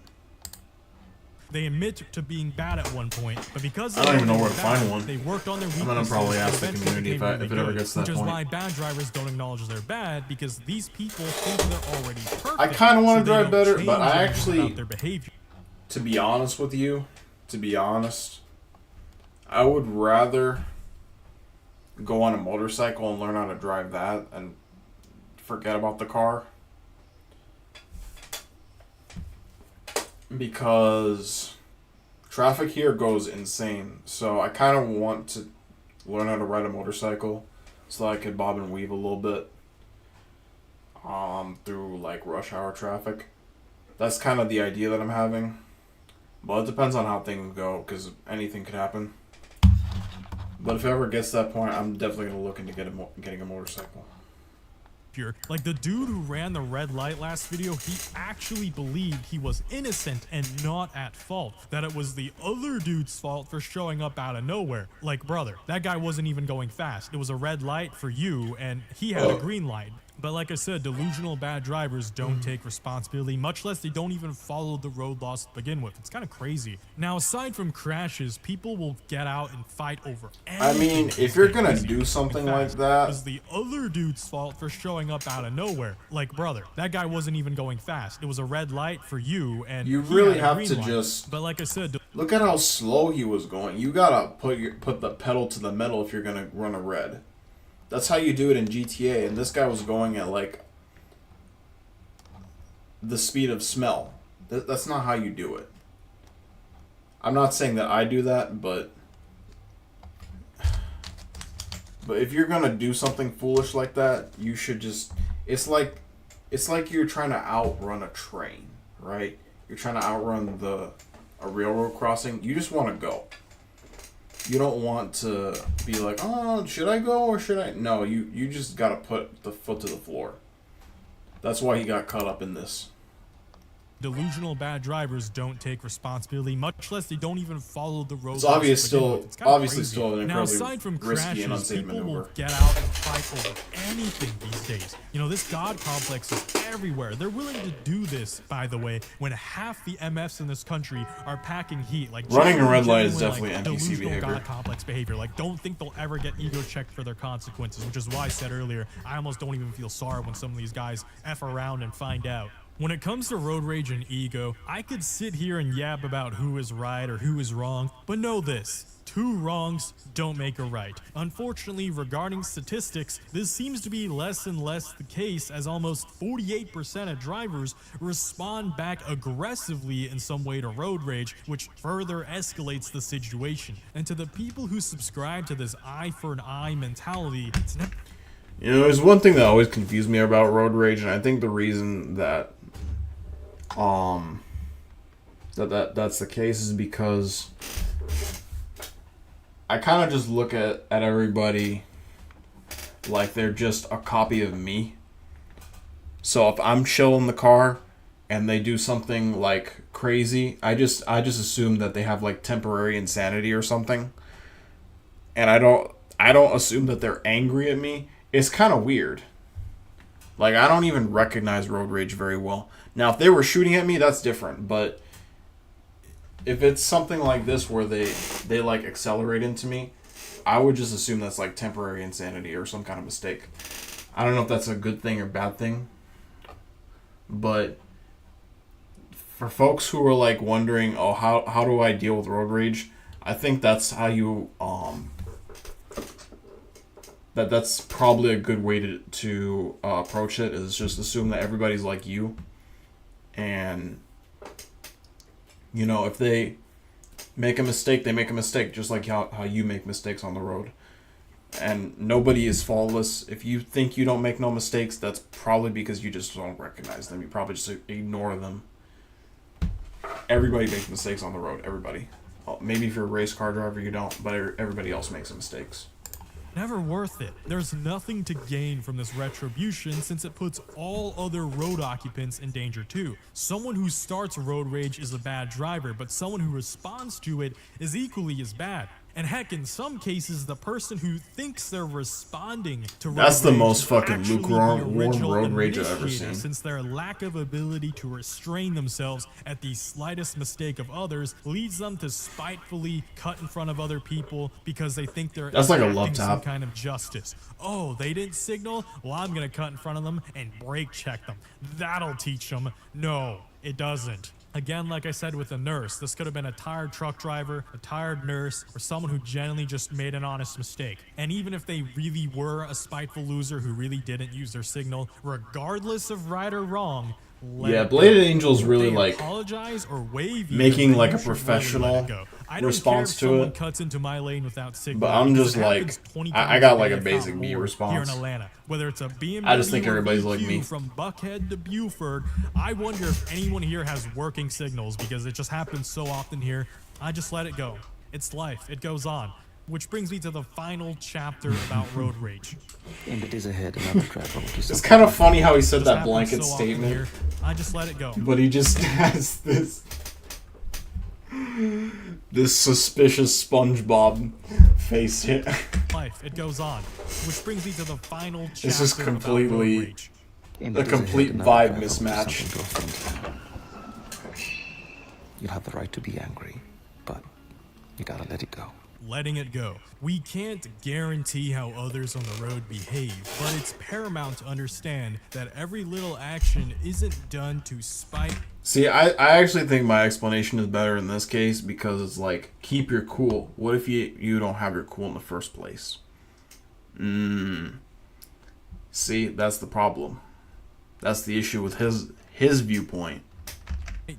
They admit to being bad at one point, but because I don't even know where to find one. They worked on their weaknesses. I'm gonna probably ask the eventually community became if it ever really gets to that good, point. Which is why bad drivers don't acknowledge they're bad, because these people think they're already perfect. I kind of want to so they drive don't better, change but I anything actually, about their behavior. to be honest with you, I would rather go on a motorcycle and learn how to drive that and forget about the car. Because traffic here goes insane. So I kind of want to learn how to ride a motorcycle so I could bob and weave a little bit through like rush hour traffic. That's kind of the idea that I'm having. But it depends on how things go, because anything could happen. But if it ever gets to that point, I'm definitely going to look into getting a motorcycle. Like the dude who ran the red light last video, he actually believed he was innocent and not at fault. That it was the other dude's fault for showing up out of nowhere. Like, brother, that guy wasn't even going fast. It was a red light for you, and he had a green light. But like I said, delusional bad drivers don't take responsibility, much less they don't even follow the road laws to begin with. It's kind of crazy. Now, aside from crashes, people will get out and fight over anything. I mean, if you're gonna do something like that, it was the other dude's fault for showing up out of nowhere. Like, brother, that guy wasn't even going fast. It was a red light for you, and you he really had a have green to light. just But like I said, look at how slow he was going. You gotta put the pedal to the metal if you're gonna run a red. That's how you do it in GTA, and this guy was going at like the speed of smell. That's not how you do it. I'm not saying that I do that, but if you're gonna do something foolish like that, you should just. It's like you're trying to outrun a train, right? You're trying to outrun a railroad crossing. You just want to go. You don't want to be like, oh, should I go or should I? No, you just gotta put the foot to the floor. That's why he got caught up in this. delusional bad drivers don't take responsibility, much less they don't even follow the road. It's obviously still an now, incredibly aside from risky and crashes, unsafe people maneuver. will get out and fight over anything these days. You know, this god complex is everywhere. They're willing to do this, by the way, when half the MFs in this country are packing heat. Like Running a red light is genuine, definitely NPC delusional behavior. god complex behavior. Like, don't think they'll ever get ego checked for their consequences, which is why I said earlier, I almost don't even feel sorry when some of these guys F around and find out. When it comes to road rage and ego, I could sit here and yap about who is right or who is wrong, but know this. 2 wrongs don't make a right. Unfortunately, regarding statistics, this seems to be less and less the case, as almost 48% of drivers respond back aggressively in some way to road rage, which further escalates the situation. And to the people who subscribe to this eye for an eye mentality, it's never... You know, there's one thing that always confused me about road rage, and I think the reason that that's the case is because I kind of just look at everybody like they're just a copy of me. So if I'm chill in the car and they do something like crazy, I just assume that they have like temporary insanity or something, and I don't assume that they're angry at me. It's kind of weird. Like, I don't even recognize road rage very well. Now, if they were shooting at me, that's different. But if it's something like this where they like accelerate into me, I would just assume that's like temporary insanity or some kind of mistake. I don't know if that's a good thing or bad thing. But for folks who are like wondering, oh, how do I deal with road rage? I think that's how you that's probably a good way to approach it, is just assume that everybody's like you. And, you know, if they make a mistake, they make a mistake, just like how you make mistakes on the road. And nobody is faultless. If you think you don't make no mistakes, that's probably because you just don't recognize them. You probably just ignore them. Everybody makes mistakes on the road. Everybody. Well, maybe if you're a race car driver, you don't, but everybody else makes mistakes. Never worth it. There's nothing to gain from this retribution, since it puts all other road occupants in danger too. Someone who starts road rage is a bad driver, but someone who responds to it is equally as bad. And heck, in some cases, the person who thinks they're responding to road That's the rage most is fucking actually lukewarm the original road rage I've ever initiator, seen. since their lack of ability to restrain themselves at the slightest mistake of others leads them to spitefully cut in front of other people because they think they're That's like a enacting love some tap. kind of justice. Oh, they didn't signal? Well, I'm gonna cut in front of them and brake check them. That'll teach them. No, it doesn't. Again, like I said with the nurse, this could have been a tired truck driver, a tired nurse, or someone who genuinely just made an honest mistake. And even if they really were a spiteful loser who really didn't use their signal, regardless of right or wrong, Yeah, Bladed Angel's really They like apologize or wave you, making then like you a should really professional let it go. I don't response care if to someone it. cuts into my lane without signal, But I'm because just it happens like, 20 I times got a like day, a if basic not B more, here in response. Atlanta. Whether it's a BMW I just think or everybody's VQ like me. from Buckhead to Buford, I wonder if anyone here has working signals, because it just happens so often here. I just let it go. It's life. It goes on. Which brings me to the final chapter about road rage. In the days ahead, another driver will do It's something. kind of funny how he said Just that happens blanket so often statement, here. I just let it go. but he just has this suspicious SpongeBob face here. Life, it goes on. Which brings me to the final chapter It's just about road completely rage. a complete vibe mismatch. You'll have the right to be angry, but you gotta let it go. Letting it go. We can't guarantee how others on the road behave, but it's paramount to understand that every little action isn't done to spite. See, I actually think my explanation is better in this case, because it's like, keep your cool. What if you don't have your cool in the first place? See, that's the problem. That's the issue with his viewpoint.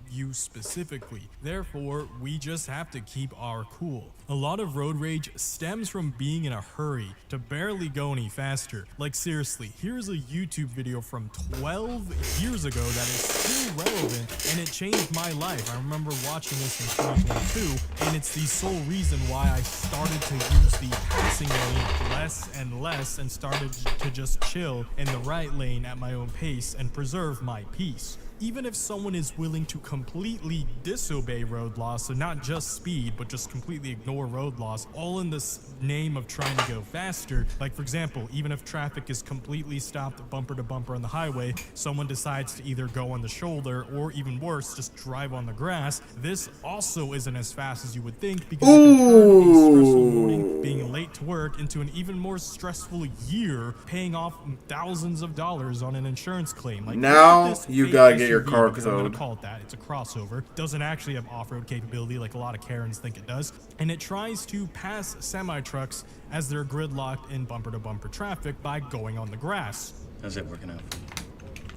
You specifically. Therefore, we just have to keep our cool. A lot of road rage stems from being in a hurry to barely go any faster. Like seriously, here's a YouTube video from 12 years ago that is still relevant, and it changed my life. I remember watching this in 2022, and it's the sole reason why I started to use the passing lane less and less and started to just chill in the right lane at my own pace and preserve my peace. Even if someone is willing to completely disobey road laws, so not just speed, but just completely ignore road laws, all in the name of trying to go faster. Like for example, even if traffic is completely stopped bumper to bumper on the highway, someone decides to either go on the shoulder or even worse, just drive on the grass. This also isn't as fast as you would think, because it can turn a stressful morning being late to work into an even more stressful year paying off thousands of dollars on an insurance claim. Like, Now you gotta get your car because I'm gonna code. call it that. It's a crossover. Doesn't actually have off-road capability like a lot of Karens think it does. And it tries to pass semi-trucks as they're gridlocked in bumper-to-bumper traffic by going on the grass. How's it working out?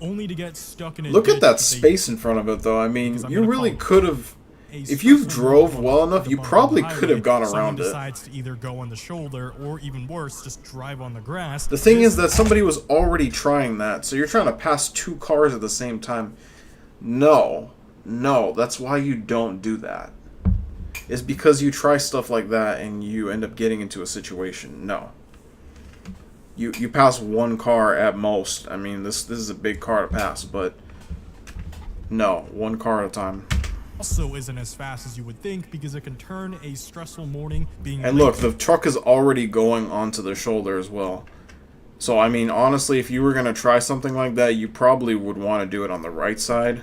Only to get stuck in a Look ditch at that they- space in front of it, though. I mean, Because I'm you gonna really call it could have. If you drove well enough, you probably could have gone someone around it. decides to either go on the shoulder or even worse, just drive on the grass. The thing is that somebody was already trying that, so you're trying to pass two cars at the same time. No, that's why you don't do that. It's because you try stuff like that and you end up getting into a situation. No. You pass one car at most. I mean, this is a big car to pass, but no, one car at a time. Also isn't as fast as you would think, because it can turn a stressful morning being And late look, the truck is already going onto the shoulder as well. So, I mean, honestly, if you were going to try something like that, you probably would want to do it on the right side.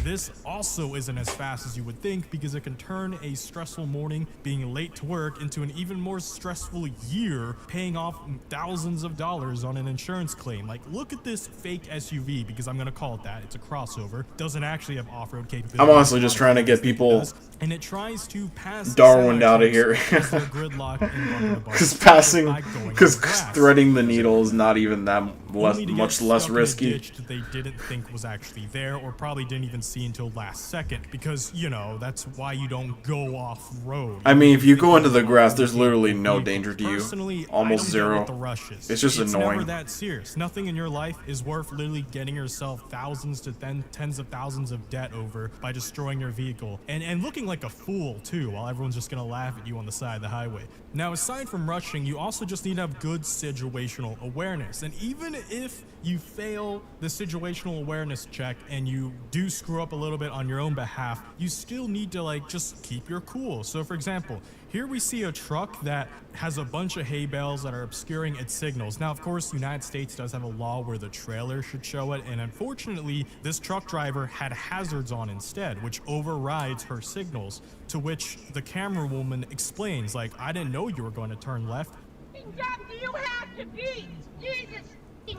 This also isn't as fast as you would think, because it can turn a stressful morning being late to work into an even more stressful year paying off thousands of dollars on an insurance claim. Like, look at this fake SUV, because I'm going to call it that. It's a crossover. Doesn't actually have off-road capability. I'm honestly just trying to get people And it tries to pass Darwined out of here. as they're gridlocked in bumper-to-bumper Because threading the needle is not even that only to get much less stuck in a risky. ditch that they didn't think was actually there, or probably didn't even see until last second, because, you know, that's why you don't go off-road. I mean, if you go into the grass, there's literally no danger to you. Personally, Almost I don't zero. Get what the rush is. It's just It's annoying. never that serious. Nothing in your life is worth literally getting yourself thousands to tens of thousands of debt over by destroying your vehicle and looking like a fool too, while everyone's just gonna laugh at you on the side of the highway. Now, aside from rushing, you also just need to have good situational awareness. And even if you fail the situational awareness check and you do screw up a little bit on your own behalf, you still need to, like, just keep your cool. So for example, here we see a truck that has a bunch of hay bales that are obscuring its signals. Now, of course, the United States does have a law where the trailer should show it, and unfortunately, this truck driver had hazards on instead, which overrides her signals, to which the camera woman explains, like, I didn't know you were going to turn left. Dumb do you have to be? Jesus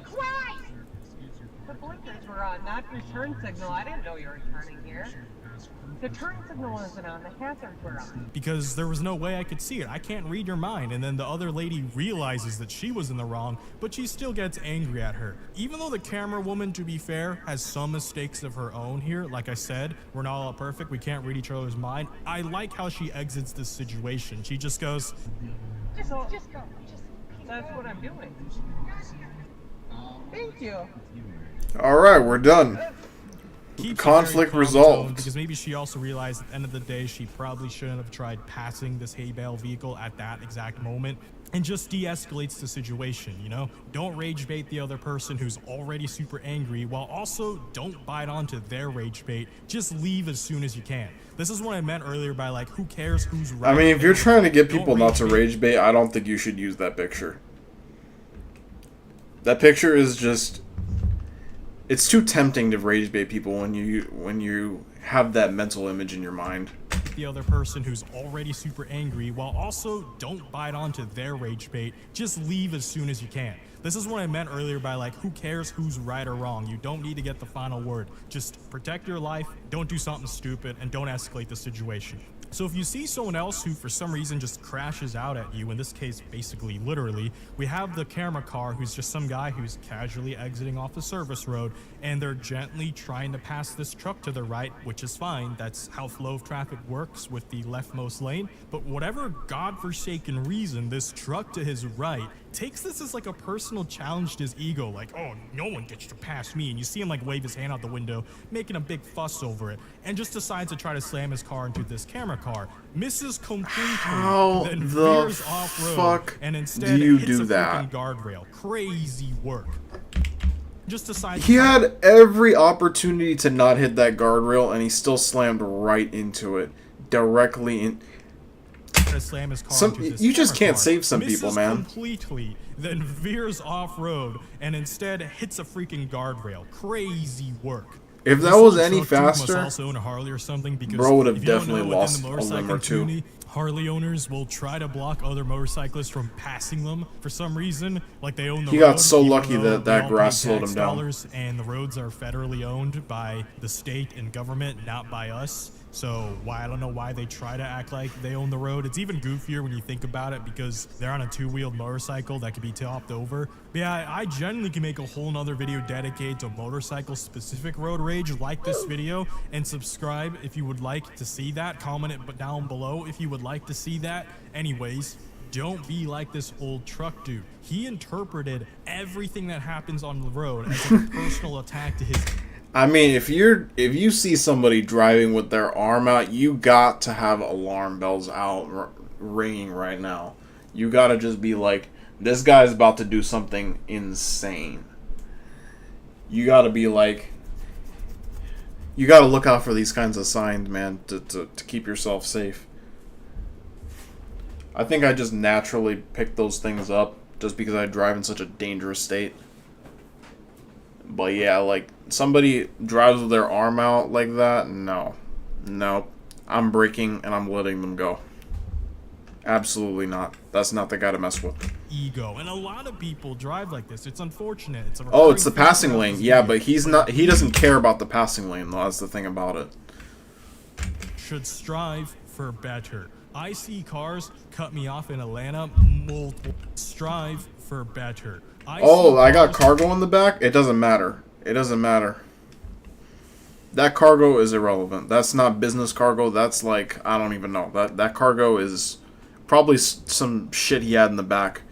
Christ! The blinkers were on, not your turn signal. I didn't know you were turning here. The turn signal wasn't on, the hazards were on. Because there was no way I could see it. I can't read your mind. And then the other lady realizes that she was in the wrong, but she still gets angry at her. Even though the camera woman, to be fair, has some mistakes of her own here, like I said, we're not all perfect, we can't read each other's mind. I like how she exits this situation. She just goes, Just go. That's what I'm doing. Thank you. Alright, we're done. keeps Conflict a very calm resolved. tone, because maybe she also realized at the end of the day she probably shouldn't have tried passing this hay bale vehicle at that exact moment, and just de-escalates the situation, you know? Don't rage bait the other person who's already super angry, while also don't bite onto their rage bait. Just leave as soon as you can. This is what I meant earlier by, like, who cares who's right. I mean, if you're trying to get Don't people not to rage bait, I don't think you should use that picture. That picture is just... It's too tempting to rage bait people when you have that mental image in your mind. The other person who's already super angry, while also don't bite onto their rage bait. Just leave as soon as you can. This is what I meant earlier by, like, who cares who's right or wrong. You don't need to get the final word. Just protect your life, don't do something stupid, and don't escalate the situation. So if you see someone else who for some reason just crashes out at you, in this case basically literally, we have the camera car who's just some guy who's casually exiting off the service road, and they're gently trying to pass this truck to the right, which is fine. That's how flow of traffic works with the leftmost lane. But whatever godforsaken reason, this truck to his right takes this as like a personal challenge to his ego, like, oh, no one gets to pass me, and you see him like wave his hand out the window, making a big fuss over it, and just decides to try to slam his car into this camera car, misses completely, How then the veers off-road, fuck and instead do you hits do a that? freaking guardrail. Crazy work. Just decides He had every opportunity to not hit that guardrail, and he still slammed right into it, directly in. to slam his car into this You just camera can't car, save some people, misses man. completely, then veers off-road, and instead hits a freaking guardrail. Crazy work. If that This was little any truck dude must faster, also own a Harley or something, because bro would have if you don't definitely know, within lost the a limb motorcycle or two. community, Harley owners will try to block other motorcyclists from passing them for some reason, like they own the He road. got so even lucky though that we that all grass pay slowed tax him down. dollars, and the roads are federally owned by the state and government, not by us. So I don't know why they try to act like they own the road. It's even goofier when you think about it, because they're on a two-wheeled motorcycle that can be topped over. But yeah, I genuinely can make a whole nother video dedicated to motorcycle-specific road rage like this video, and subscribe if you would like to see that. Comment it down below if you would like to see that. Anyways, don't be like this old truck dude. He interpreted everything that happens on the road as a personal attack to his... I mean, if you see somebody driving with their arm out, you got to have alarm bells out ringing right now. You got to just be like, this guy's about to do something insane. You got to be like, you got to look out for these kinds of signs, man, to keep yourself safe. I think I just naturally picked those things up just because I drive in such a dangerous state. But yeah, like, somebody drives with their arm out like that, no. Nope. I'm braking and I'm letting them go. Absolutely not. That's not the guy to mess with. Ego, and a lot of people drive like this. It's unfortunate. It's a Oh, it's the recurring passing feature of lane. this Yeah, video. but he doesn't care about the passing lane, though. That's the thing about it. Should strive for better. I see cars cut me off in Atlanta multiple. Strive for better. Oh, I got cargo in the back? It doesn't matter. It doesn't matter. That cargo is irrelevant. That's not business cargo. That's like, I don't even know. That cargo is probably some shit he had in the back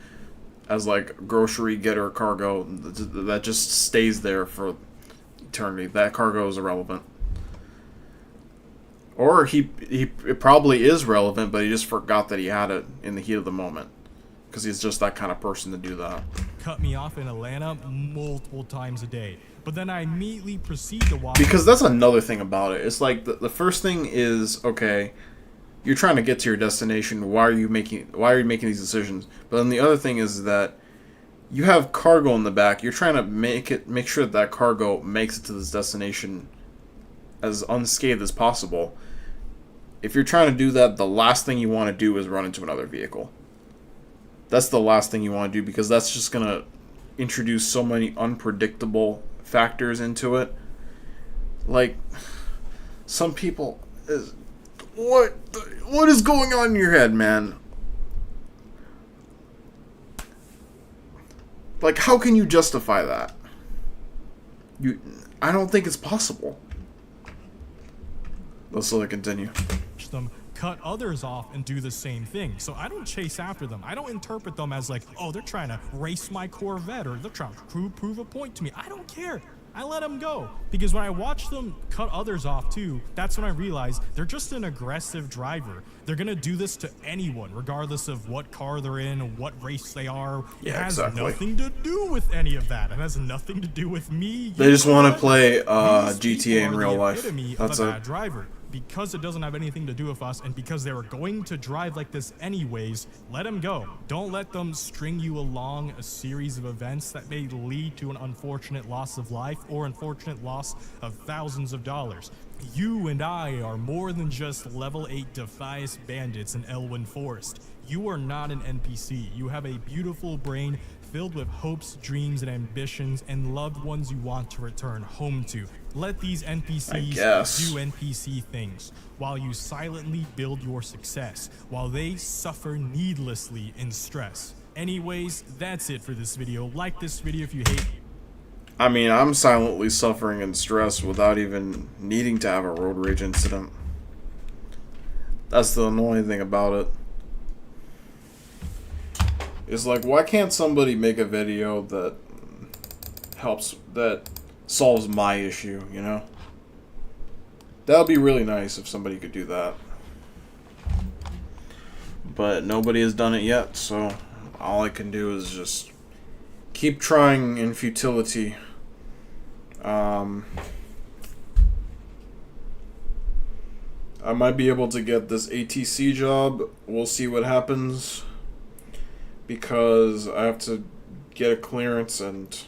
as like grocery getter cargo that just stays there for eternity. That cargo is irrelevant. Or it probably is relevant, but he just forgot that he had it in the heat of the moment. Because he's just that kind of person to do that. Cut me off in Atlanta multiple times a day. But then I immediately proceed to walk. Because that's another thing about it. It's like the first thing is, okay, you're trying to get to your destination. Why are you making these decisions? But then the other thing is that you have cargo in the back. You're trying to make sure that cargo makes it to this destination as unscathed as possible. If you're trying to do that, the last thing you want to do is run into another vehicle. That's the last thing you want to do, because that's just going to introduce so many unpredictable factors into it. Like, some people is what is going on in your head, man? Like, how can you justify that? I don't think it's possible. Let's let it continue. Them cut others off and do the same thing. So I don't chase after them. I don't interpret them as like, oh, they're trying to race my Corvette or they're trying to prove a point to me. I don't care. I let them go. Because when I watch them cut others off too, that's when I realize they're just an aggressive driver. They're going to do this to anyone, regardless of what car they're in, what race they are. Yeah, it has exactly. nothing to do with any of that. It has nothing to do with me. They just want to play GTA in real life. That's a it. bad driver. Because it doesn't have anything to do with us, and because they were going to drive like this anyways, let them go. Don't let them string you along a series of events that may lead to an unfortunate loss of life or unfortunate loss of thousands of dollars. You and I are more than just level 8 Defias bandits in Elwyn Forest. You are not an NPC. You have a beautiful brain filled with hopes, dreams, and ambitions, and loved ones you want to return home to. Let these NPCs do NPC things, while you silently build your success, while they suffer needlessly in stress. Anyways, that's it for this video. Like this video if you hate. I mean, I'm silently suffering in stress without even needing to have a road rage incident. That's the annoying thing about it. It's like, why can't somebody make a video that solves my issue, you know? That would be really nice if somebody could do that. But nobody has done it yet, so all I can do is just keep trying in futility. I might be able to get this ATC job. We'll see what happens. Because I have to get a clearance, and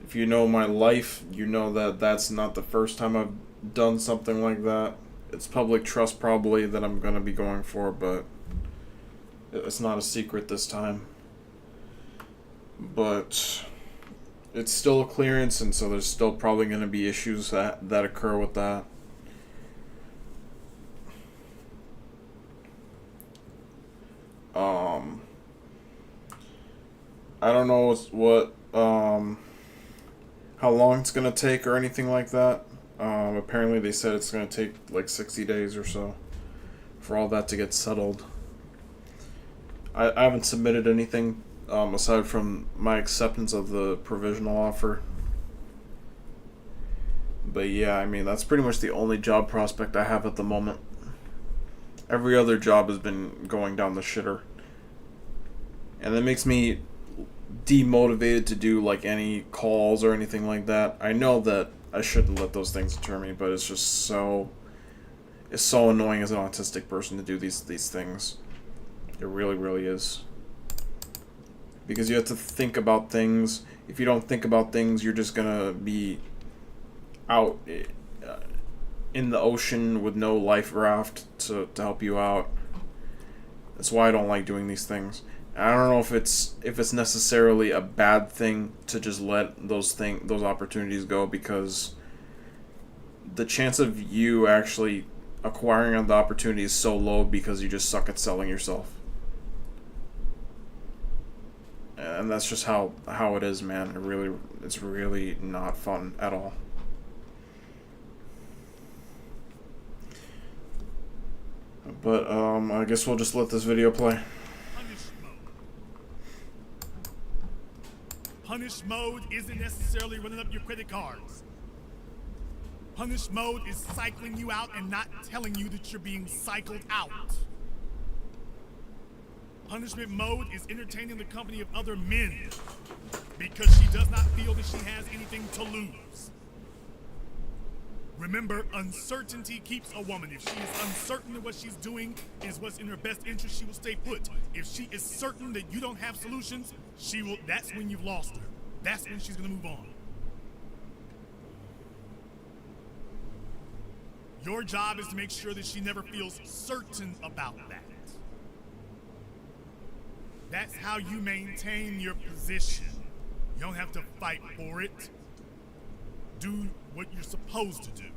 if you know my life, you know that that's not the first time I've done something like that. It's public trust probably that I'm going to be going for, but it's not a secret this time. But it's still a clearance, and so there's still probably going to be issues that occur with that. I don't know how long it's gonna take or anything like that. Apparently they said it's gonna take like 60 days or so for all that to get settled. I haven't submitted anything aside from my acceptance of the provisional offer. But yeah, I mean, that's pretty much the only job prospect I have at the moment. Every other job has been going down the shitter. And that makes me demotivated to do like any calls or anything like that. I know that I shouldn't let those things deter me, but it's just so annoying as an autistic person to do these things. It really, really is. Because you have to think about things. If you don't think about things, you're just gonna be out in the ocean with no life raft to help you out. That's why I don't like doing these things. I don't know if it's necessarily a bad thing to just let those opportunities go, because the chance of you actually acquiring the opportunity is so low because you just suck at selling yourself. And that's just how it is, man. It's really not fun at all. But I guess we'll just let this video play. Punish mode isn't necessarily running up your credit cards. Punish mode is cycling you out and not telling you that you're being cycled out. Punishment mode is entertaining the company of other men because she does not feel that she has anything to lose. Remember, uncertainty keeps a woman. If she is uncertain that what she's doing is what's in her best interest, she will stay put. If she is certain that you don't have solutions, that's when you've lost her. That's when she's gonna move on. Your job is to make sure that she never feels certain about that. That's how you maintain your position. You don't have to fight for it. do what you're supposed to do.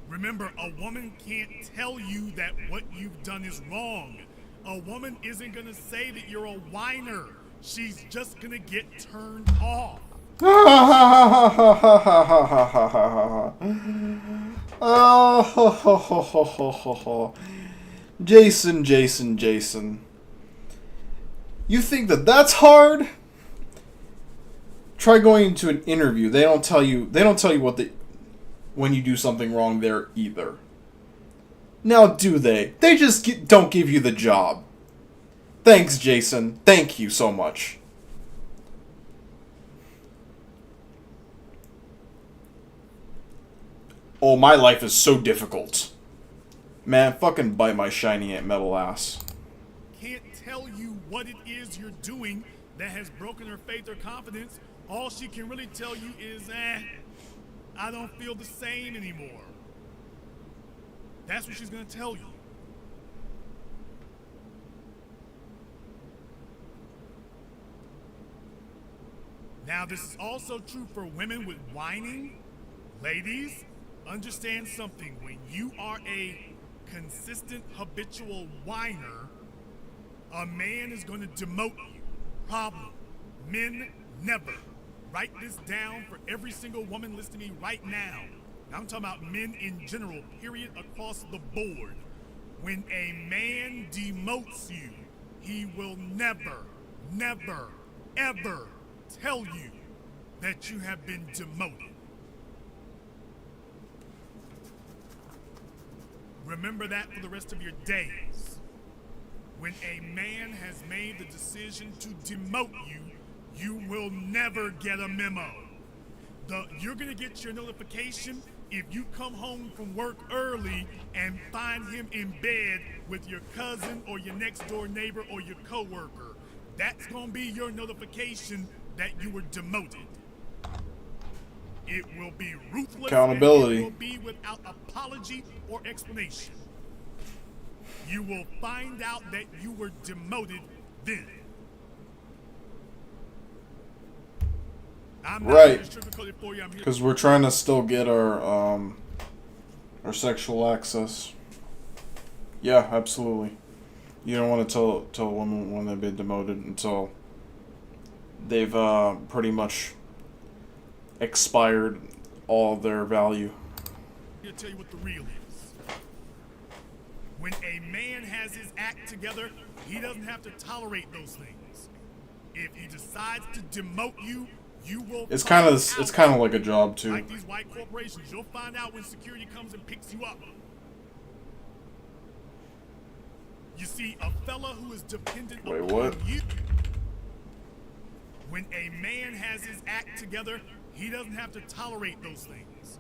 Remember, a woman can't tell you that what you've done is wrong. A woman isn't gonna say that you're a whiner. She's just gonna get turned off. Oh, Jason. You think that that's hard? Try going into an interview. They don't tell you when you do something wrong there either. Now do they? They just don't give you the job. Thanks, Jason. Thank you so much. Oh, my life is so difficult. Man, fucking bite my shiny metal ass. Can't tell you what it is you're doing that has broken her faith or confidence. All she can really tell you is, I don't feel the same anymore. That's what she's gonna tell you. Now, this is also true for women with whining. Ladies, understand something. When you are a consistent, habitual whiner, a man is going to demote you. Problem. Men never. Write this down for every single woman listening to me right now. I'm talking about men in general, period, across the board. When a man demotes you, he will never, ever tell you that you have been demoted. Remember that for the rest of your days. When a man has made the decision to demote you, you will never get a memo. You're gonna get your notification if you come home from work early and find him in bed with your cousin or your next door neighbor or your coworker. That's gonna be your notification that you were demoted. It will be ruthless. Accountability. And it will be without apology or explanation. You will find out that you were demoted then. I'm not Right. gonna sugarcoat it for you. I'm here. Because we're trying to still get our sexual access. Yeah, absolutely. You don't want to tell women when they've been demoted until they've pretty much expired all their value. I'll tell you what the real is. When a man has his act together, he doesn't have to tolerate those things. If he decides to demote you, you will. It's kind of like a job too. Like these white corporations, you'll find out when security comes and picks you up. You see, a fella who is dependent upon you. When a man has his act together, he doesn't have to tolerate those things.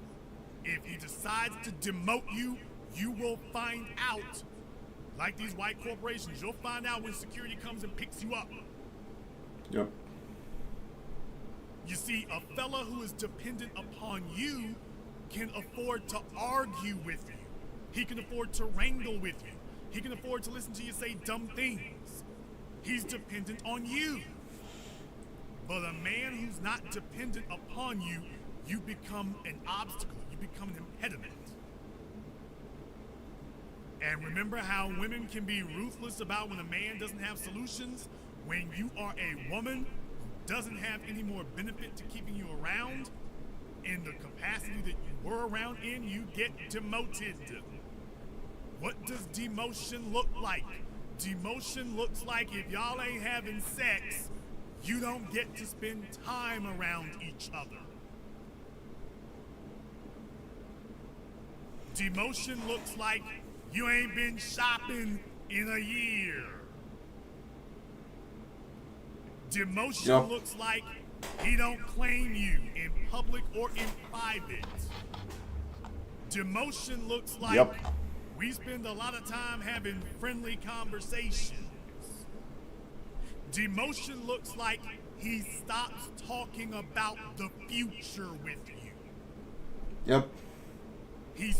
If he decides to demote you, you will find out. Like these white corporations, you'll find out when security comes and picks you up. Yep. You see, a fella who is dependent upon you can afford to argue with you. He can afford to wrangle with you. He can afford to listen to you say dumb things. He's dependent on you. But a man who's not dependent upon you, you become an obstacle. You become an impediment. And remember how women can be ruthless about when a man doesn't have solutions? When you are a woman who doesn't have any more benefit to keeping you around, in the capacity that you were around in, you get demoted. What does demotion look like? Demotion looks like if y'all ain't having sex, you don't get to spend time around each other. Demotion looks like you ain't been shopping in a year. Demotion looks like he don't claim you in public or in private. Demotion looks like we spend a lot of time having friendly conversations. Demotion looks like he stops talking about the future with you. Yep. He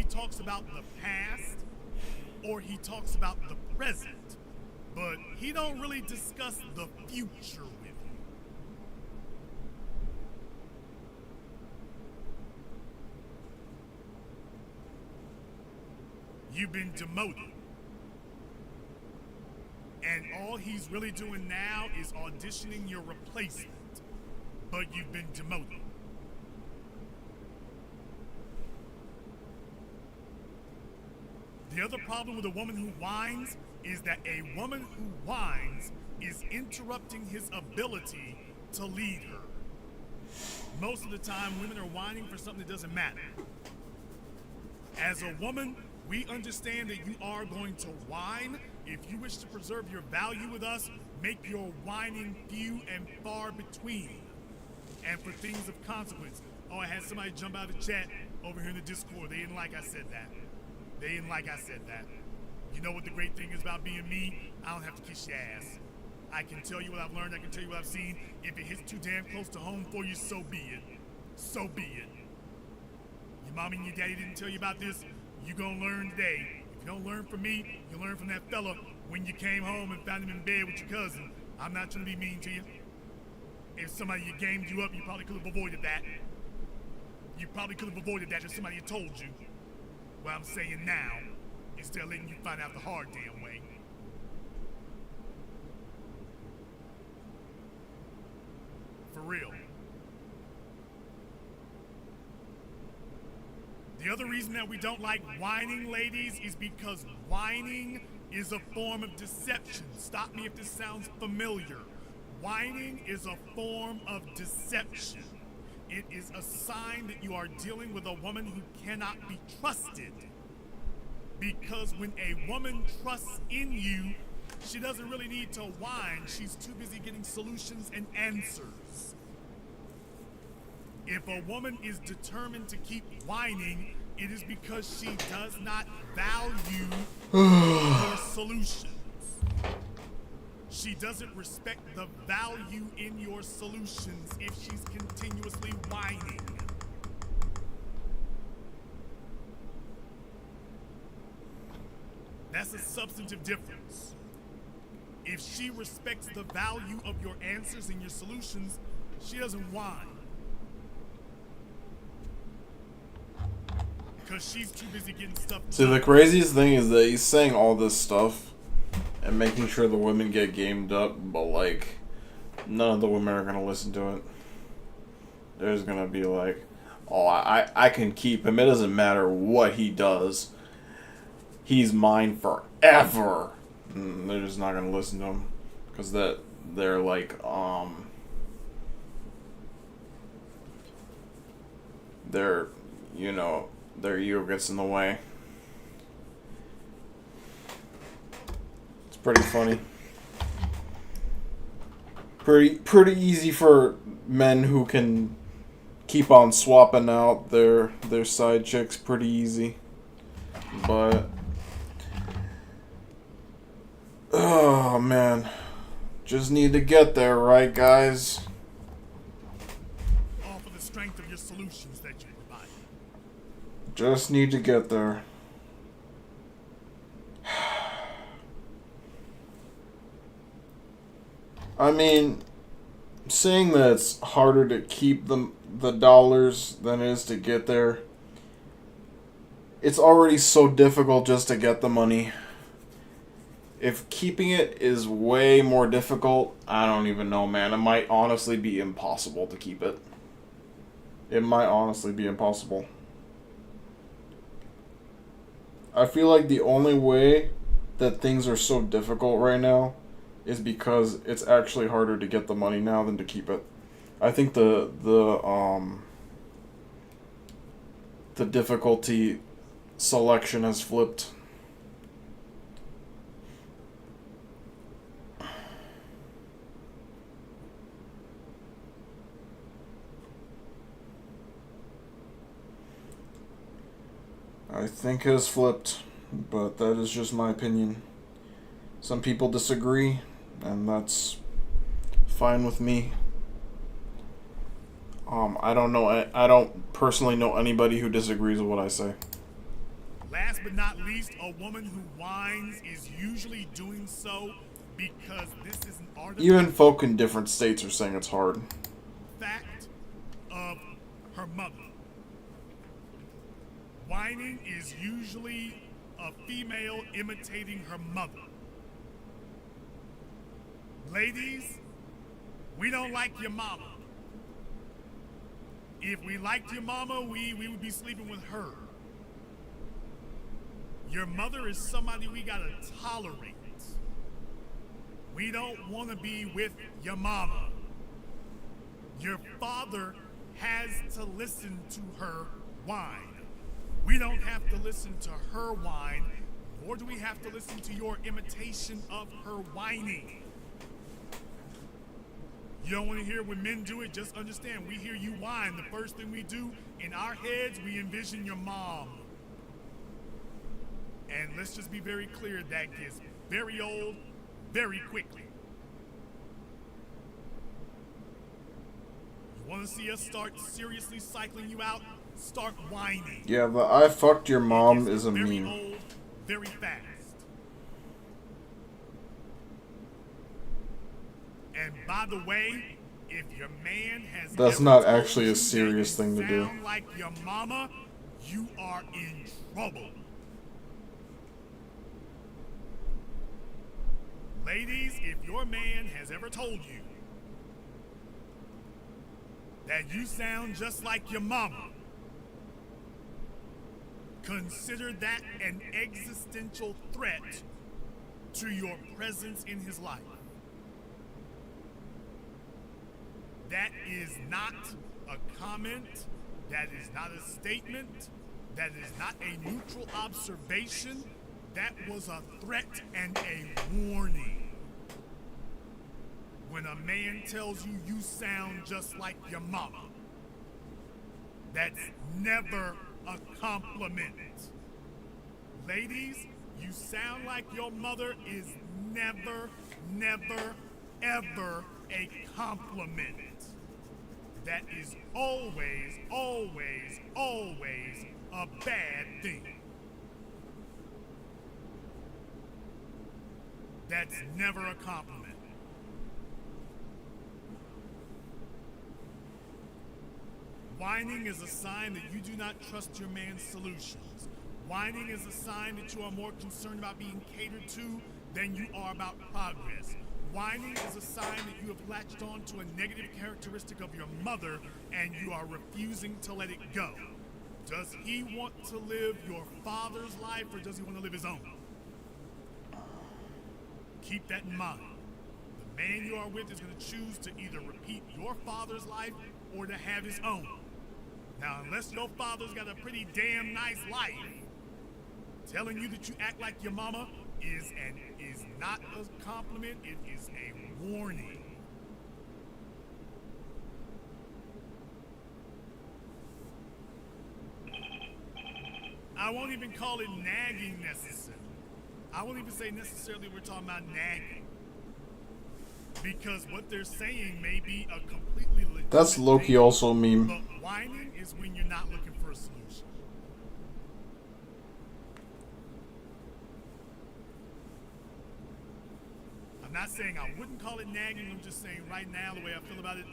talks about the past, or he talks about the present, but he don't really discuss the future with you. You've been demoted. And all he's really doing now is auditioning your replacement. But you've been demoted. The other problem with a woman who whines is that a woman who whines is interrupting his ability to lead her. Most of the time, women are whining for something that doesn't matter. As a woman, we understand that you are going to whine. If you wish to preserve your value with us, make your whining few and far between. And for things of consequence. Oh, I had somebody jump out of the chat over here in the Discord. They didn't like I said that. They didn't like I said that. You know what the great thing is about being me? I don't have to kiss your ass. I can tell you what I've learned. I can tell you what I've seen. If it hits too damn close to home for you, so be it. So be it. Your mommy and your daddy didn't tell you about this. You gonna learn today. If you don't learn from me, you learn from that fella when you came home and found him in bed with your cousin. I'm not trying to be mean to you. If somebody had gamed you up, you probably could have avoided that. You probably could have avoided that if somebody had told you. What I'm saying now, instead of letting you find out the hard damn way. For real. The other reason that we don't like whining, ladies, is because whining is a form of deception. Stop me if this sounds familiar. Whining is a form of deception. It is a sign that you are dealing with a woman who cannot be trusted. Because when a woman trusts in you, she doesn't really need to whine. She's too busy getting solutions and answers. If a woman is determined to keep whining, it is because she does not value your solutions. She doesn't respect the value in your solutions if she's continuously whining. That's a substantive difference. If she respects the value of your answers and your solutions, she doesn't whine. Because she's too busy getting stuff done. See, the craziest thing is that he's saying all this stuff and making sure the women get gamed up, but like, none of the women are gonna listen to it. There's gonna be like, oh, I can keep him. It doesn't matter what he does. He's mine forever. And they're just not gonna listen to him because they're like their ego gets in the way. It's pretty funny. Pretty easy for men who can keep on swapping out their side chicks. Pretty easy, but oh man, just need to get there, right, guys? All for the strength of your solutions that you provide. Just need to get there. I mean, saying that it's harder to keep the dollars than it is to get there. It's already so difficult just to get the money. If keeping it is way more difficult, I don't even know, man. It might honestly be impossible to keep it. It might honestly be impossible. I feel like the only way that things are so difficult right now is because it's actually harder to get the money now than to keep it. I think the difficulty selection has flipped. I think it has flipped, but that is just my opinion. Some people disagree, and that's fine with me. I don't personally know anybody who disagrees with what I say. Last but not least, a woman who whines is usually doing so because this is an artifact. Even folk in different states are saying it's hard. Fact of her mother. Whining is usually a female imitating her mother. Ladies, we don't like your mama. If we liked your mama, we would be sleeping with her. Your mother is somebody we gotta tolerate. We don't want to be with your mama. Your father has to listen to her whine. We don't have to listen to her whine, nor do we have to listen to your imitation of her whining. You don't want to hear when men do it, just understand, we hear you whine. The first thing we do, in our heads, we envision your mom. And let's just be very clear, that gets very old very quickly. You want to see us start seriously cycling you out? Start whining. Yeah, the I fucked your mom is a Very meme. old, very fast. And by the way, if your man has That's ever not told actually you a serious that you thing to do. sound like your mama, you are in trouble. Ladies, if your man has ever told you that you sound just like your mama, consider that an existential threat to your presence in his life. That is not a comment, that is not a statement, that is not a neutral observation, that was a threat and a warning. When a man tells you you sound just like your mama, that's never a compliment. Ladies, you sound like your mother is never, never, ever a compliment. That is always, always, always a bad thing. That's never a compliment. Whining is a sign that you do not trust your man's solutions. Whining is a sign that you are more concerned about being catered to than you are about progress. Whining is a sign that you have latched on to a negative characteristic of your mother and you are refusing to let it go. Does he want to live your father's life or does he want to live his own? Keep that in mind. The man you are with is going to choose to either repeat your father's life or to have his own. Now, unless your father's got a pretty damn nice life, telling you that you act like your mama is not a compliment, it is a warning. I won't even call it nagging necessarily. I won't even say necessarily we're talking about nagging. Because what they're saying may be a completely legitimate That's Loki also a meme. But whining is when you're not looking for a solution. I'm not saying I wouldn't call it nagging, I'm just saying right now, the way I feel about it,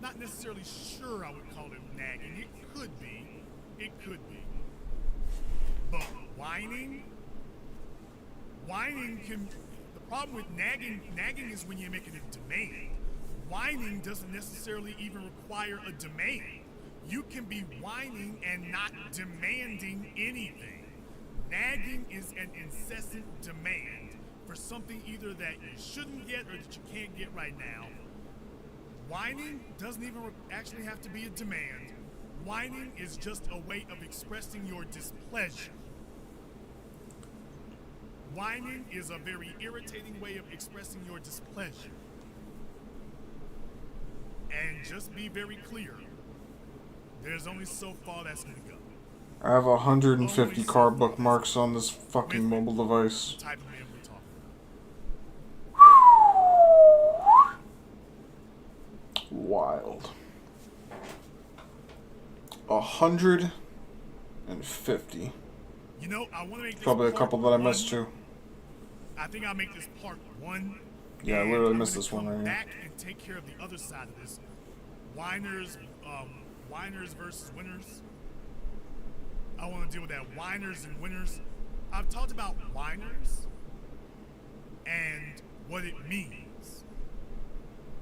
not necessarily sure I would call it nagging. It could be. It could be. But whining can... The problem with nagging is when you're making a demand. Whining doesn't necessarily even require a demand. You can be whining and not demanding anything. Nagging is an incessant demand for something either that you shouldn't get or that you can't get right now. Whining doesn't even actually have to be a demand. Whining is just a way of expressing your displeasure. Whining is a very irritating way of expressing your displeasure. And just be very clear, there's only so far that's going to go. I have 150 car bookmarks on this fucking mobile device. Type of man we're talking about. Wild. 150. You know, I want to make this Probably a part couple that I one. missed too. I think I'll make this part one. Yeah, I and literally I'm missed gonna this one come right here. back and take care of the other side of this. Whiners versus winners. I want to deal with that whiners and winners I've talked about whiners and what it means.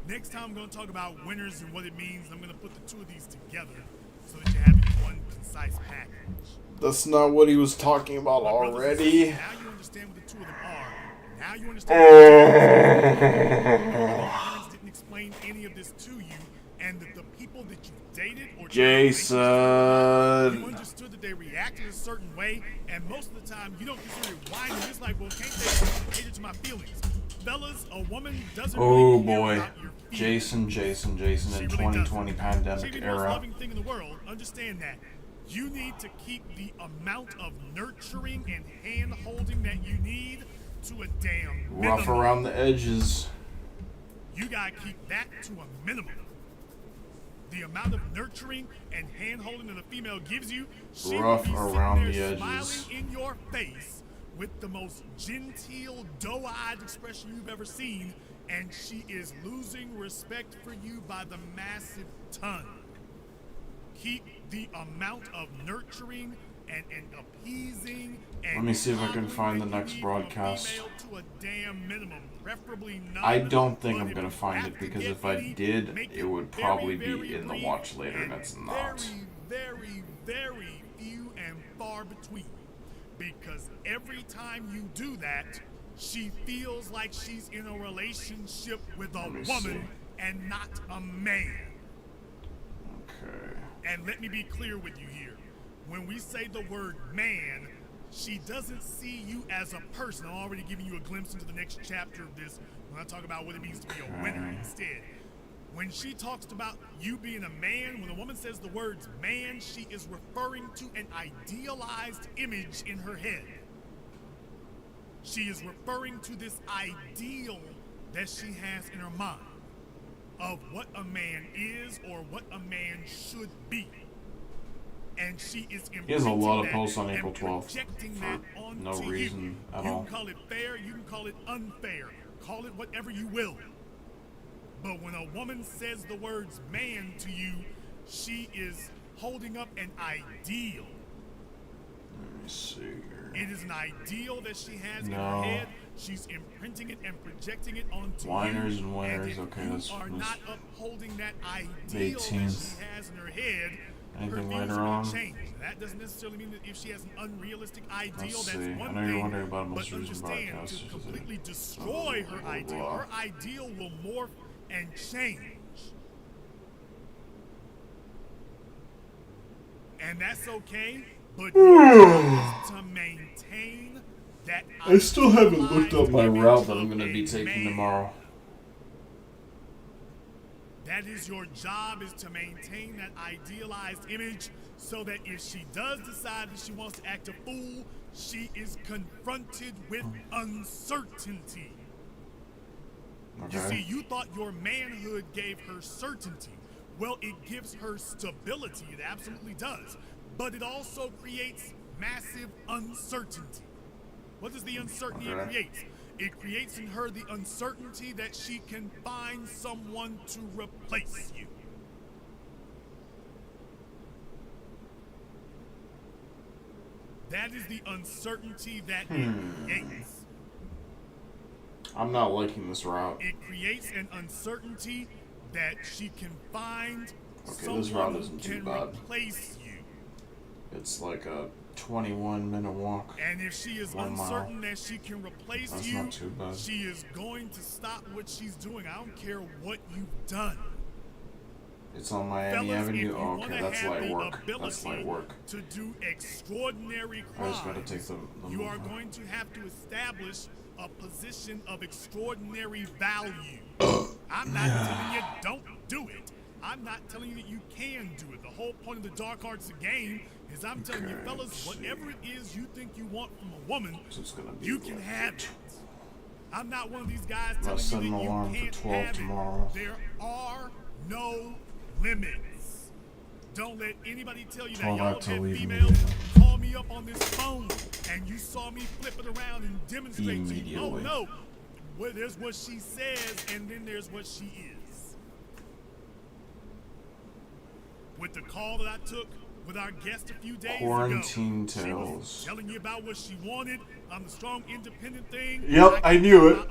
Next time I'm going to talk about winners and what it means. I'm going to put the two of these together so that you have one concise package. That's not what he was talking about already. Now you understand what the two of them are. Now you understand what didn't explain any of this to you, and that the people that you dated or Jason, you understood that they reacted a certain way, and most of the time you don't consider it whining. It's like, well, can't they cater to my feelings? Fellas, a woman doesn't oh really care boy, about your Jason in 2020 pandemic the most era. loving thing in the world. Understand that. You need to keep the amount of nurturing and hand-holding that you need to a damn minimum. Rough around the edges. You gotta keep that to a minimum. The amount of nurturing and hand-holding that a female gives you, she Rough will be around sitting there the edges. smiling in your face with the most genteel, doe-eyed expression you've ever seen, and she is losing respect for you by the massive ton. Keep the amount of nurturing and appeasing and Let me see if I can find the next broadcast. to a damn minimum, preferably none. I don't think I'm gonna find it because if I did, it would probably be in the watch later, and it's not. Very, very few and far between. Because every time you do that, she feels like she's in a relationship with a woman and not a man. Okay. And let me be clear with you here. When we say the word man, she doesn't see you as a person. I'm already giving you a glimpse into the next chapter of this when I talk about what it means to be a winner instead. When she talks about you being a man, when a woman says the words man, she is referring to an idealized image in her head. She is referring to this ideal that she has in her mind of what a man is or what a man should be. And she is He has a lot of that posts on and April 12th projecting for that no onto reason you. at You all. can call it fair, you can call it unfair, call it whatever you will. But when a woman says the words man to you, she is holding up an ideal. Let me see here. It is an ideal that she has in No. her head. She's imprinting it and projecting it onto Whiners you. and winners, And if okay, you that's are this not upholding that ideal that 18th. she has in her head, her Anything views later are on? going to change. That doesn't necessarily mean that if she has an unrealistic ideal, Let's that's see. one I know you're thing. wondering about a But most recent understand, broadcast. to completely destroy her ideal, her ideal will morph and change. And that's okay, but your job is to maintain that I still haven't looked up my idealized route that I'm image going to be of a taking man. tomorrow. That is your job, is to maintain that idealized image so that if she does decide that she wants to act a fool, she is confronted with uncertainty. You Okay. see, you thought your manhood gave her certainty. Well, it gives her stability. It absolutely does. But it also creates massive uncertainty. What does the uncertainty Okay. create? It creates in her the uncertainty that she can find someone to replace you. That is the uncertainty that it creates. I'm not liking this route. It creates an uncertainty that she can find Okay, this route someone who isn't too can bad. replace you. It's like a 21-minute walk. And if she is 1 mile. uncertain that she can replace That's you, not too bad. she is going to stop what she's doing. I don't care what you've done. It's on Miami Fellas, Avenue. if you Oh, wanna okay, that's have light the work. That's ability light work. to do extraordinary I crimes, just gotta take the you are movement. going to have to establish a position of extraordinary value. I'm not telling you don't do it. I'm not telling you that you can do it. The whole point of the dark arts of the game is I'm telling you, Okay, fellas, whatever it is you think you want from a woman, So it's gonna be you can like have it. I'm not one of these guys I'm gonna telling set you an that you alarm for can't 12 have tomorrow. it. There are no limits. Don't let anybody tell you that 12 y'all out to have leave females call me up on this phone and you saw me flip it around and demonstrate to you. Oh Immediately. no, well, there's what she says and then there's what she is. With the call that I took with our guest a few days Quarantine ago. She was Tales. telling you about what she wanted on the strong independent thing. Yep, I knew it.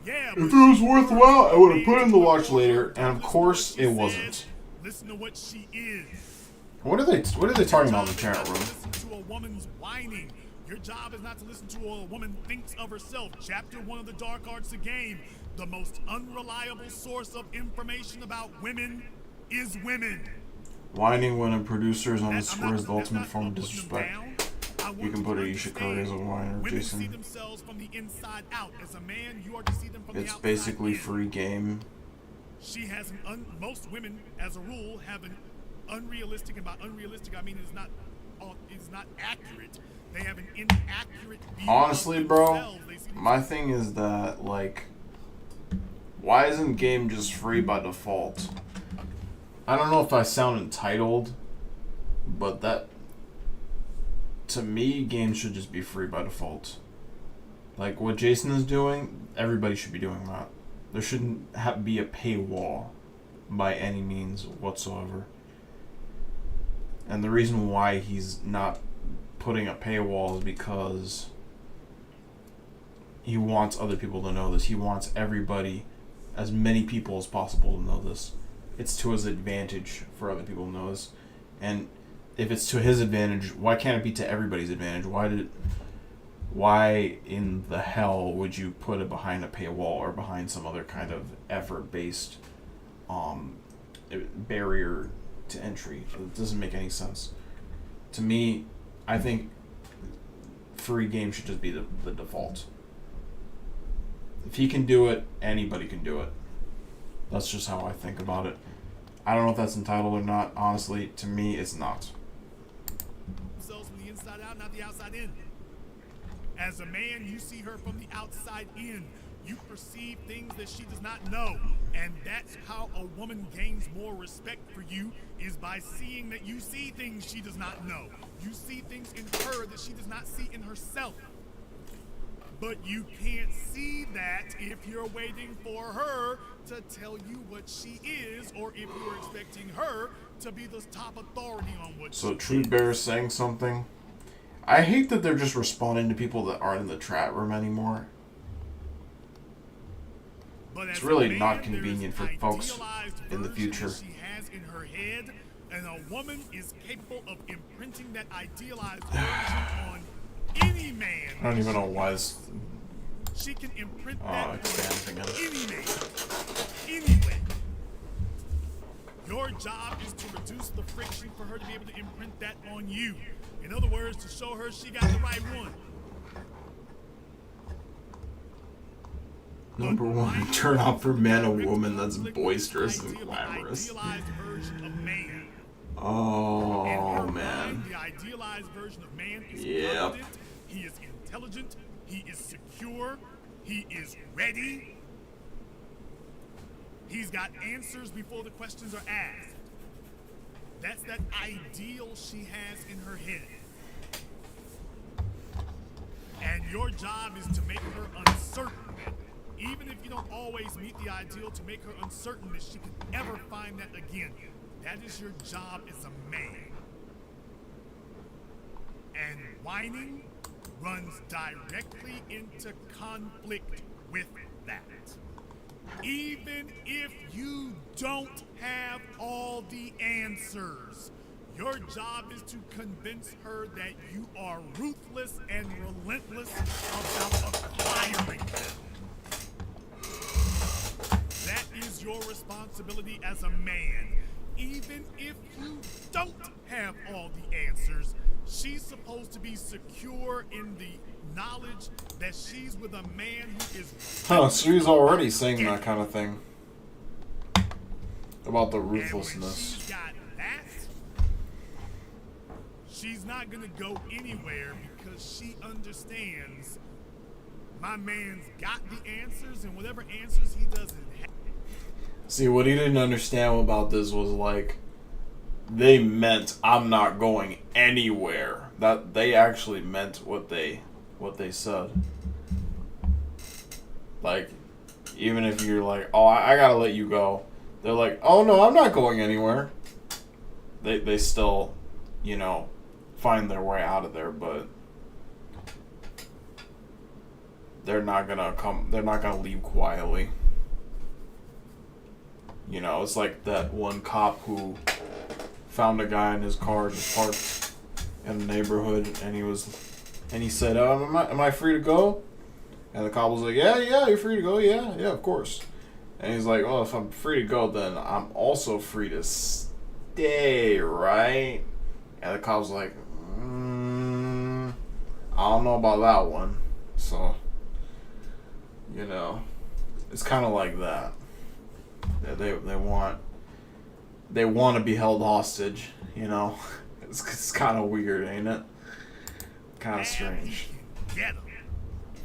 Yeah, If it was worthwhile, I would have put it in the watch later, and of course it wasn't. Listen to what she is. What are they talking about in the chat room? Listen to a woman's whining. Your job is not to listen to what a woman thinks of herself. Chapter 1 of the Dark Arts of Game. The most unreliable source of information about women is women. Whining when a producer is on the square is the ultimate form of disrespect. You can put Aisha Curry as a whiner, Women see Jason. themselves from the inside out. As a man, you are to see them from the It's outside basically in. free game. She has most women, as a rule, have an unrealistic, and by unrealistic I mean it's not accurate. They have an inaccurate view Honestly, of bro, themselves. They see my thing is that, like, why isn't game just free by default? I don't know if I sound entitled, but that, to me, games should just be free by default. Like, what Jason is doing, everybody should be doing that. There shouldn't be a paywall by any means whatsoever. And the reason why he's not putting a paywall is because he wants other people to know this. He wants everybody, as many people as possible, to know this. It's to his advantage for other people to know this. And if it's to his advantage, why can't it be to everybody's advantage? Why in the hell would you put it behind a paywall or behind some other kind of effort-based barrier to entry? It doesn't make any sense. To me, I think free game should just be the default. If he can do it, anybody can do it. That's just how I think about it. I don't know if that's entitled or not. Honestly, to me, it's not. themselves from the inside out, not the outside in. As a man, you see her from the outside in. You perceive things that she does not know. And that's how a woman gains more respect for you, is by seeing that you see things she does not know. You see things in her that she does not see in herself. But you can't see that if you're waiting for her to tell you what she is, or if you're expecting her to be the top authority on what So she True Bear is saying something. I hate that they're just responding to people that aren't in the chat room anymore. It's really not convenient for folks in the future. she has in her head, and a woman is capable of imprinting that idealized version on any man. I don't even know why this She can imprint that expands again. on any man. Anyway. Your job is to reduce the friction for her to be able to imprint that on you. In other words, to show her she got the right one. Number one, turn off for man a woman that's boisterous and glamorous. Oh man. The idealized version of man is Yep. confident, he is intelligent, he is secure, he is ready. He's got answers before the questions are asked. That's that ideal she has in her head. And your job is to make her uncertain. Even if you don't always meet the ideal, to make her uncertain that she could ever find that again. That is your job as a man. And whining runs directly into conflict with that. Even if you don't have all the answers, your job is to convince her that you are ruthless and relentless about acquiring them. That is your responsibility as a man. Even if you don't have all the answers, she's supposed to be secure in the knowledge that she's with a man who is... Huh, so he's already saying that kind of thing. About the ruthlessness. She's got that, she's not gonna go anywhere because she understands my man's got the answers, and whatever answers he doesn't have. See, what he didn't understand about this was, like, they meant I'm not going anywhere. That they actually meant what they said. Like, even if you're like, oh, I gotta let you go, they're like, oh no, I'm not going anywhere. They still, you know, find their way out of there, but they're not gonna leave quietly. You know, it's like that one cop who found a guy in his car just parked in the neighborhood, and he said, am I free to go? And the cop was like, yeah, you're free to go, yeah, of course. And he's like, well, if I'm free to go, then I'm also free to stay, right? And the cop was like, I don't know about that one. So, you know, it's kind of like that. They want to be held hostage, you know. It's kind of weird, ain't it? Kind of strange. Get him.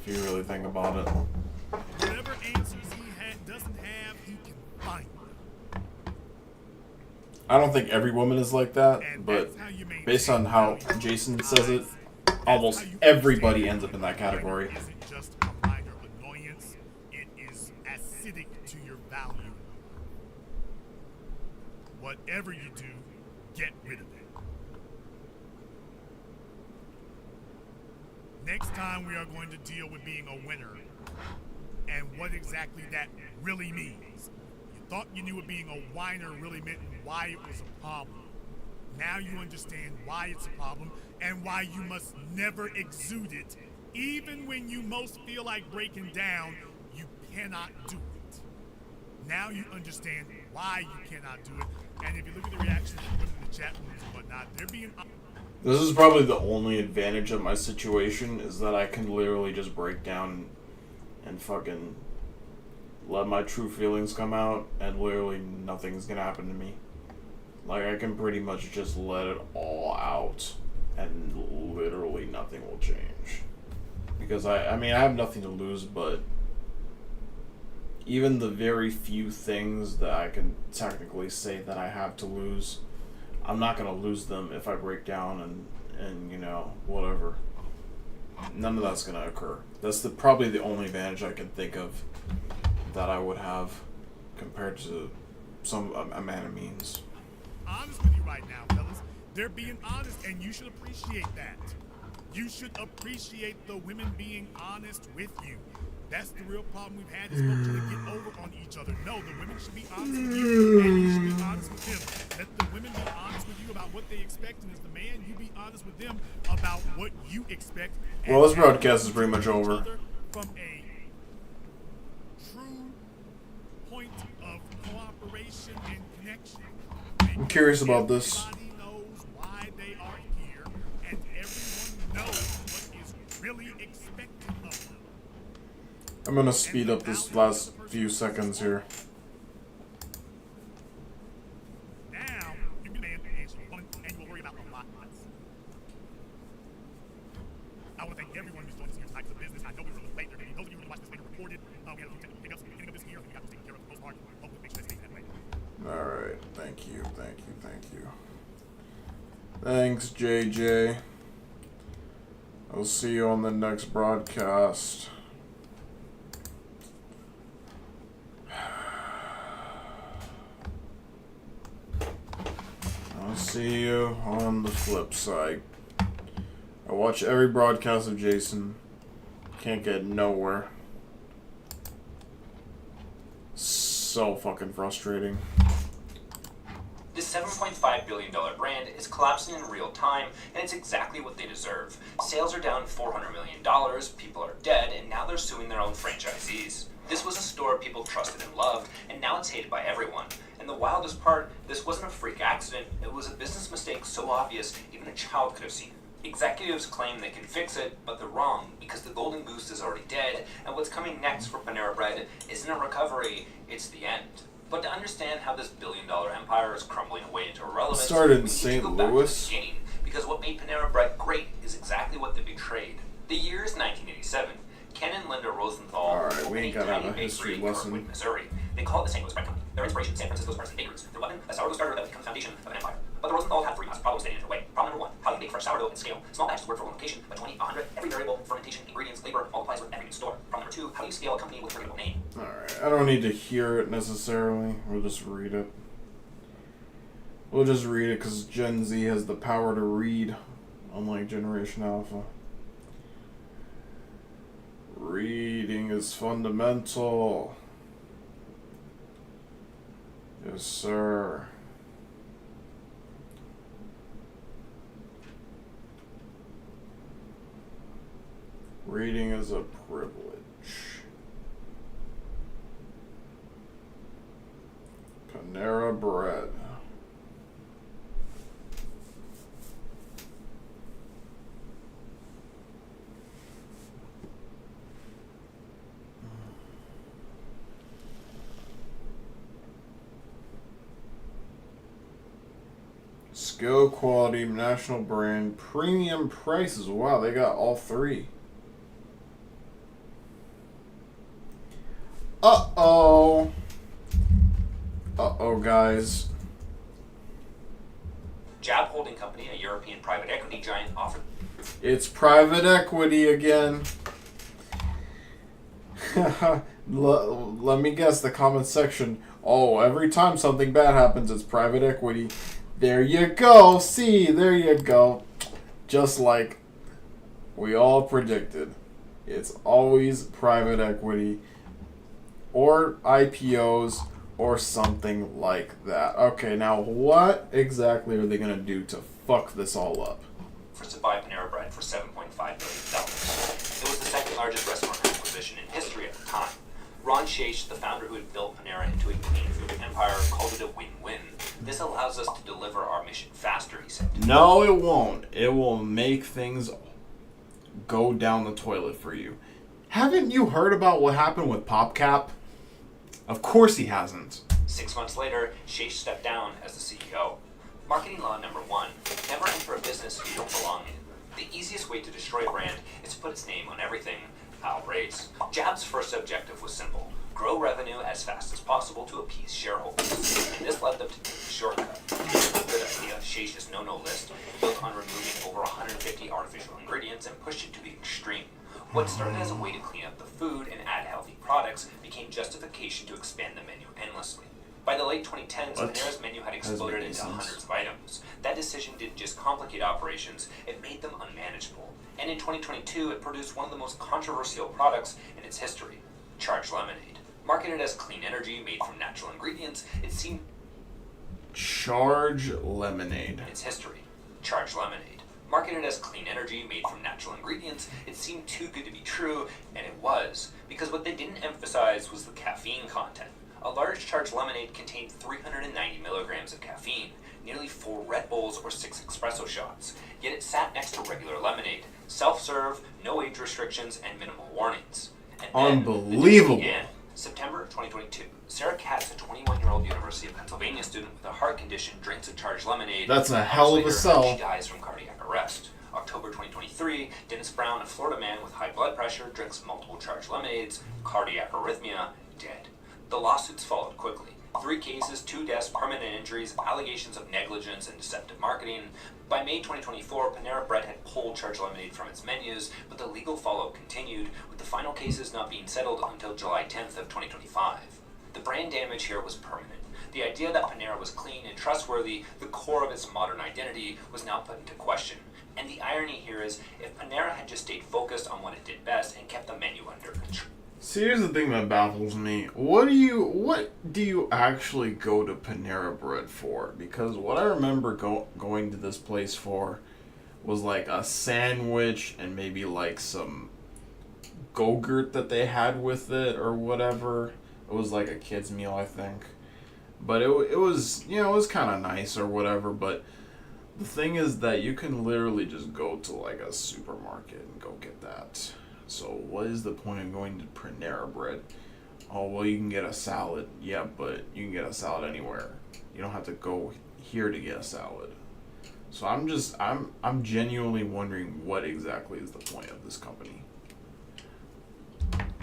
If you really think about it. Whatever answers he doesn't have, he can find them. I don't think every woman is like that, but based on how Jason says it, almost everybody ends up in that category. It isn't just a minor annoyance, it is acidic to your value. Whatever you do, get rid of it. Next time we are going to deal with being a winner and what exactly that really means. You thought you knew what being a whiner really meant and why it was a problem. Now you understand why it's a problem and why you must never exude it. Even when you most feel like breaking down, you cannot do it. Now you understand why you cannot do it. And if you look at the reactions of women in the chat rooms and whatnot, they're being... This is probably the only advantage of my situation, is that I can literally just break down and fucking let my true feelings come out, and literally nothing's gonna happen to me. Like, I can pretty much just let it all out, and literally nothing will change. Because I mean, I have nothing to lose, but even the very few things that I can technically say that I have to lose, I'm not going to lose them if I break down and you know, whatever. None of that's going to occur. That's probably the only advantage I can think of that I would have compared to a man of means. Honest with you right now, fellas. They're being honest, and you should appreciate that. You should appreciate the women being honest with you. That's the real problem we've had, is folks trying to get over on each other. No, the women should be honest with you, and you should be honest with them. Let the women be honest with you about what they expect, and as the man, you be honest with them about what you expect. Well, this broadcast is pretty much over. From a true point of cooperation and connection. I'm curious about this. Everybody knows why they are here, and everyone knows what is really expected of them. I'm going to speed up this last few seconds here. Now, you can demand and answer woman, and you will worry about a lot less. I want to thank everyone who's joined us here tonight for the business. I know we were a little late. There are going to be those of you who watch this later recorded. We had a few technical hiccups at the beginning of this year. I think we got those taken care of for the most part. Hopefully, make sure that stays that way. Alright, thank you. Thanks, JJ. I'll see you on the next broadcast. I'll see you on the flip side. I watch every broadcast of Jason. Can't get nowhere. So fucking frustrating. This $7.5 billion brand is collapsing in real time, and it's exactly what they deserve. Sales are down $400 million, people are dead, and now they're suing their own franchisees. This was a store people trusted and loved, and now it's hated by everyone. And the wildest part, this wasn't a freak accident, it was a business mistake so obvious even a child could have seen it. Executives claim they can fix it, but they're wrong, because the golden goose is already dead, and what's coming next for Panera Bread isn't a recovery, it's the end. But to understand how this billion-dollar empire is crumbling away into irrelevance, It started in we need to St. go back to the Louis. beginning, because what made Panera Bread great is exactly what they betrayed. The year is 1987. Ken and Linda Rosenthal Alright, we opened ain't a got tiny a bakery history in lesson. Kirkwood, Missouri. They call it the St. Louis Bread Company. Their inspiration, San Francisco's artisan bakers. Their weapon, a sourdough starter that would become the foundation of an empire. But the Rosenthals had three massive problems getting in their way. Problem number one, how do you bake fresh sourdough at scale? Small batches work for one location, but 20, 100, every variable, fermentation, ingredients, labor, multiplies with every new store. Problem number two, how do you scale a company with a forgettable name? Alright, I don't need to hear it necessarily. We'll just read it. We'll just read it because Gen Z has the power to read, unlike Generation Alpha. Reading is fundamental. Yes, sir. Reading is a privilege. Panera Bread. Skill, quality, national brand, premium prices. Wow, they got all three. Uh-oh. Uh-oh, guys. Jab Holding Company, a European private equity giant, offered... It's private equity again. Let me guess, the comment section. Oh, every time something bad happens, it's private equity. There you go. See, there you go. Just like we all predicted. It's always private equity or IPOs or something like that. Okay, now what exactly are they going to do to fuck this all up? To buy Panera Bread for $7.5 billion. It was the second largest restaurant acquisition in history at the time. Ron Shaich, the founder who had built Panera into a clean food empire, called it a win-win. This allows us to deliver our mission faster, he said. No, it won't. It will make things go down the toilet for you. Haven't you heard about what happened with PopCap? Of course he hasn't. 6 months later, Shaich stepped down as the CEO. Marketing law number 1, never enter a business you don't belong in. The easiest way to destroy a brand is to put its name on everything. Outrace. Jab's first objective was simple: grow revenue as fast as possible to appease shareholders. And this led them to take the shortcut. It was a good idea. Sheich's no-no list, built on removing over 150 artificial ingredients and pushed it to the extreme. What started as a way to clean up the food and add healthy products became justification to expand the menu endlessly. By the late 2010s, Panera's menu had exploded into hundreds of items. That decision didn't just complicate operations, it made them unmanageable. And in 2022, it produced one of the most controversial products in its history, Charged Lemonade. Marketed as clean energy made from natural ingredients, it seemed... Charged Lemonade. In its history, Charged Lemonade. Marketed as clean energy made from natural ingredients, it seemed too good to be true, and it was, because what they didn't emphasize was the caffeine content. A large Charged Lemonade contained 390 milligrams of caffeine, nearly 4 Red Bulls or 6 espresso shots, yet it sat next to regular lemonade, self-serve, no age restrictions, and minimal warnings. And unbelievable. Then, September 2022, Sarah Katz, a 21-year-old University of Pennsylvania student with a heart condition, drinks a Charged Lemonade. That's a hell of a sell. She dies from cardiac arrest. October 2023, Dennis Brown, a Florida man with high blood pressure, drinks multiple Charged Lemonades, cardiac arrhythmia, dead. The lawsuits followed quickly. 3 cases, 2 deaths, permanent injuries, allegations of negligence and deceptive marketing. By May 2024, Panera Bread had pulled Charged Lemonade from its menus, but the legal follow-up continued, with the final cases not being settled until July 10th of 2025. The brand damage here was permanent. The idea that Panera was clean and trustworthy, the core of its modern identity, was now put into question. And the irony here is, if Panera had just stayed focused on what it did best and kept the menu under control. See, here's the thing that baffles me. What do you actually go to Panera Bread for? Because what I remember going to this place for was like a sandwich and maybe like some Go-Gurt that they had with it or whatever. It was like a kid's meal, I think. But it was, you know, it was kind of nice or whatever. But the thing is that you can literally just go to like a supermarket and go get that. So what is the point of going to Panera Bread? Oh, well, you can get a salad. Yeah, but you can get a salad anywhere. You don't have to go here to get a salad. So I'm genuinely wondering what exactly is the point of this company.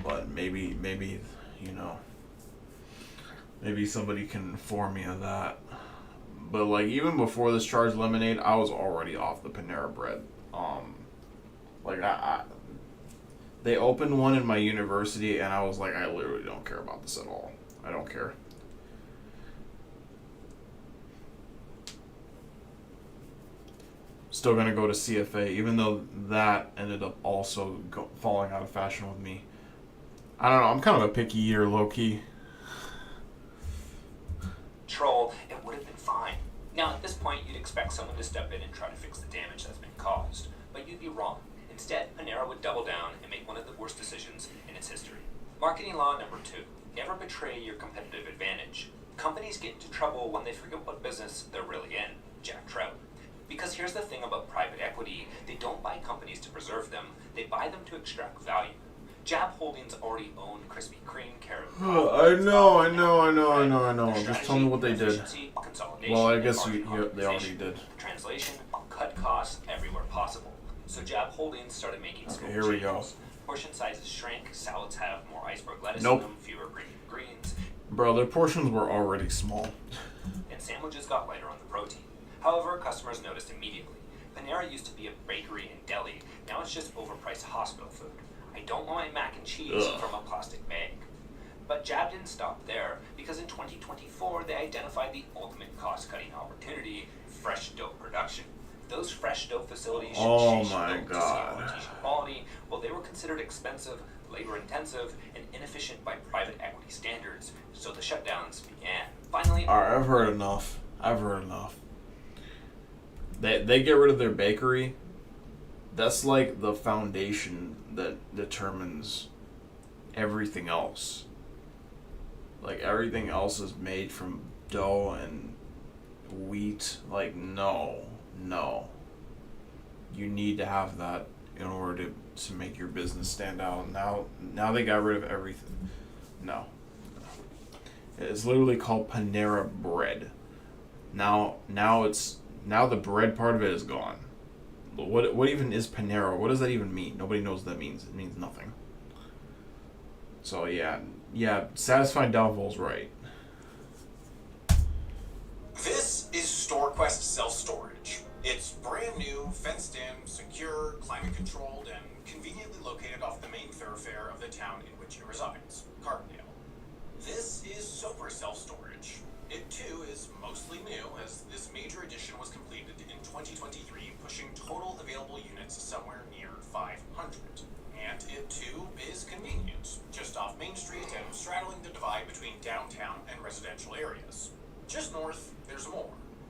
But maybe you know, maybe somebody can inform me of that. But like even before this Charged Lemonade, I was already off the Panera Bread. Like they opened one in my university, and I was like, I literally don't care about this at all. I don't care. still gonna go to CFA, even though that ended up also falling out of fashion with me. I don't know. I'm kind of a picky eater, low key. Troll, it would have been fine. Now, at this point, you'd expect someone to step in and try to fix the damage that's been caused, but you'd be wrong. Instead, Panera would double down and make one of the worst decisions in its history. Marketing law number 2: never betray your competitive advantage. Companies get into trouble when they forget what business they're really in. Jack Trout. Because here's the thing about private equity: they don't buy companies to preserve them, they buy them to extract value. Jab Holdings already owned Krispy Kreme, I know. Just tell me what they did. Well, I guess they already did. Translation: cut costs everywhere possible. So Jab Holdings started making small Here we go. changes. Portion sizes shrank, salads have more iceberg lettuce Nope. in them, fewer premium greens, Bro, their portions were already small. and sandwiches got lighter on the protein. However, customers noticed immediately. Panera used to be a bakery and deli, now it's just overpriced hospital food. I don't want my mac and cheese from a plastic bag. But Jab didn't stop there, because in 2024 they identified the ultimate cost-cutting opportunity: fresh dough production. Those fresh dough facilities should Oh chase my dough to God. see artisan quality, while they were considered expensive, labor-intensive, and inefficient by private equity standards, so the shutdowns began. Finally, Alright, I've heard enough. They get rid of their bakery. That's like the foundation that determines everything else. Like, everything else is made from dough and wheat. Like, no. You need to have that in order to make your business stand out. Now they got rid of everything. No. It's literally called Panera Bread. Now the bread part of it is gone. What even is Panera? What does that even mean? Nobody knows what that means. It means nothing. So yeah, Satisfied Doubtful's right. This is StoreQuest Self-Storage. It's brand new, fenced in, secure, climate controlled, and conveniently located off the main thoroughfare of the town in which it resides, Carbondale. This is Sober Self-Storage. It too is mostly new, as this major addition was completed in 2023, pushing total available units somewhere near 500. And it too is convenient, just off Main Street and straddling the divide between downtown and residential areas. Just north, there's more.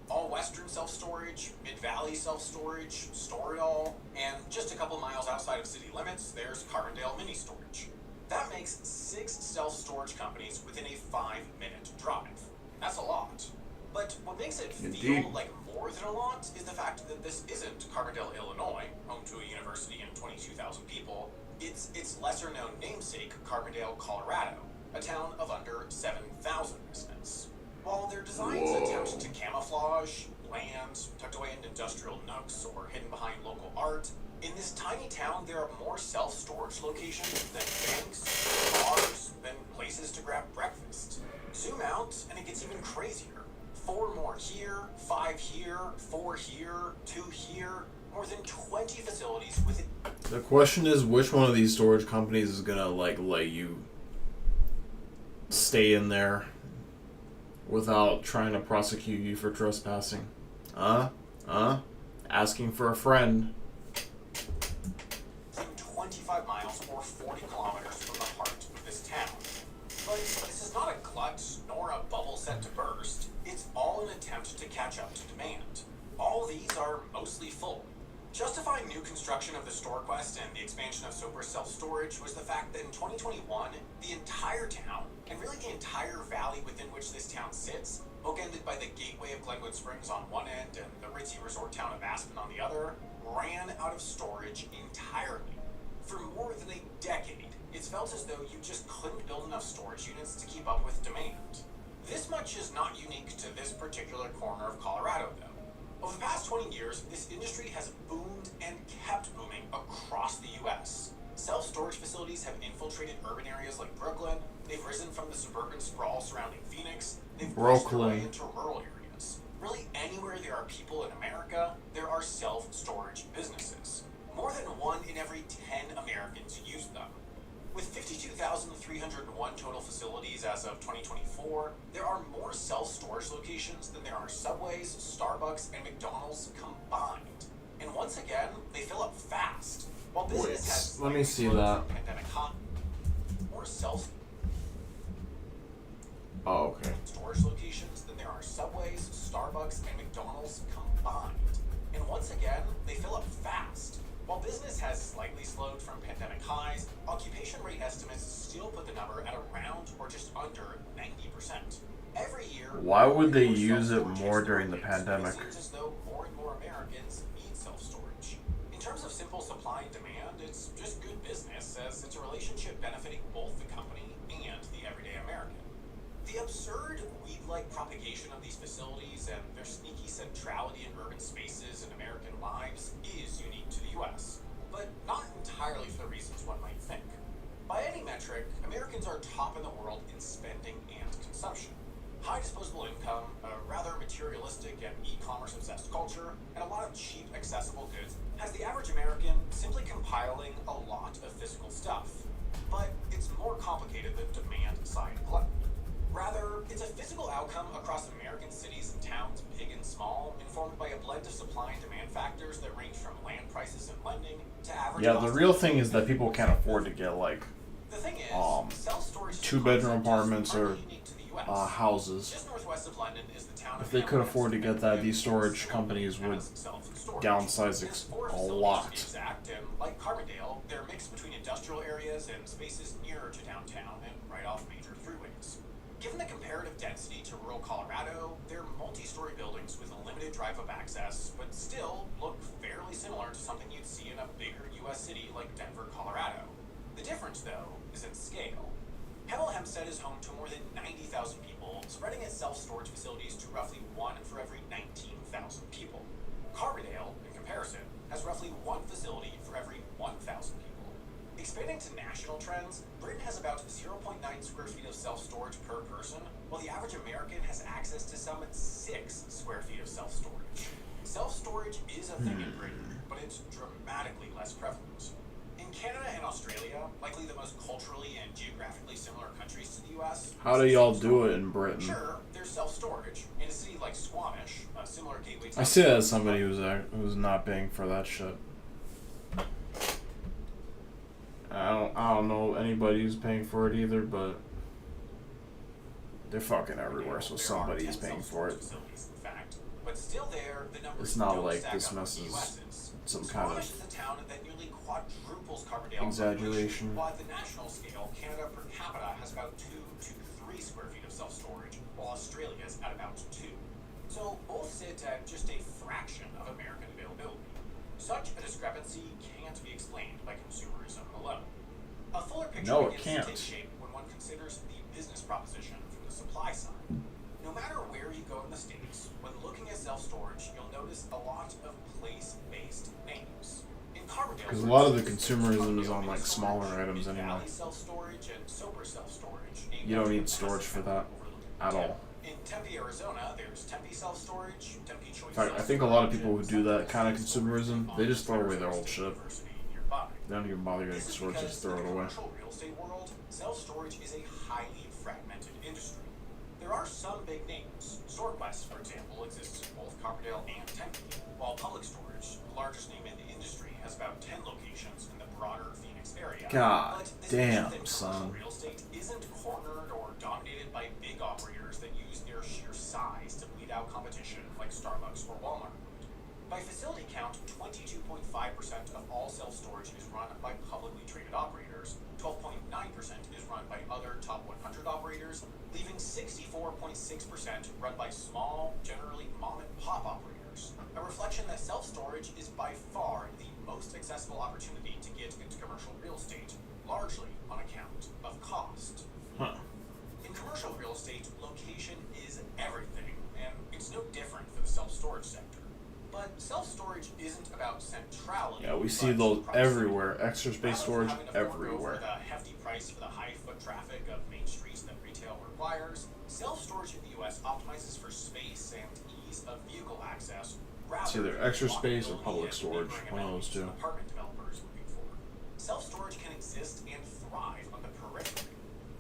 All Western Self-Storage, Mid-Valley Self-Storage, Store It All, and just a couple miles outside of city limits, there's Carbondale Mini Storage. That makes 6 self-storage companies within a 5-minute drive. That's a lot. But what makes it feel like more than a lot is the fact that this isn't Carbondale, Illinois, home to a university and 22,000 people. It's its lesser-known namesake, Carbondale, Colorado, a town of under 7,000 residents. While their designs attempt to camouflage land tucked away in industrial nooks or hidden behind local art, in this tiny town there are more self-storage locations than banks, bars, than places to grab breakfast. Zoom out and it gets even crazier. 4 more here, 5 here, 4 here, 2 here, more than 20 facilities within. The question is, which one of these storage companies is gonna let you stay in there without trying to prosecute you for trespassing? Asking for a friend. 25 miles or 40 kilometers from the heart of this town. But this is not a glut nor a bubble set to burst. It's all an attempt to catch up to demand. All these are mostly full. Justifying new construction of the StoreQuest and the expansion of Sober Self-Storage was the fact that in 2021, the entire town, and really the entire valley within which this town sits, bookended by the gateway of Glenwood Springs on one end and the ritzy resort town of Aspen on the other, ran out of storage entirely. For more than a decade, it's felt as though you just couldn't build enough storage units to keep up with demand. This much is not unique to this particular corner of Colorado, though. Over the past 20 years, this industry has boomed and kept booming across the U.S. Self-storage facilities have infiltrated urban areas like Brooklyn, they've risen from the suburban sprawl surrounding Phoenix, they've pushed their way into rural areas. Really anywhere there are people in America, there are self-storage businesses. More than 1 in every 10 Americans use them. With 52,301 total facilities as of 2024, there are more self-storage locations than there are Subways, Starbucks, and McDonald's combined. And once again, they fill up fast. While business has Let me see that. pandemic hot or self Oh, okay. storage locations than there are Subways, Starbucks, and McDonald's combined. And once again, they fill up fast. While business has slightly slowed from pandemic highs, occupation rate estimates still put the number at around or just under 90%. Every year, Why would they use it more during the pandemic? it seems as though more and more Americans need self-storage. In terms of simple supply and demand, it's just good business, as it's a relationship benefiting both the company and the everyday American. The absurd weed-like propagation of these facilities and their sneaky centrality in urban spaces and American lives is unique to the US, but not entirely for the reasons one might think. By any metric, Americans are top in the world in spending and consumption. High disposable income, a rather materialistic and e-commerce obsessed culture, and a lot of cheap, accessible goods has the average American simply compiling a lot of physical stuff. But it's more complicated than demand side gluttony. Rather, it's a physical outcome across American cities and towns, big and small, informed by a blend of supply and demand factors that range from land prices and lending to average. Yeah, the real thing is that people can't afford to get like The thing is, self-storage 2-bedroom apartments or houses. just northwest of London is the town of If they could afford to get that, these storage companies would downsize a lot. exact, and like Carbondale, they're mixed between industrial areas and spaces nearer to downtown and right off major throughways. Given the comparative density to rural Colorado, they're multi-story buildings with limited drive-up access, but still look fairly similar to something you'd see in a bigger U.S. city like Denver, Colorado. The difference, though, is in scale. Hemel Hempstead is home to more than 90,000 people, spreading its self-storage facilities to roughly 1 for every 19,000 people. Carbondale, in comparison, has roughly 1 facility for every 1,000 people. Expanding to national trends, Britain has about 0.9 square feet of self-storage per person, while the average American has access to some 6 square feet of self-storage. Self-storage is a thing in Britain, but it's dramatically less prevalent. In Canada and Australia, likely the most culturally and geographically similar countries to the US, How do y'all do it in Britain? sure, there's self-storage. In a city like Squamish, a similar gateway I town see that as somebody who's not paying for that shit. I don't know anybody who's paying for it either, but they're fucking everywhere, so somebody is paying for it. but still there, the numbers It's not don't like stack this up with messes the US's. some kind Squamish of is a town that nearly quadruples Carbondale exaggeration. While at the national scale, Canada per capita has about 2 to 3 square feet of self-storage, while Australia's at about 2. So both sit at just a fraction of American availability. Such a discrepancy can't be explained by consumerism alone. A fuller picture No, it begins can't. to take shape when one considers the business proposition from the supply side. No matter where you go in the States, when looking at self-storage, you'll notice a lot of place-based names. In Carbondale, Because a lot of the consumerism is on like smaller items anyway. Valley self-storage and Soper self-storage. You don't need storage for that at all. In Tempe, Arizona, there's Tempe self-storage, Tempe Choice. In fact, I think a lot of people who do that kind of consumerism, they just throw away their old shit. They don't even bother getting storage, they just throw it away. In the commercial real estate world, self-storage is a highly fragmented industry. There are some big names. StoreQuest, for example, exists in both Carbondale and Tempe, while Public Storage, the largest name in the industry, has about 10 locations in the broader Phoenix area. God But this damn, means that son. commercial real estate isn't cornered or dominated by big operators that use their sheer size to bleed out competition like Starbucks or Walmart would. By facility count, 22.5% of all self-storage is run by publicly traded operators, 12.9% is run by other top 100 operators, leaving 64.6% run by small, generally mom-and-pop operators. A reflection that self-storage is by far the most accessible opportunity to get into commercial real estate, largely on account of cost. Huh. In commercial real estate, location is everything, and it's no different for the self-storage sector. But self-storage isn't about centrality. Yeah, we see those everywhere. Extra space storage everywhere. The hefty price for the high foot traffic of main streets that retail requires, self-storage in the US optimizes for space and ease of vehicle access. It's either extra space or public storage, one of those two. Apartment developers looking for. Self-storage can exist and thrive on the periphery.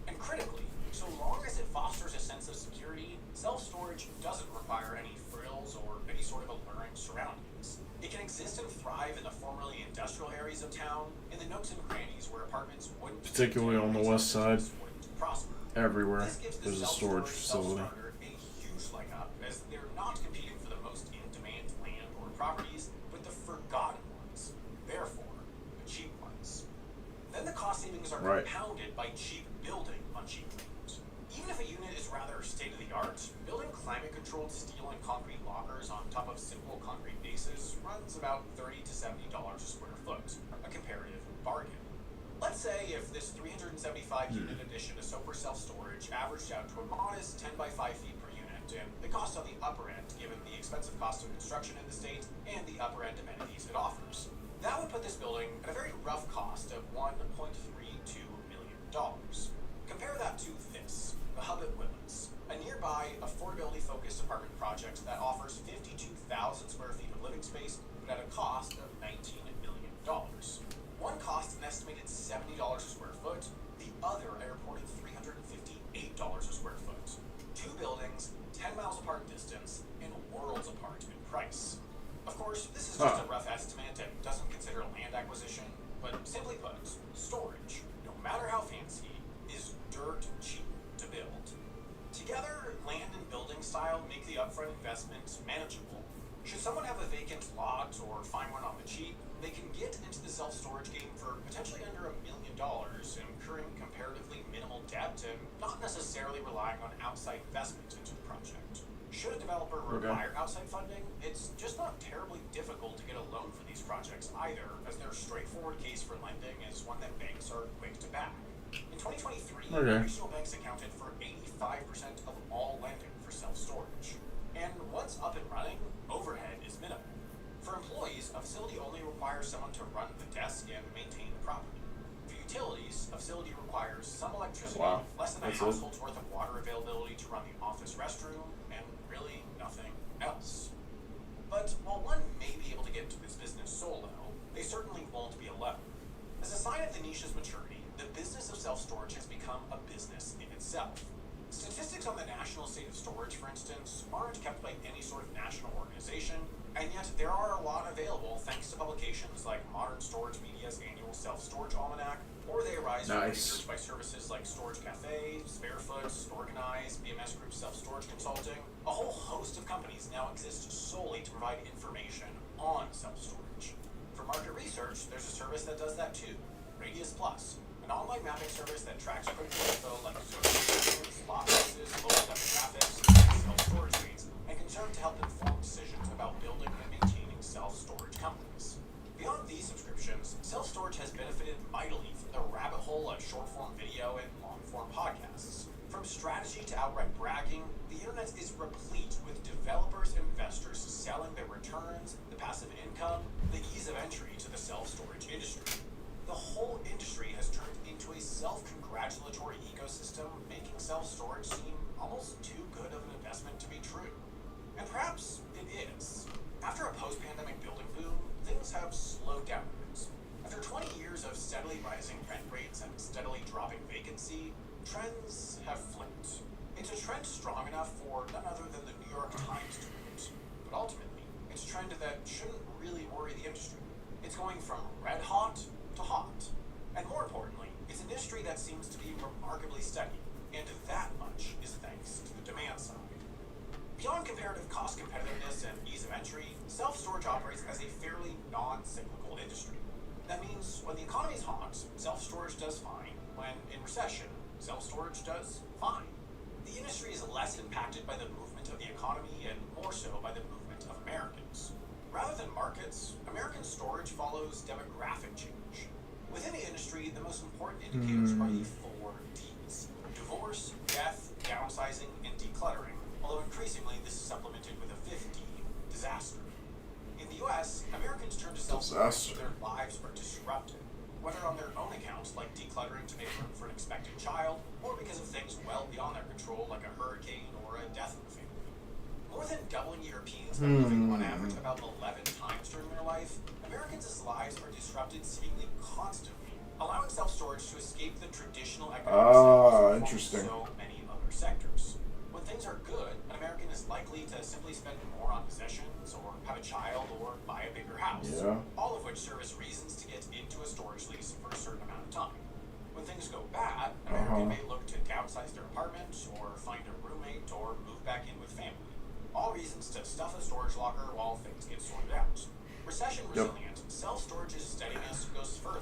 And critically, so long as it fosters a sense of security, self-storage doesn't require any frills or any sort of alluring surroundings. It can exist and thrive particularly on the west side. prosper. Everywhere This gives the there's a storage facility. self-starter a huge leg up, as they're not competing for the most in-demand land or properties, but the forgotten ones. Therefore, the cheap ones. Then the cost savings are Right. compounded by cheap building on cheap land. Even if a unit is rather state-of-the-art, building climate-controlled steel and concrete lockers on top of simple concrete bases runs about $30 to $70 a square foot, a comparative bargain. Let's say if this 375 unit addition to Soper self-storage averaged out to a modest 10 by 5 feet per unit, and the cost on the upper end given the expensive cost of construction in the state and the upper end amenities it offers. That would put this building at a very rough cost of $1.32 million. Compare that to this, the Hub at Woodlands, a nearby affordability-focused apartment project that offers 52,000 square feet of living space, but at a cost of $19 million. One costs an estimated $70 a square foot, the other a reported $358 a square foot. Two buildings, 10 miles apart in distance, and worlds apart in price. Of course, this is just a rough estimate and doesn't consider land acquisition, but simply put, storage, no matter how fancy, is dirt cheap to build. Together, land and building style make the upfront investment manageable. Should someone have a vacant lot or find one on the cheap, they can get into the self-storage game for potentially under $1 million, incurring comparatively minimal debt and not necessarily relying on outside investment into the project. Should a developer require outside funding, it's just not terribly difficult to get a loan for these projects either, as their straightforward case for lending is one that banks are quick to back. In 2023, regional banks accounted for 85% of all lending for self-storage. And once up and running, overhead is minimal. For employees, a facility only requires someone to run the desk and maintain the property. For utilities, a facility requires some electricity, less than a household's worth of water availability to run the office restroom, and really nothing else. But while one may be able to get into this business solo, they certainly won't be alone. As a sign of the niche's maturity, the business of self-storage has become a business in itself. Statistics on the national state of storage, for instance, aren't kept by any sort of national organization, and yet there are a lot available thanks to publications like Modern Storage Media's annual Self-Storage Almanac, or they arise from research by services like Storage Cafe, Sparefoot, Organize, BMS Group Self-Storage Consulting. A whole host of companies now exist solely to provide information on self-storage. For market research, there's a service that does that too, Radius Plus, an online mapping service that tracks critical info like social lot prices, local demographics, and self-storage rates, and can serve to help inform decisions about building and maintaining self-storage companies. Beyond these subscriptions, self-storage has benefited mightily from the rabbit hole of short-form video and long-form podcasts. From strategy to outright bragging, the internet is replete with developers and investors selling their returns, the passive income, the ease of entry to the self-storage industry. The whole industry has turned into a self-congratulatory ecosystem, making self-storage seem almost too good of an investment to be true. And perhaps it is. After a post-pandemic building boom, things have slowed down a bit. After 20 years of steadily rising rent rates and steadily dropping vacancy, trends have flipped. It's a trend strong enough for none other than the New York Times to note. But ultimately, it's a trend that shouldn't really worry the industry. It's going from red hot to hot. And more importantly, it's an industry that seems to be remarkably steady, and that much is thanks to the demand side. Beyond comparative cost competitiveness and ease of entry, self-storage operates as a fairly non-cyclical industry. That means when the economy's hot, self-storage does fine. When in recession, self-storage does fine. The industry is less impacted by the movement of the economy and more so by the movement of Americans. Rather than markets, American storage follows demographic change. Within the industry, the most important indicators are the 4 Ds: divorce, death, downsizing, and decluttering, although increasingly this is supplemented with a 5th D, disaster. In the US, Americans turn to self-storage when their lives are disrupted, whether on their own account, like decluttering to make room for an expected child, or because of things well beyond their control, like a hurricane or a death in the family. More than doubling Europeans are moving on average about 11 times during their life, Americans' lives are disrupted seemingly constantly, allowing self-storage to escape the traditional economic cycles of so many other sectors. When things are good, an American is likely to simply spend more on possessions, or have a child, or buy a bigger house, all of which serve as reasons to get into a storage lease for a certain amount of time. When things go bad, an American may look to downsize their apartment, or find a roommate, or move back in with family. All reasons to stuff a storage locker while things get sorted out. Recession resilient, self-storage's steadiness goes further.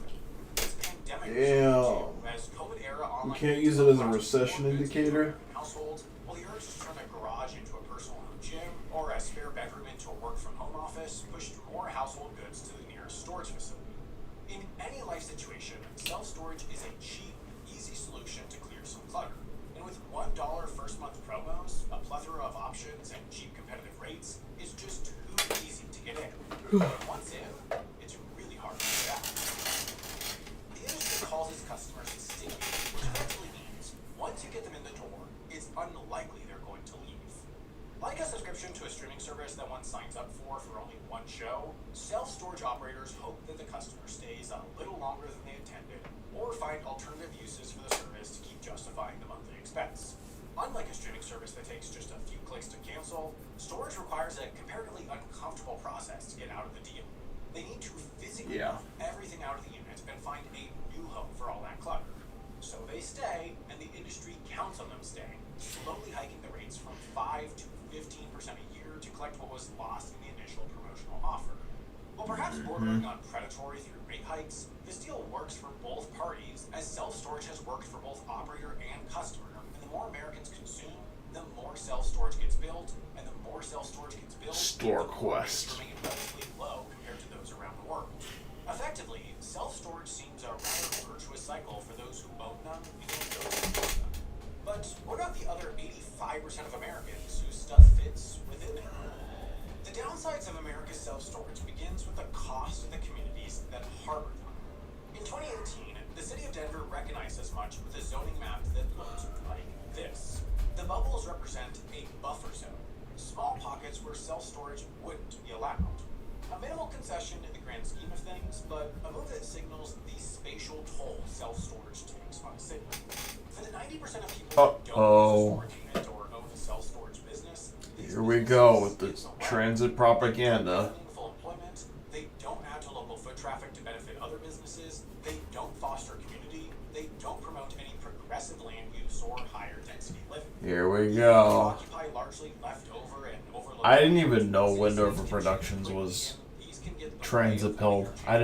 It's pandemic resilient too, as COVID era You online can't use it as a recession indicator. households, well, the urge to turn a garage into a personal home gym or a spare bedroom into a work-from-home office pushed more household goods to the nearest storage facility. In any life situation, self-storage is a cheap, easy solution to clear some clutter. And with $1 first month promos, a plethora of options, and cheap competitive rates, it's just too easy to get in. But once in, it's really hard to get out. The industry calls its customers sticky, which effectively means once you get them in the door, it's unlikely they're going to leave. Like a subscription to a streaming service that one signs up for only one show, self-storage operators hope that the customer stays a little longer than they intended, or find alternative uses for the service to keep justifying the monthly expense. Unlike a streaming service that takes just a few clicks to cancel, storage requires a comparatively uncomfortable process to get out of the deal. They need to physically move everything out of the unit and find a new home for all that clutter. So they stay, and the industry counts on them staying, slowly hiking the rates from 5 to 15% a year to collect what was lost in the initial promotional offer. While perhaps bordering on predatory through rate hikes, this deal works for both parties, as self-storage has worked for both operator and customer, and the more Americans consume, the more self-storage gets built, and the more self-storage gets built, the more rates remain relatively low compared to those around the world. Effectively, self-storage seems a rather virtuous cycle for those who own them and those who build them. But what about the other 85% of Americans whose stuff fits within it? The downsides of America's self-storage begins with the cost of the communities that harbor them. In 2018, the city of Denver recognized as much with a zoning map that looked like this. The bubbles represent a buffer zone, small pockets where self-storage wouldn't be allowed. A minimal concession in the grand scheme of things, but a move that signals the spatial toll self-storage takes on a city. For the 90% of people who don't own a storage unit or own a self-storage business, Here we go with the transit propaganda. meaningful employment, they don't add to local foot traffic to benefit other businesses, they don't foster community, they don't promote any progressive land use or higher density living. Here we They go. occupy largely leftover and overlooked. I didn't even know Wendover Productions was transit-pilled. I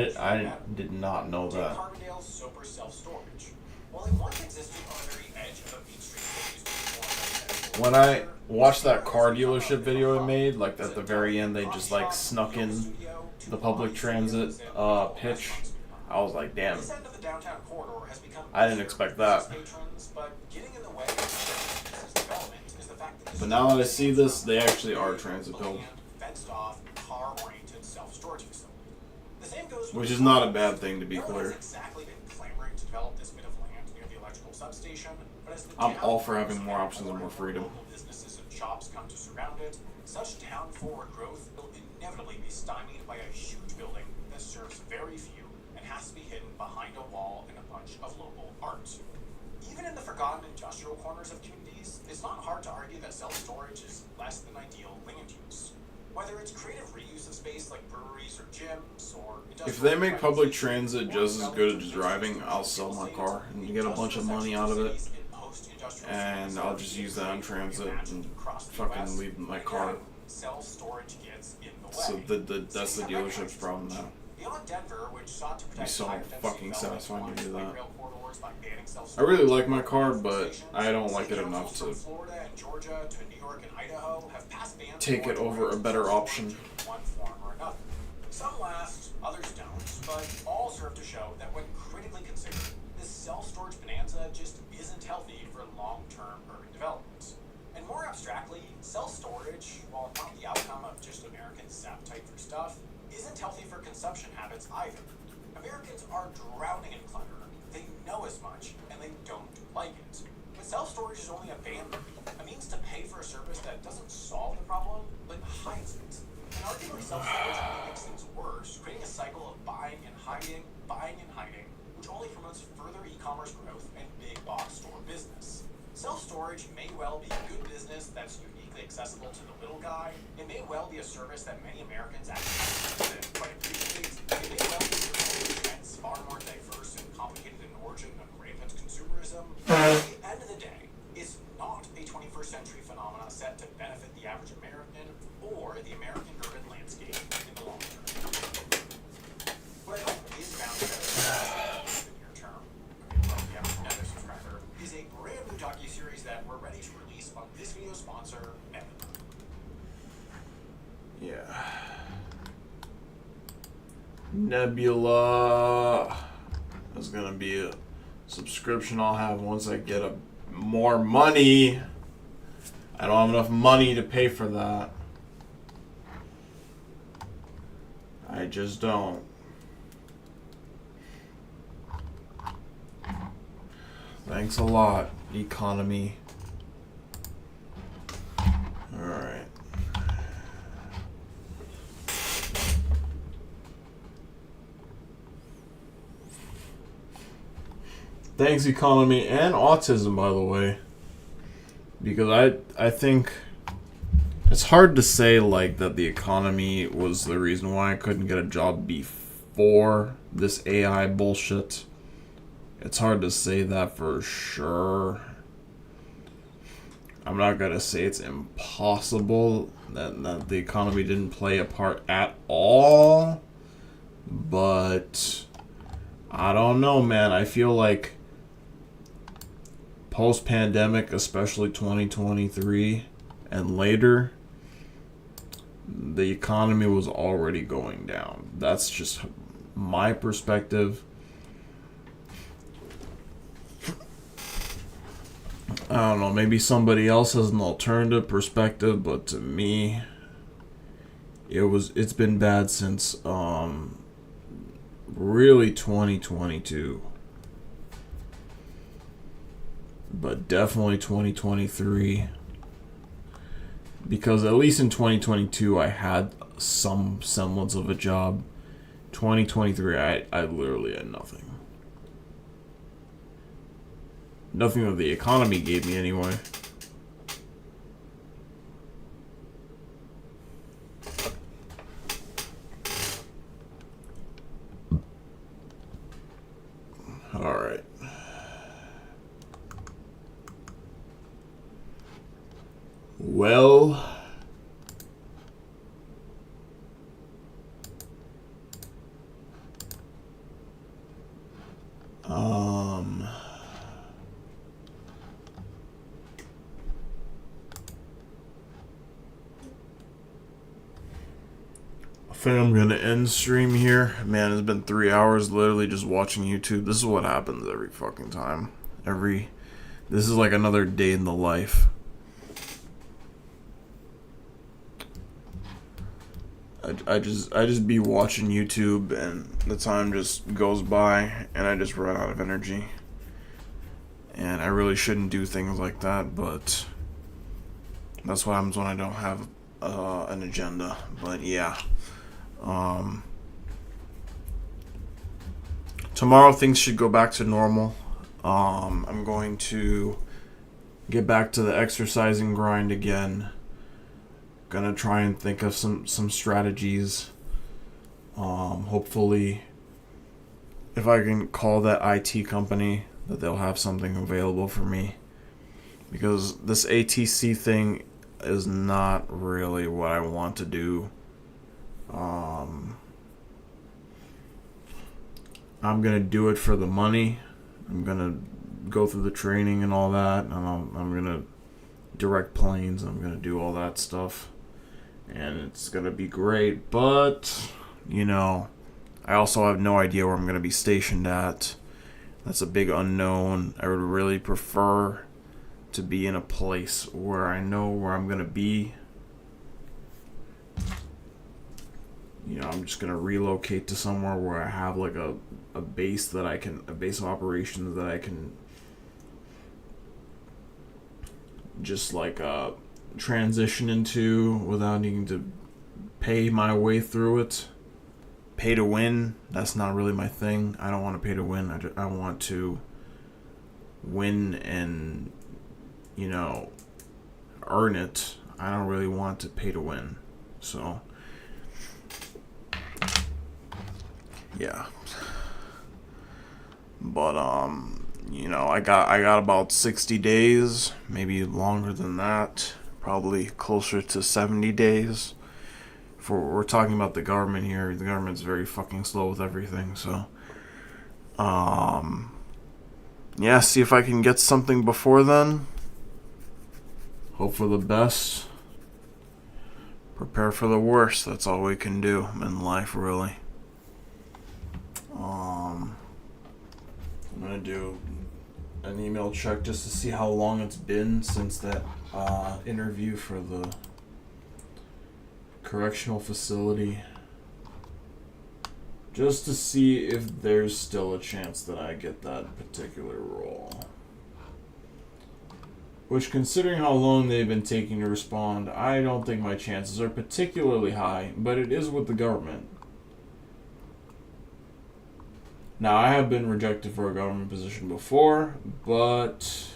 did not know that. Carbondale's Soper self-storage. While it once existed on the very edge of a beach street that used to be more When I watched that car dealership video it made, like at the very end, they just like snuck in the public transit pitch. I was like, damn. this end of the downtown corridor has become I didn't expect that. patrons, but getting in the way of business development is the fact that But now that I see this, they actually are transit-pilled. fenced off, car-oriented self-storage facility. The same goes with Which is not a bad thing, to be No one clear. has exactly been clamoring to develop this bit of land near the electrical substation, but as the I'm town all for grows having more options and more freedom. local businesses and shops come to surround it, such town-forward growth will inevitably be stymied by a huge building that serves very few and has to be hidden behind a wall and a bunch of local art. Even in the forgotten industrial corners of communities, it's not hard to argue that self-storage is less than ideal land use. Whether it's creative reuse of space like breweries or gyms, or If they make public transit just as good as driving, I'll sell my car and get a bunch of money out of it. And I'll just use that on transit and fucking leave my car. self-storage gets in the way. So that's the dealership's problem now. Beyond Denver, which sought to It'd be protect so higher density fucking development satisfying to do along that. rail corridors by banning I self-storage, really like my car, but I don't like it enough to from Florida and Georgia to New York and Idaho have passed bans take it over a better option. in one form or another. Some last, others don't, but all serve to show that when critically considered, this self-storage bonanza just isn't healthy for long-term urban development. And more abstractly, self-storage, while not the outcome of just Americans' appetite for stuff, isn't healthy for consumption habits either. Americans are drowning in clutter. They know as much, and they don't like it. But self-storage is only a band-aid, a means to pay for a service that doesn't solve the problem, but hides it. And arguably, self-storage only makes things worse, creating a cycle of buying and hiding, which only promotes further e-commerce growth and big box store business. Self-storage may well be good business that's uniquely accessible to the little guy. It may well be a service that many Americans actually quite appreciate. It may well be a service that is far more diverse and complicated in origin than rampant at the end of the day, is not a 21st century phenomena set to benefit the average American or the American urban landscape in the long term. What I hope is bound to benefit in the near term, from the average Netflix subscriber, is a brand new docuseries that we're ready to release on this video sponsor, Nebula. Yeah. Nebula is gonna be a subscription I'll have once I get more money. I don't have enough money to pay for that. I just don't. Thanks a lot, economy. Alright. Thanks, economy, and autism, by the way. Because I think it's hard to say like that the economy was the reason why I couldn't get a job before this AI bullshit. It's hard to say that for sure. I'm not gonna say it's impossible that the economy didn't play a part at all, but I don't know, man. I feel like post-pandemic, especially 2023 and later, the economy was already going down. That's just my perspective. I don't know, maybe somebody else has an alternative perspective, but to me, it's been bad since really 2022. But definitely 2023. Because at least in 2022 I had some semblance of a job. 2023 I literally had nothing. Nothing that the economy gave me anyway. Alright. Well, I think I'm gonna end stream here. Man, it's been 3 hours literally just watching YouTube. This is what happens every fucking time. This is like another day in the life. I just be watching YouTube and the time just goes by and I just run out of energy. And I really shouldn't do things like that, but that's what happens when I don't have an agenda. But yeah. Tomorrow things should go back to normal. I'm going to get back to the exercising grind again. Gonna try and think of some strategies. Hopefully, if I can call that IT company, that they'll have something available for me. Because this ATC thing is not really what I want to do. I'm gonna do it for the money. I'm gonna go through the training and all that, and I'm gonna direct planes. I'm gonna do all that stuff. And it's gonna be great, but you know, I also have no idea where I'm gonna be stationed at. That's a big unknown. I would really prefer to be in a place where I know where I'm gonna be. You know, I'm just gonna relocate to somewhere where I have like a base that I can, a base of operations that I can just like transition into without needing to pay my way through it. Pay to win, that's not really my thing. I don't want to pay to win. I want to win and, you know, earn it. I don't really want to pay to win. So, yeah. But, you know, I got about 60 days, maybe longer than that, probably closer to 70 days. For we're talking about the government here. The government's very fucking slow with everything, so yeah, see if I can get something before then. Hope for the best. Prepare for the worst. That's all we can do in life, really. I'm gonna do an email check just to see how long it's been since that interview for the correctional facility. Just to see if there's still a chance that I get that particular role. Which, considering how long they've been taking to respond, I don't think my chances are particularly high, but it is with the government. Now, I have been rejected for a government position before, but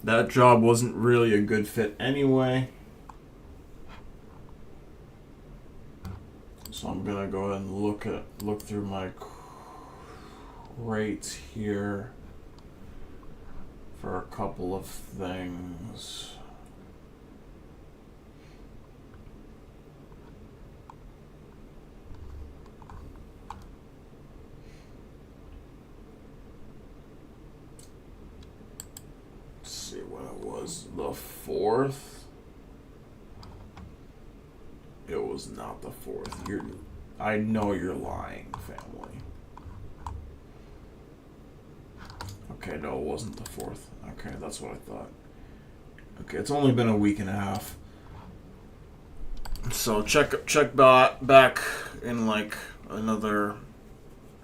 that job wasn't really a good fit anyway. So I'm gonna go ahead and look through my crates here for a couple of things. Let's see what it was. The 4th? It was not the 4th. I know you're lying, family. Okay, no, it wasn't the 4th. Okay, that's what I thought. Okay, it's only been a week and a half. So check back in like another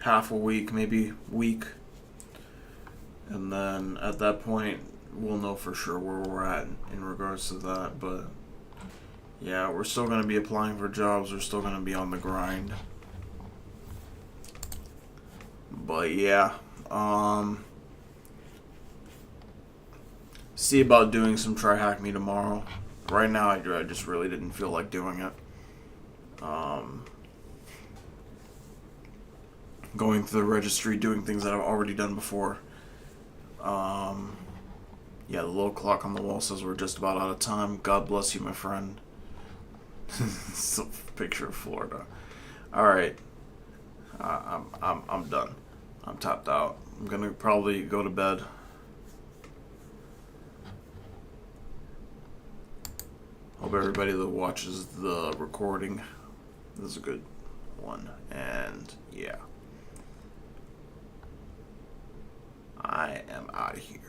half a week, maybe week. And then at that point, we'll know for sure where we're at in regards to that. But yeah, we're still going to be applying for jobs. We're still going to be on the grind. But yeah, see about doing some Try Hack Me tomorrow. Right now, I just really didn't feel like doing it. Going through the registry, doing things that I've already done before. Yeah, the little clock on the wall says we're just about out of time. God bless you, my friend. It's a picture of Florida. All right, I'm done. I'm tapped out. I'm gonna probably go to bed. Hope everybody that watches the recording, this is a good one. And yeah, I am out of here.